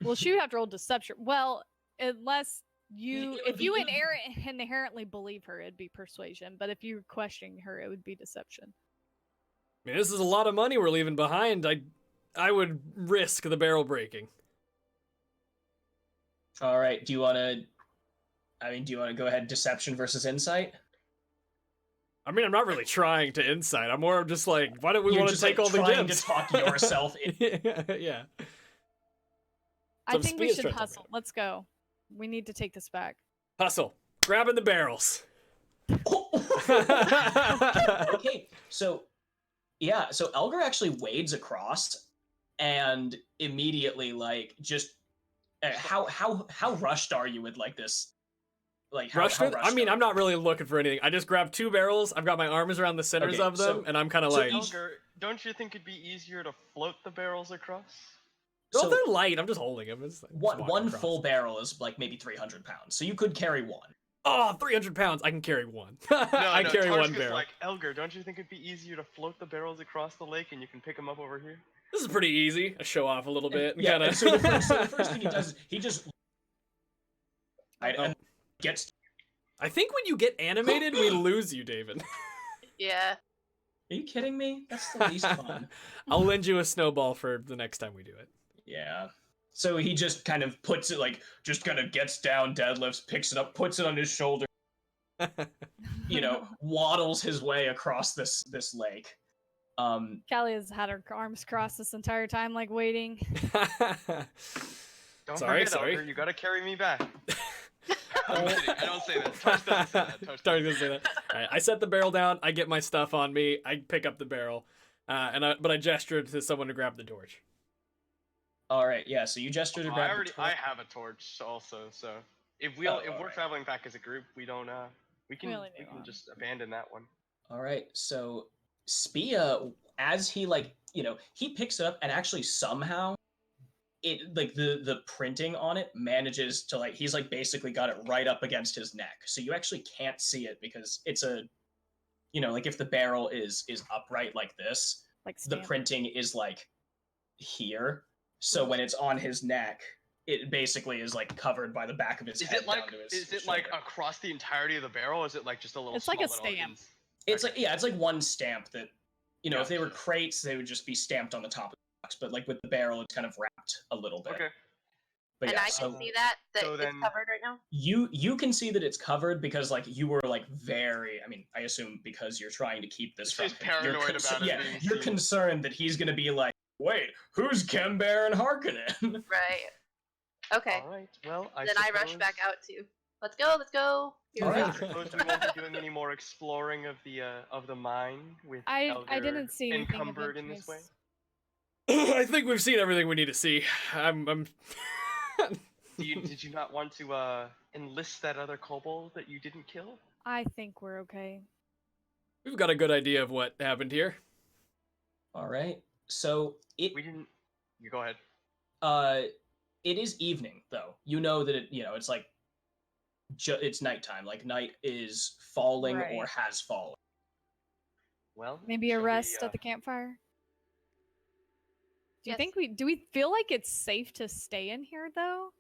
Well, she would have to roll deception. Well, unless It would if you be- inherently believe her, it'd be persuasion. But if you're questioning her, it would be deception. I mean, this is a lot of money we're leaving behind. I would risk the barrel breaking. All right. Do you want to go ahead deception versus insight? I mean, I'm not really trying to insight. I'm more just like, why don't we You're want to just, take like, all the trying gems? to talk yourself Yeah. I Some think we spears should trying to hustle. Let's go. We need to take this back. Hustle. Grabbing the barrels. Okay, so Elgar actually wades across, and immediately just how rushed are you with like this? Like how Rushed how with? rushed I mean, are I'm you? not really looking for anything. I just grabbed 2 barrels. I've got my arms around the centers Okay, of them, so- and I'm kind of so like, each- Elgar, don't you think it'd be easier to float the barrels across? well, So they're light. I'm just holding them. one full barrel is like maybe 300 pounds, so you could carry one. Oh, 300 pounds. I can carry one. No, I carry one Tarshka's barrel. like, Elgar, don't you think it'd be easier to float the barrels across the lake and you can pick them up over here? This is pretty easy. I show off a little bit. And Yeah, kinda... and so the first thing he does is he just and gets. I think when you get animated, we lose you, David. Yeah. Are you kidding me? That's the least fun. I'll lend you a snowball for the next time we do it. Yeah. So he just kind of puts it just kind of gets down, deadlifts, picks it up, puts it on his shoulder, waddles his way across this lake. Callie has had her arms crossed this entire time, like waiting. Don't Sorry, forget, sorry. Elgar, you gotta carry me back. I'm kidding. I don't say that. Tarsh doesn't say that. Tarsh Sorry, didn't say that. All right, I set the barrel down. I get my stuff on me. I pick up the barrel, but I gestured to someone to grab the torch. All right, yeah. So you gesture to grab. I have a torch also, so if Oh, we're alright. traveling back as a group, we don't we can only need one. just abandon that one. All right. So Spia, as he he picks it up and actually somehow it the printing on it manages to he's basically got it right up against his neck, so you actually can't see it because it's a if the barrel is upright like this, Like the stamp. printing is here. So when it's on his neck, it basically is covered by the back of his Is head it like down to his is it shoulder. across the entirety of the barrel? Or is it just a little? It's like a small little stamp. ins- It's it's one stamp that if they were Gotcha. crates, they would just be stamped on the top of the box. But with the barrel, it's kind of wrapped a little bit. Okay. But And yeah, I so can see that so it's then- covered right now. you can see that it's covered because you were very. I mean, I assume because you're trying to keep this from She's him. You're paranoid about it Yeah, being you're seen. concerned that he's gonna be wait, who's Kembear and Harkonnen? Right. Okay. All right. Well, Then I rush suppose- back out too. Let's go. Let's go. Here we Alright. I are. suppose we won't be doing any more exploring of the mine with I Elgar didn't see anything of encumbered in this way. interest. I think we've seen everything we need to see. I'm Did you not want to enlist that other kobold that you didn't kill? I think we're okay. We've got a good idea of what happened here. All right. So it We didn't. You go ahead. it is evening though. You know that it's it's nighttime. Night is falling or Right. has fallen. Well, Maybe a shall we, rest at the campfire. Do you Yes. think do we feel like it's safe to stay in here though?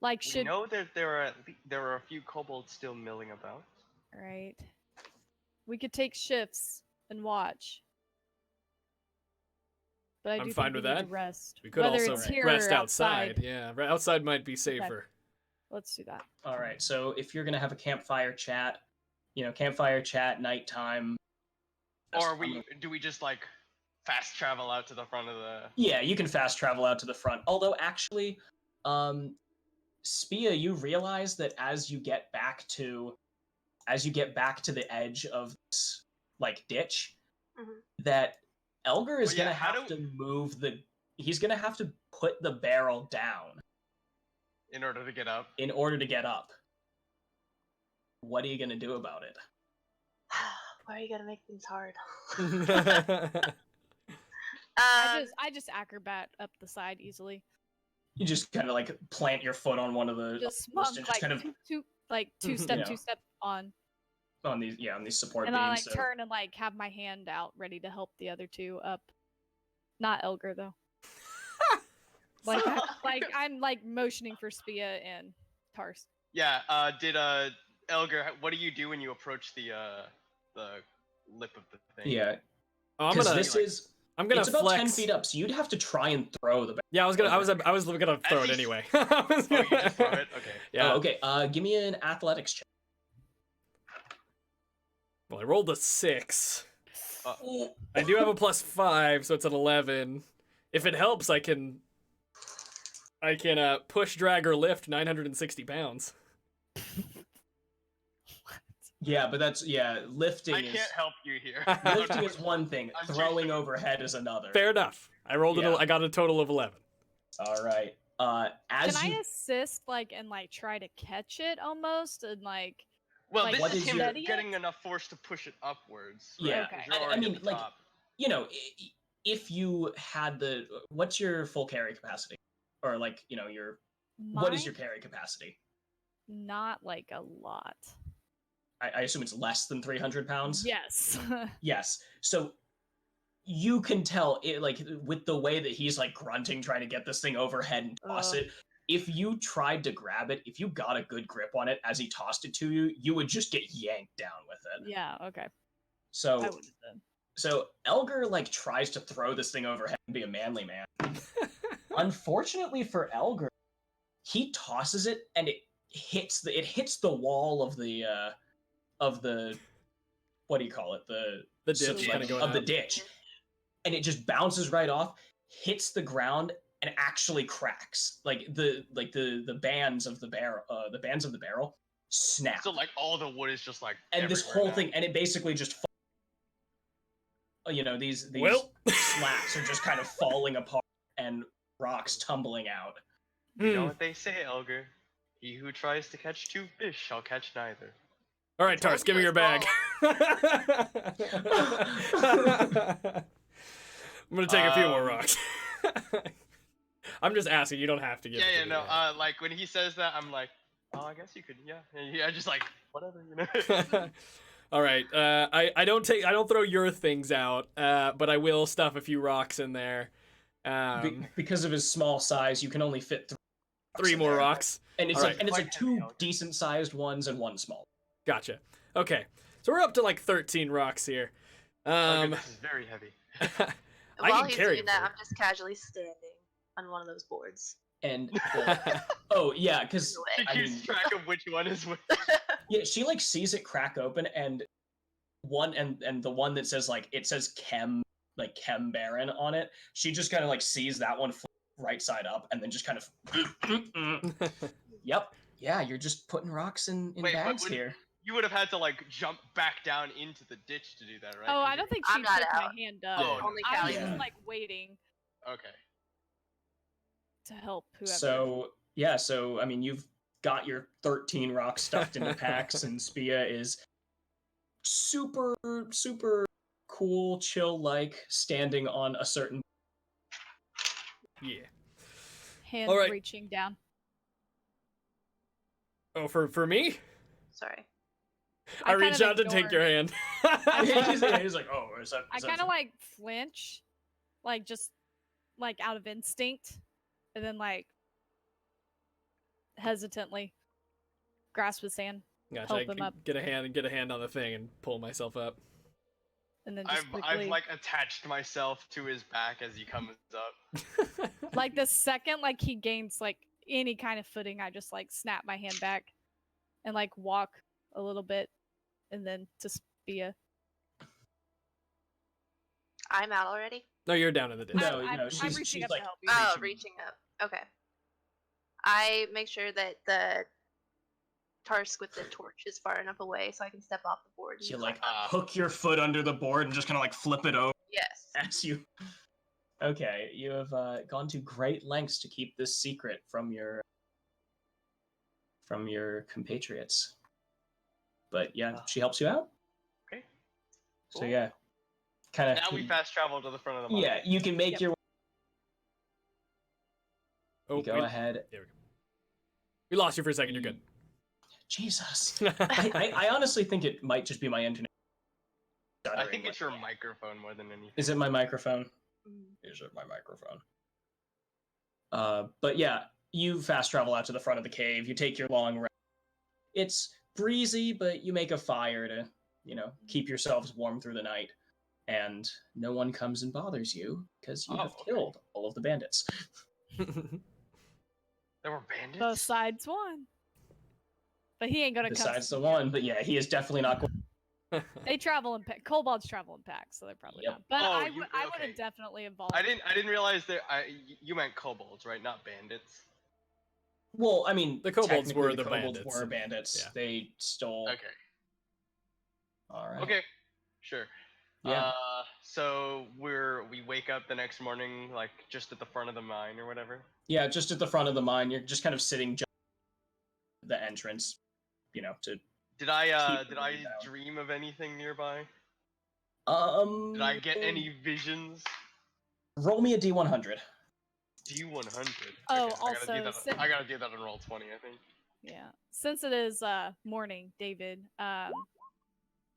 We Should know that there are a few kobolds still milling about. right. We could take shifts and watch. But I I'm do fine think with we need that. to rest. We could Whether also it's here rest or outside. Yeah, outside might be safer. Let's do that. All right. So if you're gonna have a campfire chat, campfire chat, nighttime. Or do we just fast travel out to the front of the? Yeah, you can fast travel out to the front. Although actually, Spia, you realize that as you get back to the edge of this ditch, Mhm. that Elgar is Well, yeah, gonna how have do- to move he's gonna have to put the barrel down In order to get up. in order to get up. What are you gonna do about it? Why are you gonna make things hard? I just acrobat up the side easily. You just kind of like plant your foot on one of the Just posts monk, and like just kind of two step, You know. two step on, on these support and then I beams. like turn and like have my hand out, ready to help the other two up. Not Elgar though. Like I'm like motioning for Spia and Tars. Yeah. Did Elgar? What do you do when you approach the lip of the thing? Yeah, Oh, I'm because gonna. I'm gonna it's about flex. 10 feet up, so you'd have to try and throw the. Yeah, I was gonna throw it he's- anyway. Oh, you just throw it. Okay. Yeah. Oh, okay. Give me an athletics check. Well, I rolled a 6. Oh, I do have a +5, so it's an 11. If it helps, I can push, drag, or lift 960 pounds. yeah, but that's lifting. I is, can't help you here. Lifting is one thing. I'm too Throwing short. overhead is another. Fair enough. I rolled it. Yeah. I got a total of 11. All right. As Can you I assist like and like try to catch it almost and like? Well, Like, this what is is him your- getting enough force to push it upwards. Right? Yeah, 'Cause Okay. you're I already mean, at the like, top. if you had the what's your full carry capacity, or like your what is your Mine? carry capacity? Not like a lot. I assume it's less than 300 pounds. Yes. Yes. So you can tell it like with the way that he's like grunting trying to get this thing overhead and toss it. If you tried to grab it, if you got a good grip on it as he tossed it to you, you would just get yanked down with it. Yeah. Okay. So I would have done. so Elgar like tries to throw this thing overhead and be a manly man. Unfortunately for Elgar, he tosses it and it hits the wall of the what do you call it, the The ditch kinda going of the up. ditch, and it just bounces right off, hits the ground, and actually cracks. Like the bands of the barrel snap, So like all the wood is just like. and this everywhere whole now. thing, and it basically just these Well. slats are just kind of falling apart and rocks tumbling out. You know what they say, Elgar? He who tries to catch two fish shall catch neither. All right, Told Tars, give me you your bag. it's I'm gonna take a few more Um, rocks. I'm just asking. You don't have to give. Yeah, it to yeah, me, no. man. Like when he says that, I'm like, oh, I guess you could, yeah. Yeah, just like whatever, All right. I don't throw your things out. But I will stuff a few rocks in there. Because of his small size, you can only fit 3 in more there. rocks. and it's All like right. and it's Quite like heavy, two Elgar. decent sized ones and one small. Gotcha. Okay. So we're up to like 13 rocks here. This is very heavy. I While can he's carry doing them that, for I'm just casually standing on one of those boards. And you. oh yeah, because He I keeps mean, track of which one is which. yeah, she like sees it crack open, and the one that says like it says Chem Baron on it. She just kind of like sees that one flip right side up, and then just kind of yep, yeah, you're just putting rocks in Wait, but bags would- here. You would have had to like jump back down into the ditch to do that, right? Oh, 'Cause I don't think I'm she not took my out. hand up. Oh, Only I was Callie. just Yeah. like waiting Okay. to help whoever. So yeah, so I mean, you've got your 13 rocks stuffed into packs, and Spia is super cool, chill like, standing on a certain. Yeah. hand all right. reaching down. Oh, for me? Sorry. I kind reach of out to take ignore- your hand. he's like, oh, is that? I kind of like flinch, like just like out of instinct, and then like hesitantly grasp his hand, Gotcha. help him up. Get a hand on the thing and pull myself up. and then just I've quickly, like attached myself to his back as he comes up. like the second like he gains like any kind of footing, I just like snap my hand back and like walk a little bit, and then to Spia. I'm out already? No, you're down in the ditch. No, I'm she's reaching up like to help you. Oh, reaching up. Okay. I make sure that the Tarsk with the torch is far enough away so I can step off the board. and you like climb up. hook your foot under the board and just kind of like flip it over Yes. as you. Okay, you have gone to great lengths to keep this secret from your compatriots. But yeah, she helps you out. Okay. So Cool. yeah, kind of. Now we fast travel to the front of the mall. Yeah, you can make Yep. your. Oh, You go ahead. There we go. We lost you for a second. You're good. Jesus. I honestly think it might just be my internet. I think it's your microphone more than anything. Is it my microphone? Mm. Is it my microphone? But yeah, you fast travel out to the front of the cave. You take your long rest. It's breezy, but you make a fire to, keep yourselves warm through the night. And no one comes and bothers you because you have killed all of the bandits. There were bandits? Besides one. But he ain't gonna come. Besides the one, but yeah, he is definitely not going. They travel in packs. Kobolds travel in packs, so they're probably Yep. not. But Oh, I you- would okay. have definitely involved. I didn't realize that. You meant kobolds, right? Not bandits. Well, I mean, The kobolds technically were the the kobolds bandits. were bandits. Yeah. They stole. Okay. All right. Okay. Sure. Yeah. So we wake up the next morning, like just at the front of the mine or whatever. Yeah, just at the front of the mine. You're just kind of sitting just at the entrance, to. Did I Keep did I moving down. dream of anything nearby? Did I get any visions? Roll me a D100. D100. Oh, Okay, also, I gotta do that on roll 20, I think. Yeah. Since it is morning, David.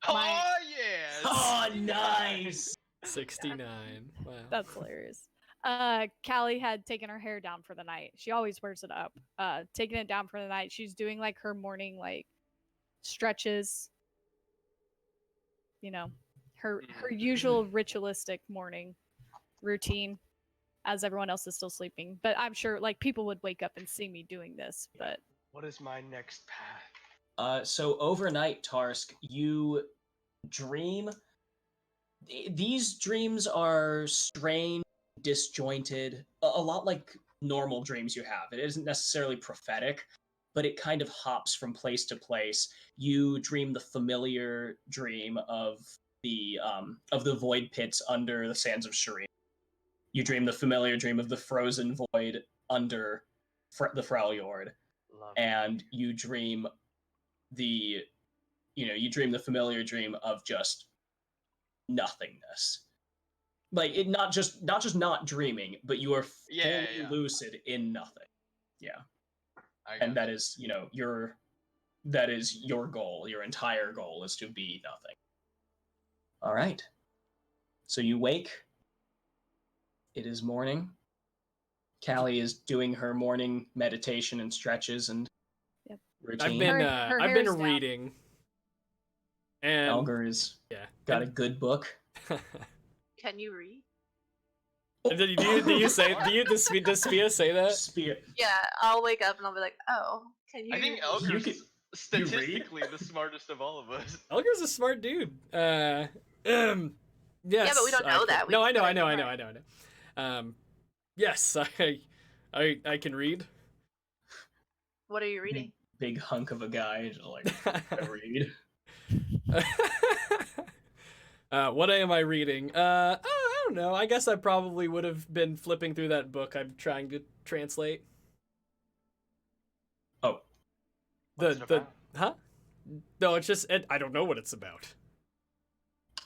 Oh yes! Oh, nice. 69. Wow. That's hilarious. Callie had taken her hair down for the night. She always wears it up. Taking it down for the night. She's doing like her morning stretches. Her usual ritualistic morning routine as everyone else is still sleeping. But I'm sure people would wake up and see me doing this, but What is my next path? So overnight, Tarsk, you dream. These dreams are strange, disjointed, a lot like normal dreams you have. It isn't necessarily prophetic, but it kind of hops from place to place. You dream the familiar dream of the void pits under the sands of Shireen. You dream the familiar dream of the frozen void under the Freljord. And you dream the familiar dream of just nothingness. It not just not dreaming, but you are fully lucid in nothing. Yeah. And that is, that is your goal. Your entire goal is to be nothing. All right. So you wake. It is morning. Callie is doing her morning meditation and stretches and routine. I've been reading. And Elgar is got a good book. Can you read? Do you say? Does Spia say that? Spia. Yeah, I'll wake up and I'll be like, oh, can you? I think Elgar's statistically the smartest of all of us. Elgar's a smart dude. Yes. Yeah, but we don't know that. No, I know. Yes, I can read. What are you reading? Big hunk of a guy, just I read. What am I reading? I don't know. I guess I probably would have been flipping through that book I'm trying to translate. Oh. Huh? No, it's just I don't know what it's about.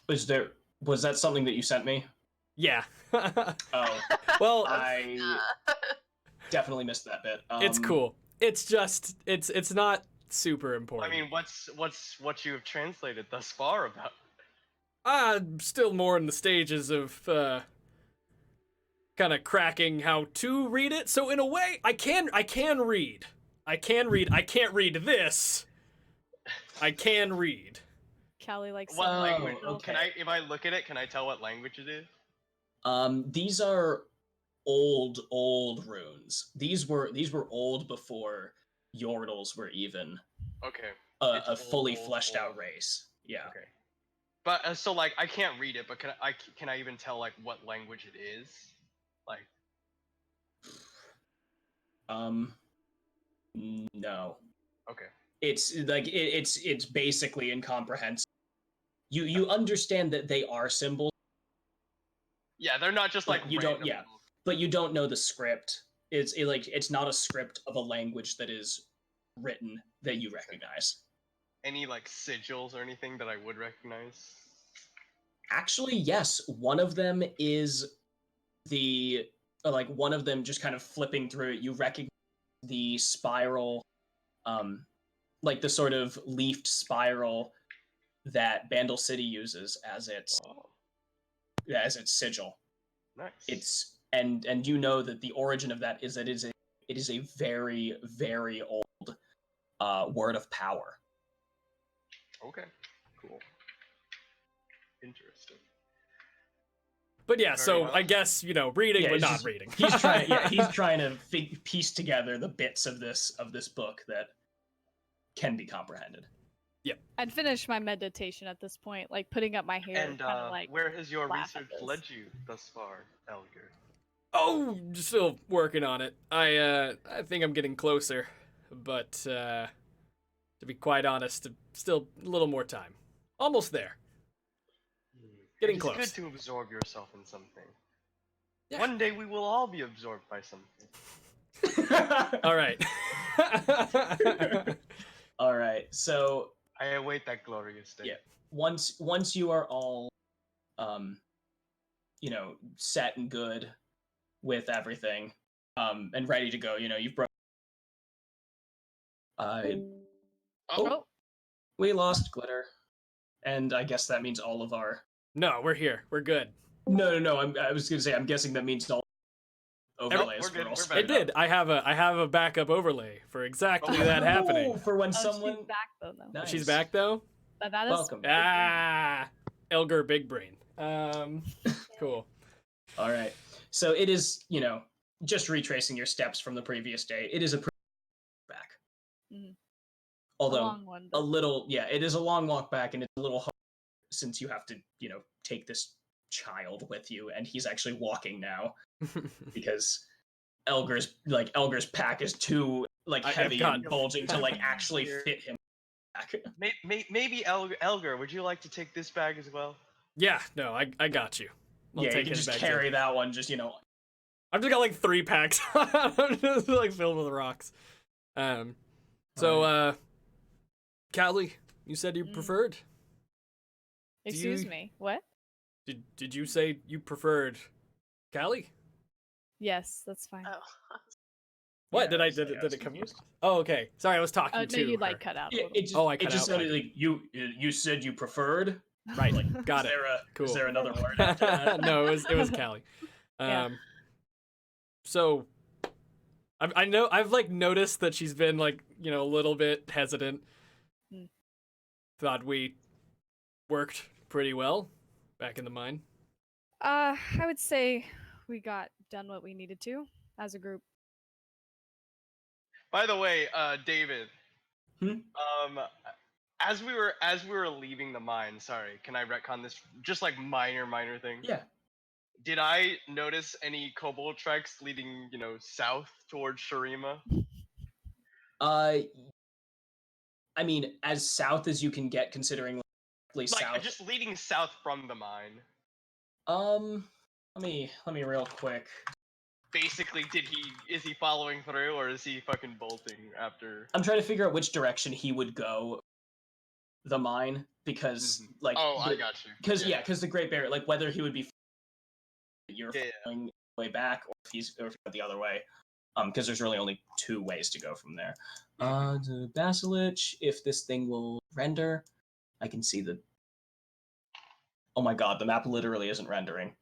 Was that something that you sent me? Yeah. Oh. Well, I definitely missed that bit. It's cool. It's just it's not super important. I mean, what's what you have translated thus far about? Still more in the stages of kind of cracking how to read it. So in a way, I can read. I can't read this. I can read. Callie likes. What language? Okay. If I look at it, can I tell what language it is? These are old runes. These were old before Yordles were even a fully fleshed out race. Yeah. Okay. But so I can't read it, but can I even tell what language it is? No. Okay. It's it's basically incomprehensible. You understand that they are symbols. Yeah, they're not just you don't. Yeah, but you don't know the script. It's not a script of a language that is written that you recognize. Any sigils or anything that I would recognize? Actually, yes. One of them is like one of them just kind of flipping through it, you recognize the spiral, like the sort of leafed spiral that Bandle City uses as its sigil. Nice. It's and you know that the origin of that is that it is a very, very old word of power. Okay. Cool. Interesting. But yeah, Very so well. I guess reading but it's not just- reading. He's trying. Yeah, he's trying to piece together the bits of this book that can be comprehended. I'd finish my meditation at this point, like putting up my hair, And kind of like. where has your laugh at research this. led you thus far, Elgar? Oh, still working on it. I think I'm getting closer, but to be quite honest, still a little more time. Almost there. Getting It's close. good to absorb yourself in something. Yeah. One day we will all be absorbed by something. All right. All right. So I await that glorious day. Yeah. once you are all, set and good with everything, and ready to go, you've broken. Oh, We lost Glitter, and I guess that means all of our. No, we're here. We're good. No. I was gonna say. I'm guessing that means all overlays we're good, were all we're spread back. It did. I have a backup overlay for exactly that happening. For when oh, someone. she's back though. No. Nice. She's back though. That is Welcome. Elgar Big Brain. Cool. All right. So it is, just retracing your steps from the previous day. It is a pretty back. Mhm. Although a long one. a But little, it is a long walk back, and it's a little hard since you have to, take this child with you, and he's actually walking now because Elgar's pack is too I've heavy got- and bulging to actually fit him back. Maybe Elgar, would you like to take this bag as well? Yeah, no, I got you. I'll You take can his just back too. carry that one. Just I've just got like 3 packs. I'm just filled with rocks. So Callie, you said you preferred. excuse me. What? Did you say you preferred Callie? Yes, that's fine. Oh. What Yeah, did I I was did like, I it was did it come? confused. Oh, okay. Sorry, I was talking No, to you her. like cut out a little. It just, Oh, I it cut just out, sounded okay. like you said you preferred. Right, Like, got is it. There a, Cool. Is there another word after that? No, it was Callie. Yeah. So I know I've noticed that she's been a little bit hesitant. Hmm. Thought we worked pretty well back in the mine. I would say we got done what we needed to as a group. By the way, David. Hmm? As we were leaving the mine, sorry, can I retcon this? Just minor thing. Yeah. Did I notice any kobold tracks leading, south towards Shurima? I mean, as south as you can get, considering south. Just leading south from the mine. Let me real quick. Basically, is he following through, or is he fucking bolting after? I'm trying to figure out which direction he would go. The mine, because I got you. Because the Great Bear, whether he would be you're Yeah. following way back, or if he's the other way. Because there's really only 2 ways to go from there. The Basilich, if this thing will render, I can see the. Oh my god, the map literally isn't rendering.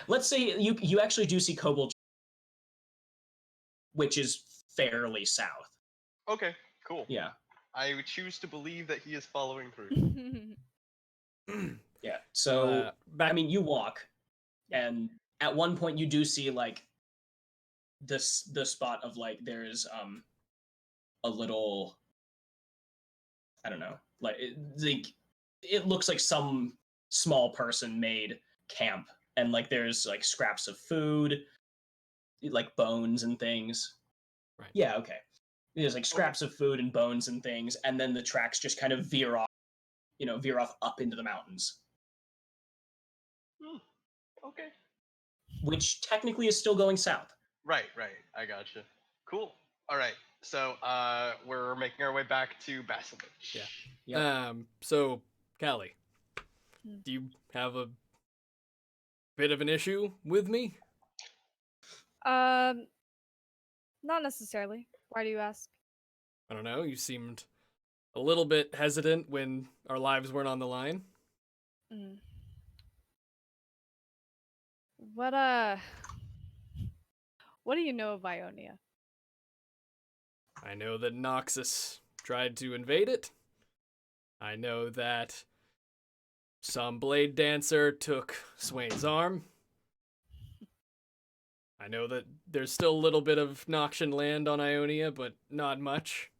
Let's say you actually do see Kobold, which is fairly south. Okay, cool. Yeah. I would choose to believe that he is following through. Yeah. So back. I mean, you walk, and at one point you do see the spot of there's a little, I don't know, it looks like some small person made camp, and there's scraps of food, bones and things. Right. Yeah. Okay. There's scraps of food and bones and things, and then the tracks just kind of veer off up into the mountains. Okay. Which technically is still going south. Right. I gotcha. Cool. All right. So, we're making our way back to Basilich. Yeah. Yep. So Callie, do you have a bit of an issue with me? Um, not necessarily. Why do you ask? I don't know. You seemed a little bit hesitant when our lives weren't on the line. Mm. What what do you know of Ionia? I know that Noxus tried to invade it. I know that some blade dancer took Swain's arm. I know that there's still a little bit of Noxian land on Ionia, but not much.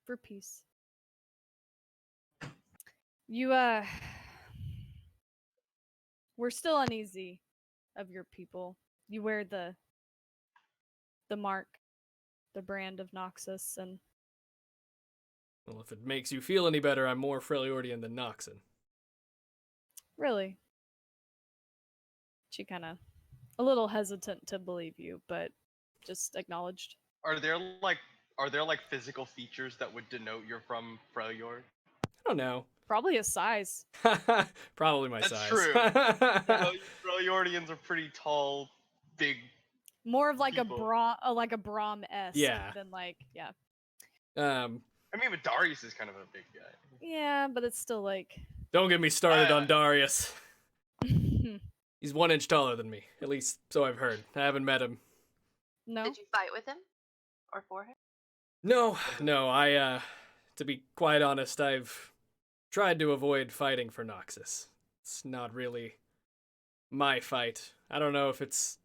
For peace. You we're still uneasy of your people. You wear the mark, the brand of Noxus, and Well, if it makes you feel any better, I'm more Freljordian than Noxan. really, she kind of a little hesitant to believe you, but just acknowledged. Are there like physical features that would denote you're from Freljord? I don't know. Probably a size. Probably my That's size. true. Freljordians are pretty tall, big. More of like People. like a Braum-esque Yeah. than like I mean, but Darius is kind of a big guy. yeah, but it's still like Don't get me started on Darius. no. He's 1 inch taller than me. At least so I've heard. I haven't met him. Did you fight with him? Or for him? No. To be quite honest, I've tried to avoid fighting for Noxus. It's not really my fight. I don't know if it's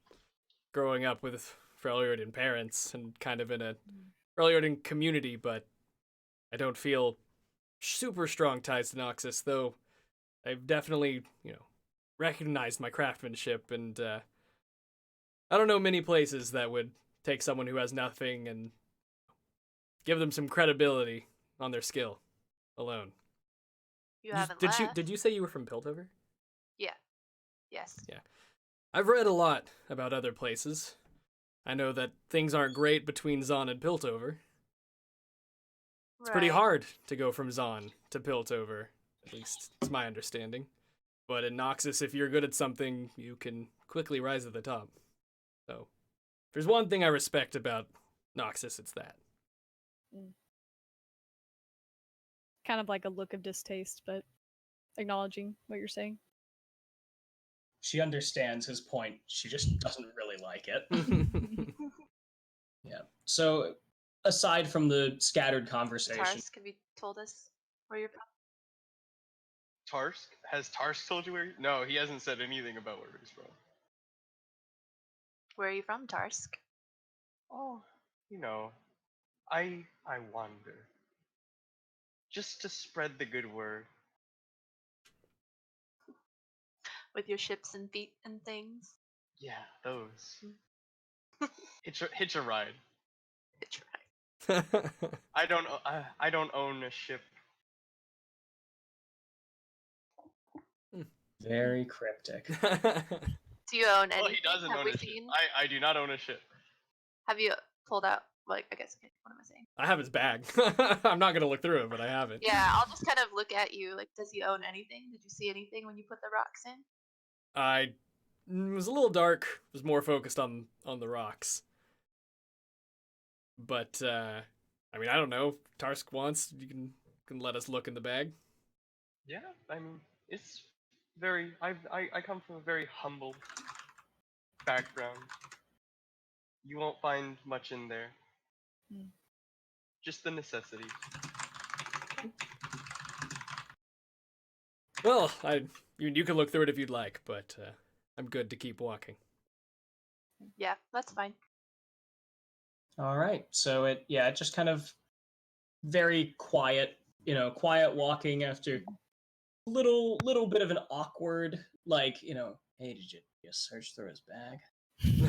growing up with Freljordian parents and kind of in a Freljordian community, but I don't feel super strong ties to Noxus, though I've definitely, recognized my craftsmanship, and I don't know many places that would take someone who has nothing and give them some credibility on their skill alone. You haven't did left. you say you were from Piltover? Yeah. Yes. Yeah. I've read a lot about other places. I know that things aren't great between Zon and Piltover. It's pretty hard to go from Zon to Piltover. At least it's my understanding. But in Noxus, if you're good at something, you can quickly rise to the top. So, if there's one thing I respect about Noxus, it's that. Kind of like a look of distaste, but acknowledging what you're saying. She understands his point. She just doesn't really like it. Yeah. So, aside from the scattered conversation, Tarsk, have you told us where you're from? Tarsk? Has Tarsk told you where? No, he hasn't said anything about where he's from. Where are you from, Tarsk? Oh, I wander. Just to spread the good word. With your ships and feet and things? Yeah, those. Hitch a ride. Hitch ride. I don't own a ship. very cryptic. Do you own anything? Well, he doesn't have own we a ship. seen? I do not own a ship. Have you pulled out, like, I guess, okay, what am I saying? I have his bag. I'm not going to look through it, but I have it. Yeah, I'll just kind of look at you, like, does he own anything? Did you see anything when you put the rocks in? It was a little dark. Was more focused on the rocks. But I mean, I don't know. If Tarsk wants, you can let us look in the bag. Yeah, I mean, it's very. I come from a very humble background. You won't find much in there. Just the necessities. Well, you can look through it if you'd like, but I'm good to keep walking. Yeah, that's fine. All right. So it just kind of very quiet, quiet walking after little bit of an awkward, like, hey, did you search through his bag?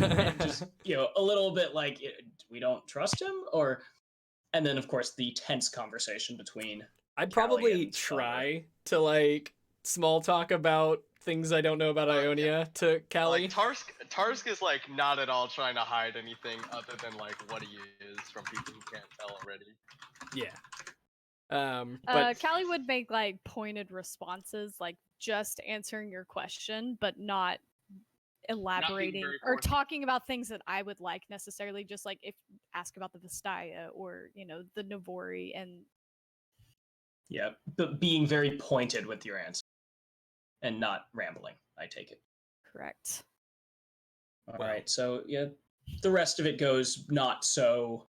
And just, a little bit like, we don't trust him, and then of course the tense conversation between I'd Callie probably and try to like small talk about things I don't know about Ionia to Callie. Like Tarsk is like not at all trying to hide anything other than like what he is from people who can't tell already. Yeah. But Callie would make like pointed responses, like just answering your question, but not elaborating very or forthright. talking about things that I would like necessarily. Just like if ask about the Vestaya or the Navori and Yeah, but being very pointed with your answer and not rambling. I take it. correct. All Wow. right, so yeah, the rest of it goes not so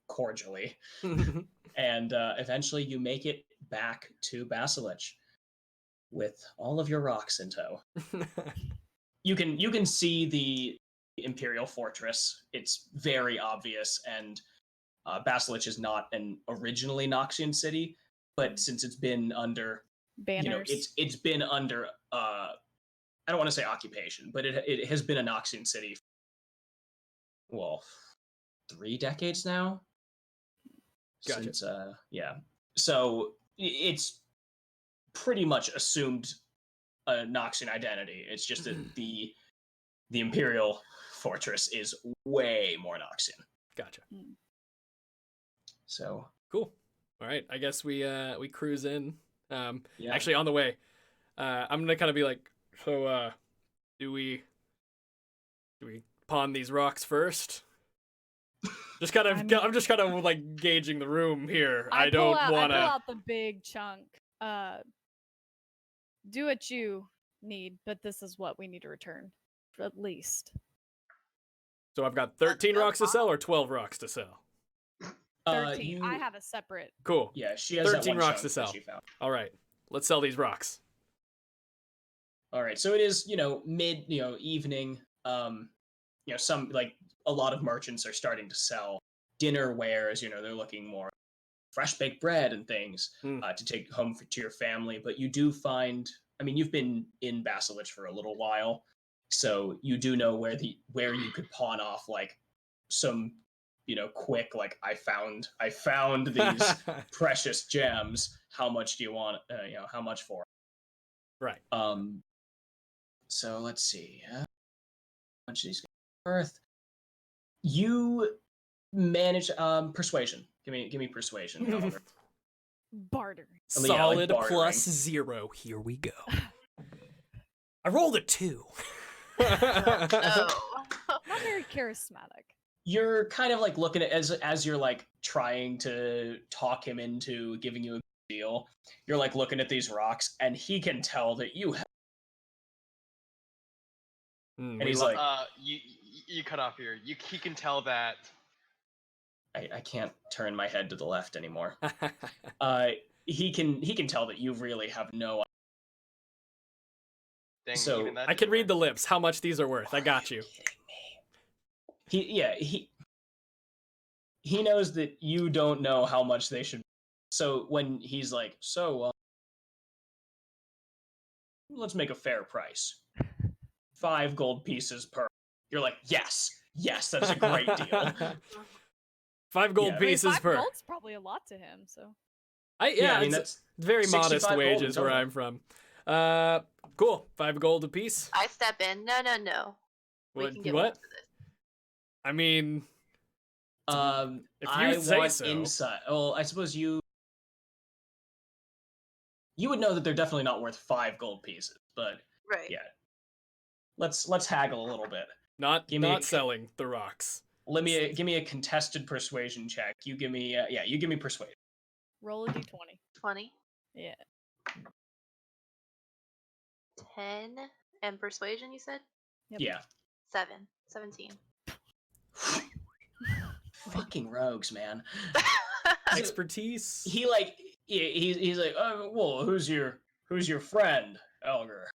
cordially, and eventually you make it back to Basilich with all of your rocks in tow. You can see the Imperial Fortress. It's very obvious, and Basilich is not an originally Noxian city, but since it's been under Banners. it's been under I don't want to say occupation, but it has been a Noxian city for, well, 3 decades now. Gotcha. Since so it's pretty much assumed a Noxian identity. It's just that the Imperial Fortress is way more Noxian. Gotcha. So Cool. All right. I guess we cruise in. yeah. Actually, on the way, I'm gonna kind of be like, so do we pawn these rocks first? Just kind of, I'm just kind of like gauging the room here. I don't want I pull to. out the big chunk. Do what you need, but this is what we need to return, at least. So I've got 13 That's rocks to sell or 12 rocks to sell. 13. I have a separate. Cool. Yeah, she has 13 that one rocks chunk to sell. that she found. All right. Let's sell these rocks. All right, so it is, mid, evening. Some like a lot of merchants are starting to sell dinner wares. They're looking more fresh baked bread and things to take home to your family. But you do find, you've been in Basilich for a little while, so you do know where you could pawn off like some, quick like I found these precious gems. How much do you want? How much for? Right. So let's see. How much these worth? You manage persuasion. Give me persuasion. Oliver. Barter. Solid bartering. plus 0. Here we go. I rolled a 2. Oh. Not very charismatic. You're kind of like looking at as you're like trying to talk him into giving you a deal. You're like looking at these rocks, and he can tell that you have. And he's like, you cut off here. He can tell that. I can't turn my head to the left anymore. He can tell that you really have no. Dang, So, even that I can didn't read the work. lips. How much these are worth. I got you. He knows that you don't know how much they should. So when he's like, let's make a fair price. 5 gold pieces per. You're like, yes, that's a great deal. 5 gold Yeah. pieces 5 per. gold's probably a lot to him. So It's that's very 65 modest gold in wages where total. I'm from. Cool. 5 gold a piece. I step in. No. We What? can get What? most of this. I mean, if you I say want so. insight. Well, I suppose you would know that they're definitely not worth 5 gold pieces, but Right. yeah. Let's haggle a little bit. Not Give me a- selling the rocks. Give me a contested persuasion check. You give me you give me persuasion. roll a d20. 20. Yeah. 10. And persuasion, you said? Yep. Yeah. 17. Fucking rogues, man. Expertise. He's like, oh, well, who's your friend, Elgar?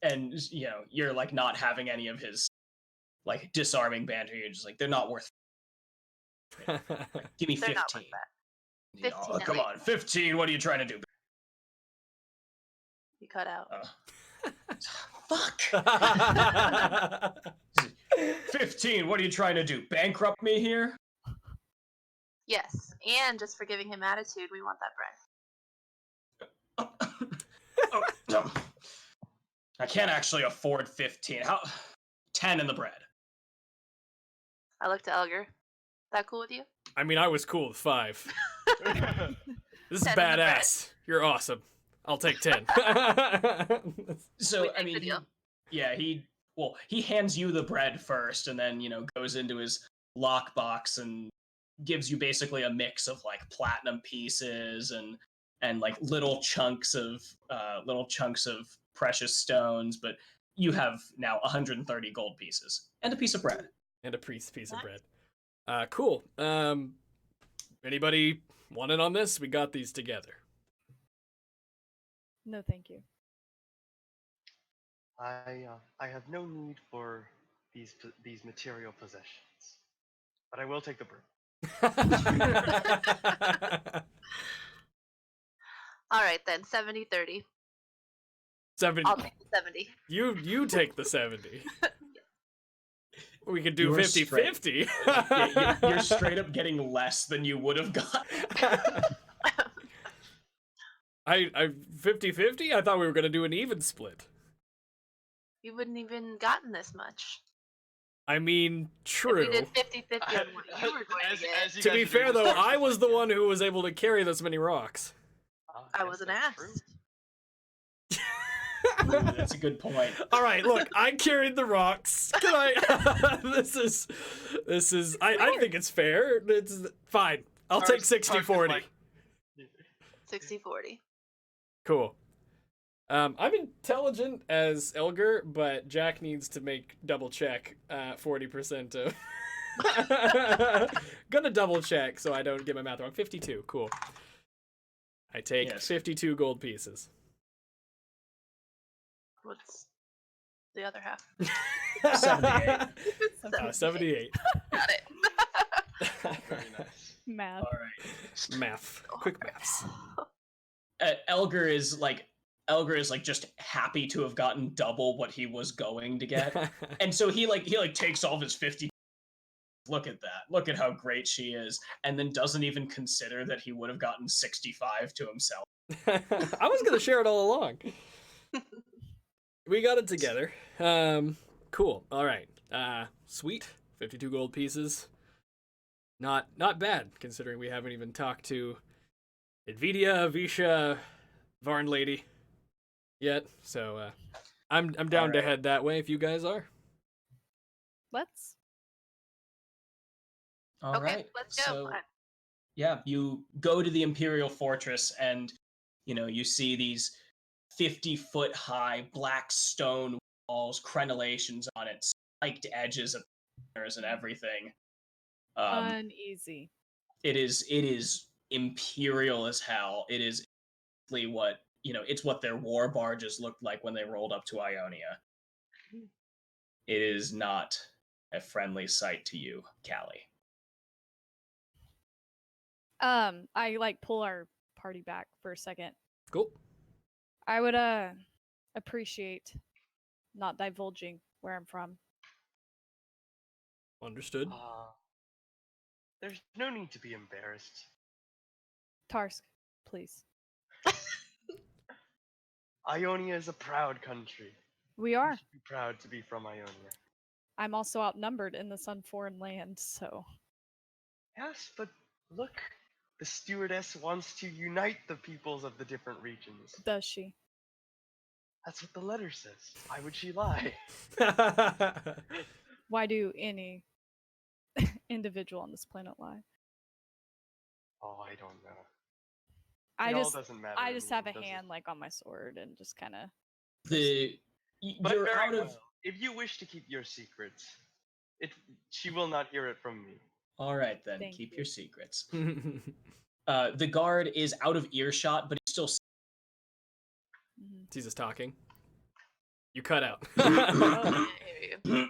And you're like not having any of his like disarming banter. You're just like, they're not worth. Give me They're 15. not worth that. 15 at Come on, 15. What are you trying to do? You cut out. Fuck. 15. What are you trying to do? Bankrupt me here? Yes. And just for giving him attitude, we want that bread. I can't actually afford 15. How? 10 in the bread. I looked at Elgar. That cool with you? I mean, I was cool with 5. This is 10 in the bread. badass. You're awesome. I'll take 10. So We I make the mean, deal. Yeah, he hands you the bread first, and then goes into his lockbox and gives you basically a mix of like platinum pieces and like little chunks of precious stones. But you have now 130 gold pieces and a piece of bread. And a piece of bread. Cool. Anybody want in on this? We got these together. No, thank you. I have no need for these material possessions, but I will take the bread. All right then, 70-30. 70. I'll take the 70. You take the 70. We could do You're 50-50. You're straight up getting less than you would have got. I 50-50? I thought we were going to do an even split. You wouldn't even gotten this much. I mean, true. If we did 50-50 on what you were going to get. As you To guys be are fair, doing though, this, I was the one who was able to carry this many rocks. I yes, wasn't that's true. asked. That's a good point. All right, look, I carried the rocks. Can I? this is. I think it's fair. It's fine. I'll take Tarsk is 60-40. like- 60-40. Cool. I'm intelligent as Elgar, but Jack needs to make double check 40% of. Gonna double check so I don't get my math wrong. 52. Cool. I take Yes. 52 gold pieces. What's the other half? 78. 78. Got it. Very nice. Math. All right. Math. Quick maths. Elgar is like just happy to have gotten double what he was going to get, and so he takes all of his 50. Look at that! Look at how great she is, and then doesn't even consider that he would have gotten 65 to himself. I was gonna share it all along. We got it together. Cool. All right. Sweet. 52 gold pieces. Not bad considering we haven't even talked to Nvidia, Visha, Varn Lady yet. So I'm down to Alright. head that way if you guys are. Let's. All right. Okay, let's go. So, yeah, you go to the Imperial Fortress, and you see these 50-foot high black stone walls, crenellations on it, spiked edges of corners and everything. Uneasy. It is imperial as hell. It is what it's what their war barges looked like when they rolled up to Ionia. It is not a friendly sight to you, Callie. I like pull our party back for a second. Cool. I would appreciate not divulging where I'm from. Understood. There's no need to be embarrassed. Tarsk, please. Ionia is a proud country. We You are. should be proud to be from Ionia. I'm also outnumbered in this unforeign land, so Yes, but look, the stewardess wants to unite the peoples of the different regions. does she? That's what the letter says. Why would she lie? Why do any individual on this planet lie? Oh, I don't know. I It all just doesn't matter. I to just me, have a does it? hand like on my sword and just kind of But You're very out of. well. If you wish to keep your secrets, she will not hear it from me. All right then, Thank keep you. your secrets. The guard is out of earshot, but he's still. Jesus talking. You cut out. I hear you.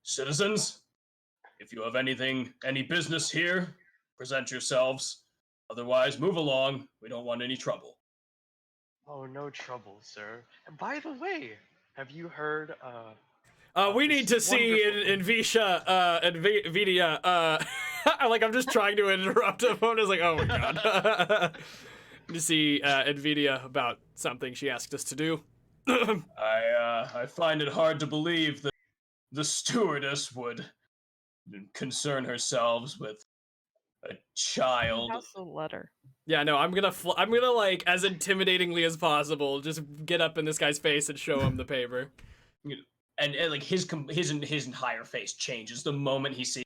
Citizens, if you have any business here, present yourselves. Otherwise, move along. We don't want any trouble. Oh, no trouble, sir. And by the way, have you heard? We need to this see wonderful- Nvidia. I'm just trying to interrupt him. I'm just like, oh my god. To see Nvidia about something she asked us to do. I find it hard to believe that the stewardess would concern herself with A child. How's the letter? Yeah, no, I'm gonna like as intimidatingly as possible just get up in this guy's face and show him the paper. And like his entire face changes the moment he sees.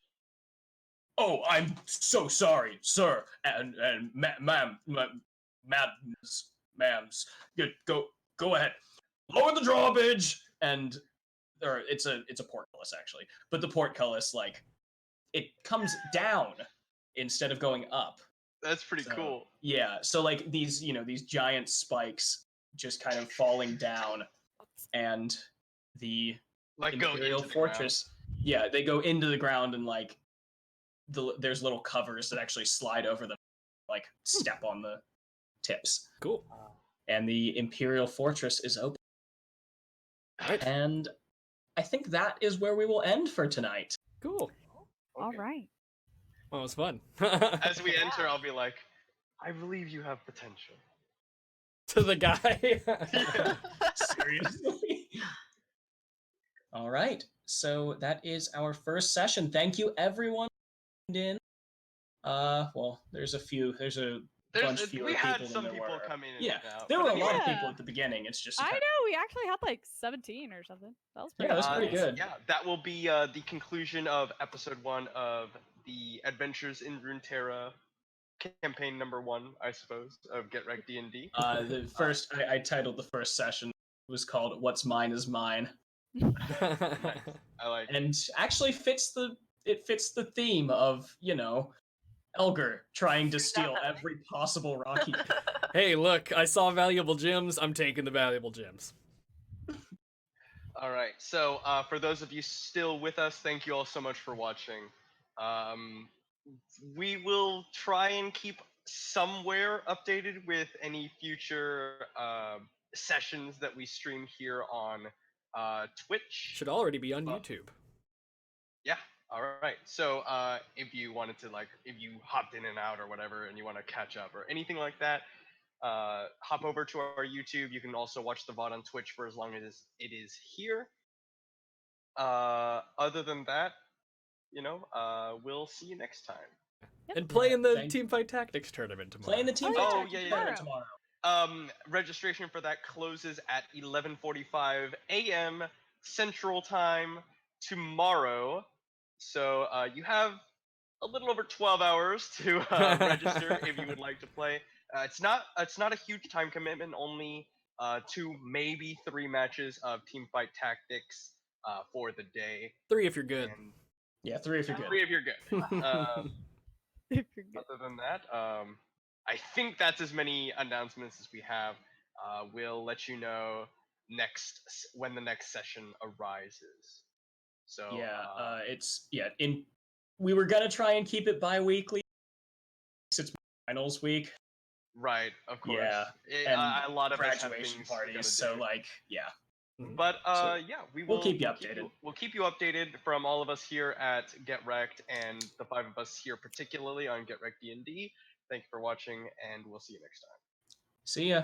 Oh, I'm so sorry, sir, and ma'ams. Good, go ahead. Lower the drawbridge, and or it's a portcullis actually, but the portcullis like it comes down instead of going up. That's pretty cool. Yeah, so like these these giant spikes just kind of falling down, and the Like Imperial go into Fortress. Yeah, they go into the ground and like there's little covers that actually slide over them, like step on the tips. Cool. And the Imperial Fortress is open. Right. And I think that is where we will end for tonight. Cool. All right. Well, it was fun. As we enter, I'll be like, I believe you have potential. To the guy. Seriously? All right. So that is our first session. Thank you, everyone. In. Well, there's a bunch fewer we had people some than there people were. come in and Yeah, out, there but were I a mean, lot of Yeah. people at the beginning. It's just I know we actually had like 17 or something. That was pretty. Yeah, that's good. pretty good. Yeah, that will be the conclusion of episode 1 of the Adventures in Runeterra campaign number 1, I suppose, of GRDnD. The first I titled the first session was called "What's Mine Is Mine," I like it. and actually fits the theme of Elgar trying to steal Definitely. every possible rock he can. Hey, look, I saw valuable gems. I'm taking the valuable gems. All right. So, for those of you still with us, thank you all so much for watching. We will try and keep somewhere updated with any future sessions that we stream here on Twitch. Should already be on YouTube. Yeah. All right. So, if you wanted to if you hopped in and out or whatever, and you want to catch up or anything like that, hop over to our YouTube. You can also watch the VOD on Twitch for as long as it is here. Other than that, we'll see you next time. And play in the Thank- Teamfight Tactics tournament tomorrow. Play in the team. Oh, Tactics yeah, yeah, tournament yeah. tomorrow. Registration for that closes at 11:45 a.m. Central Time tomorrow. So you have a little over 12 hours to register if you would like to play. It's not a huge time commitment. Only 2, maybe 3 matches of Teamfight Tactics for the day. 3 if you're good. And Yeah, 3 if you're good. 3 if you're good. If you're good. Other than that, I think that's as many announcements as we have. We'll let you know when the next session arises. So we were gonna try and keep it bi-weekly. It's finals week. Right, of course. Yeah, A lot of us have graduation things we parties. gotta So do. yeah. But So yeah, we'll keep you updated. We'll keep you updated from all of us here at Get Wrecked and the 5 of us here particularly on GRDnD. Thank you for watching, and we'll see you next time. See ya.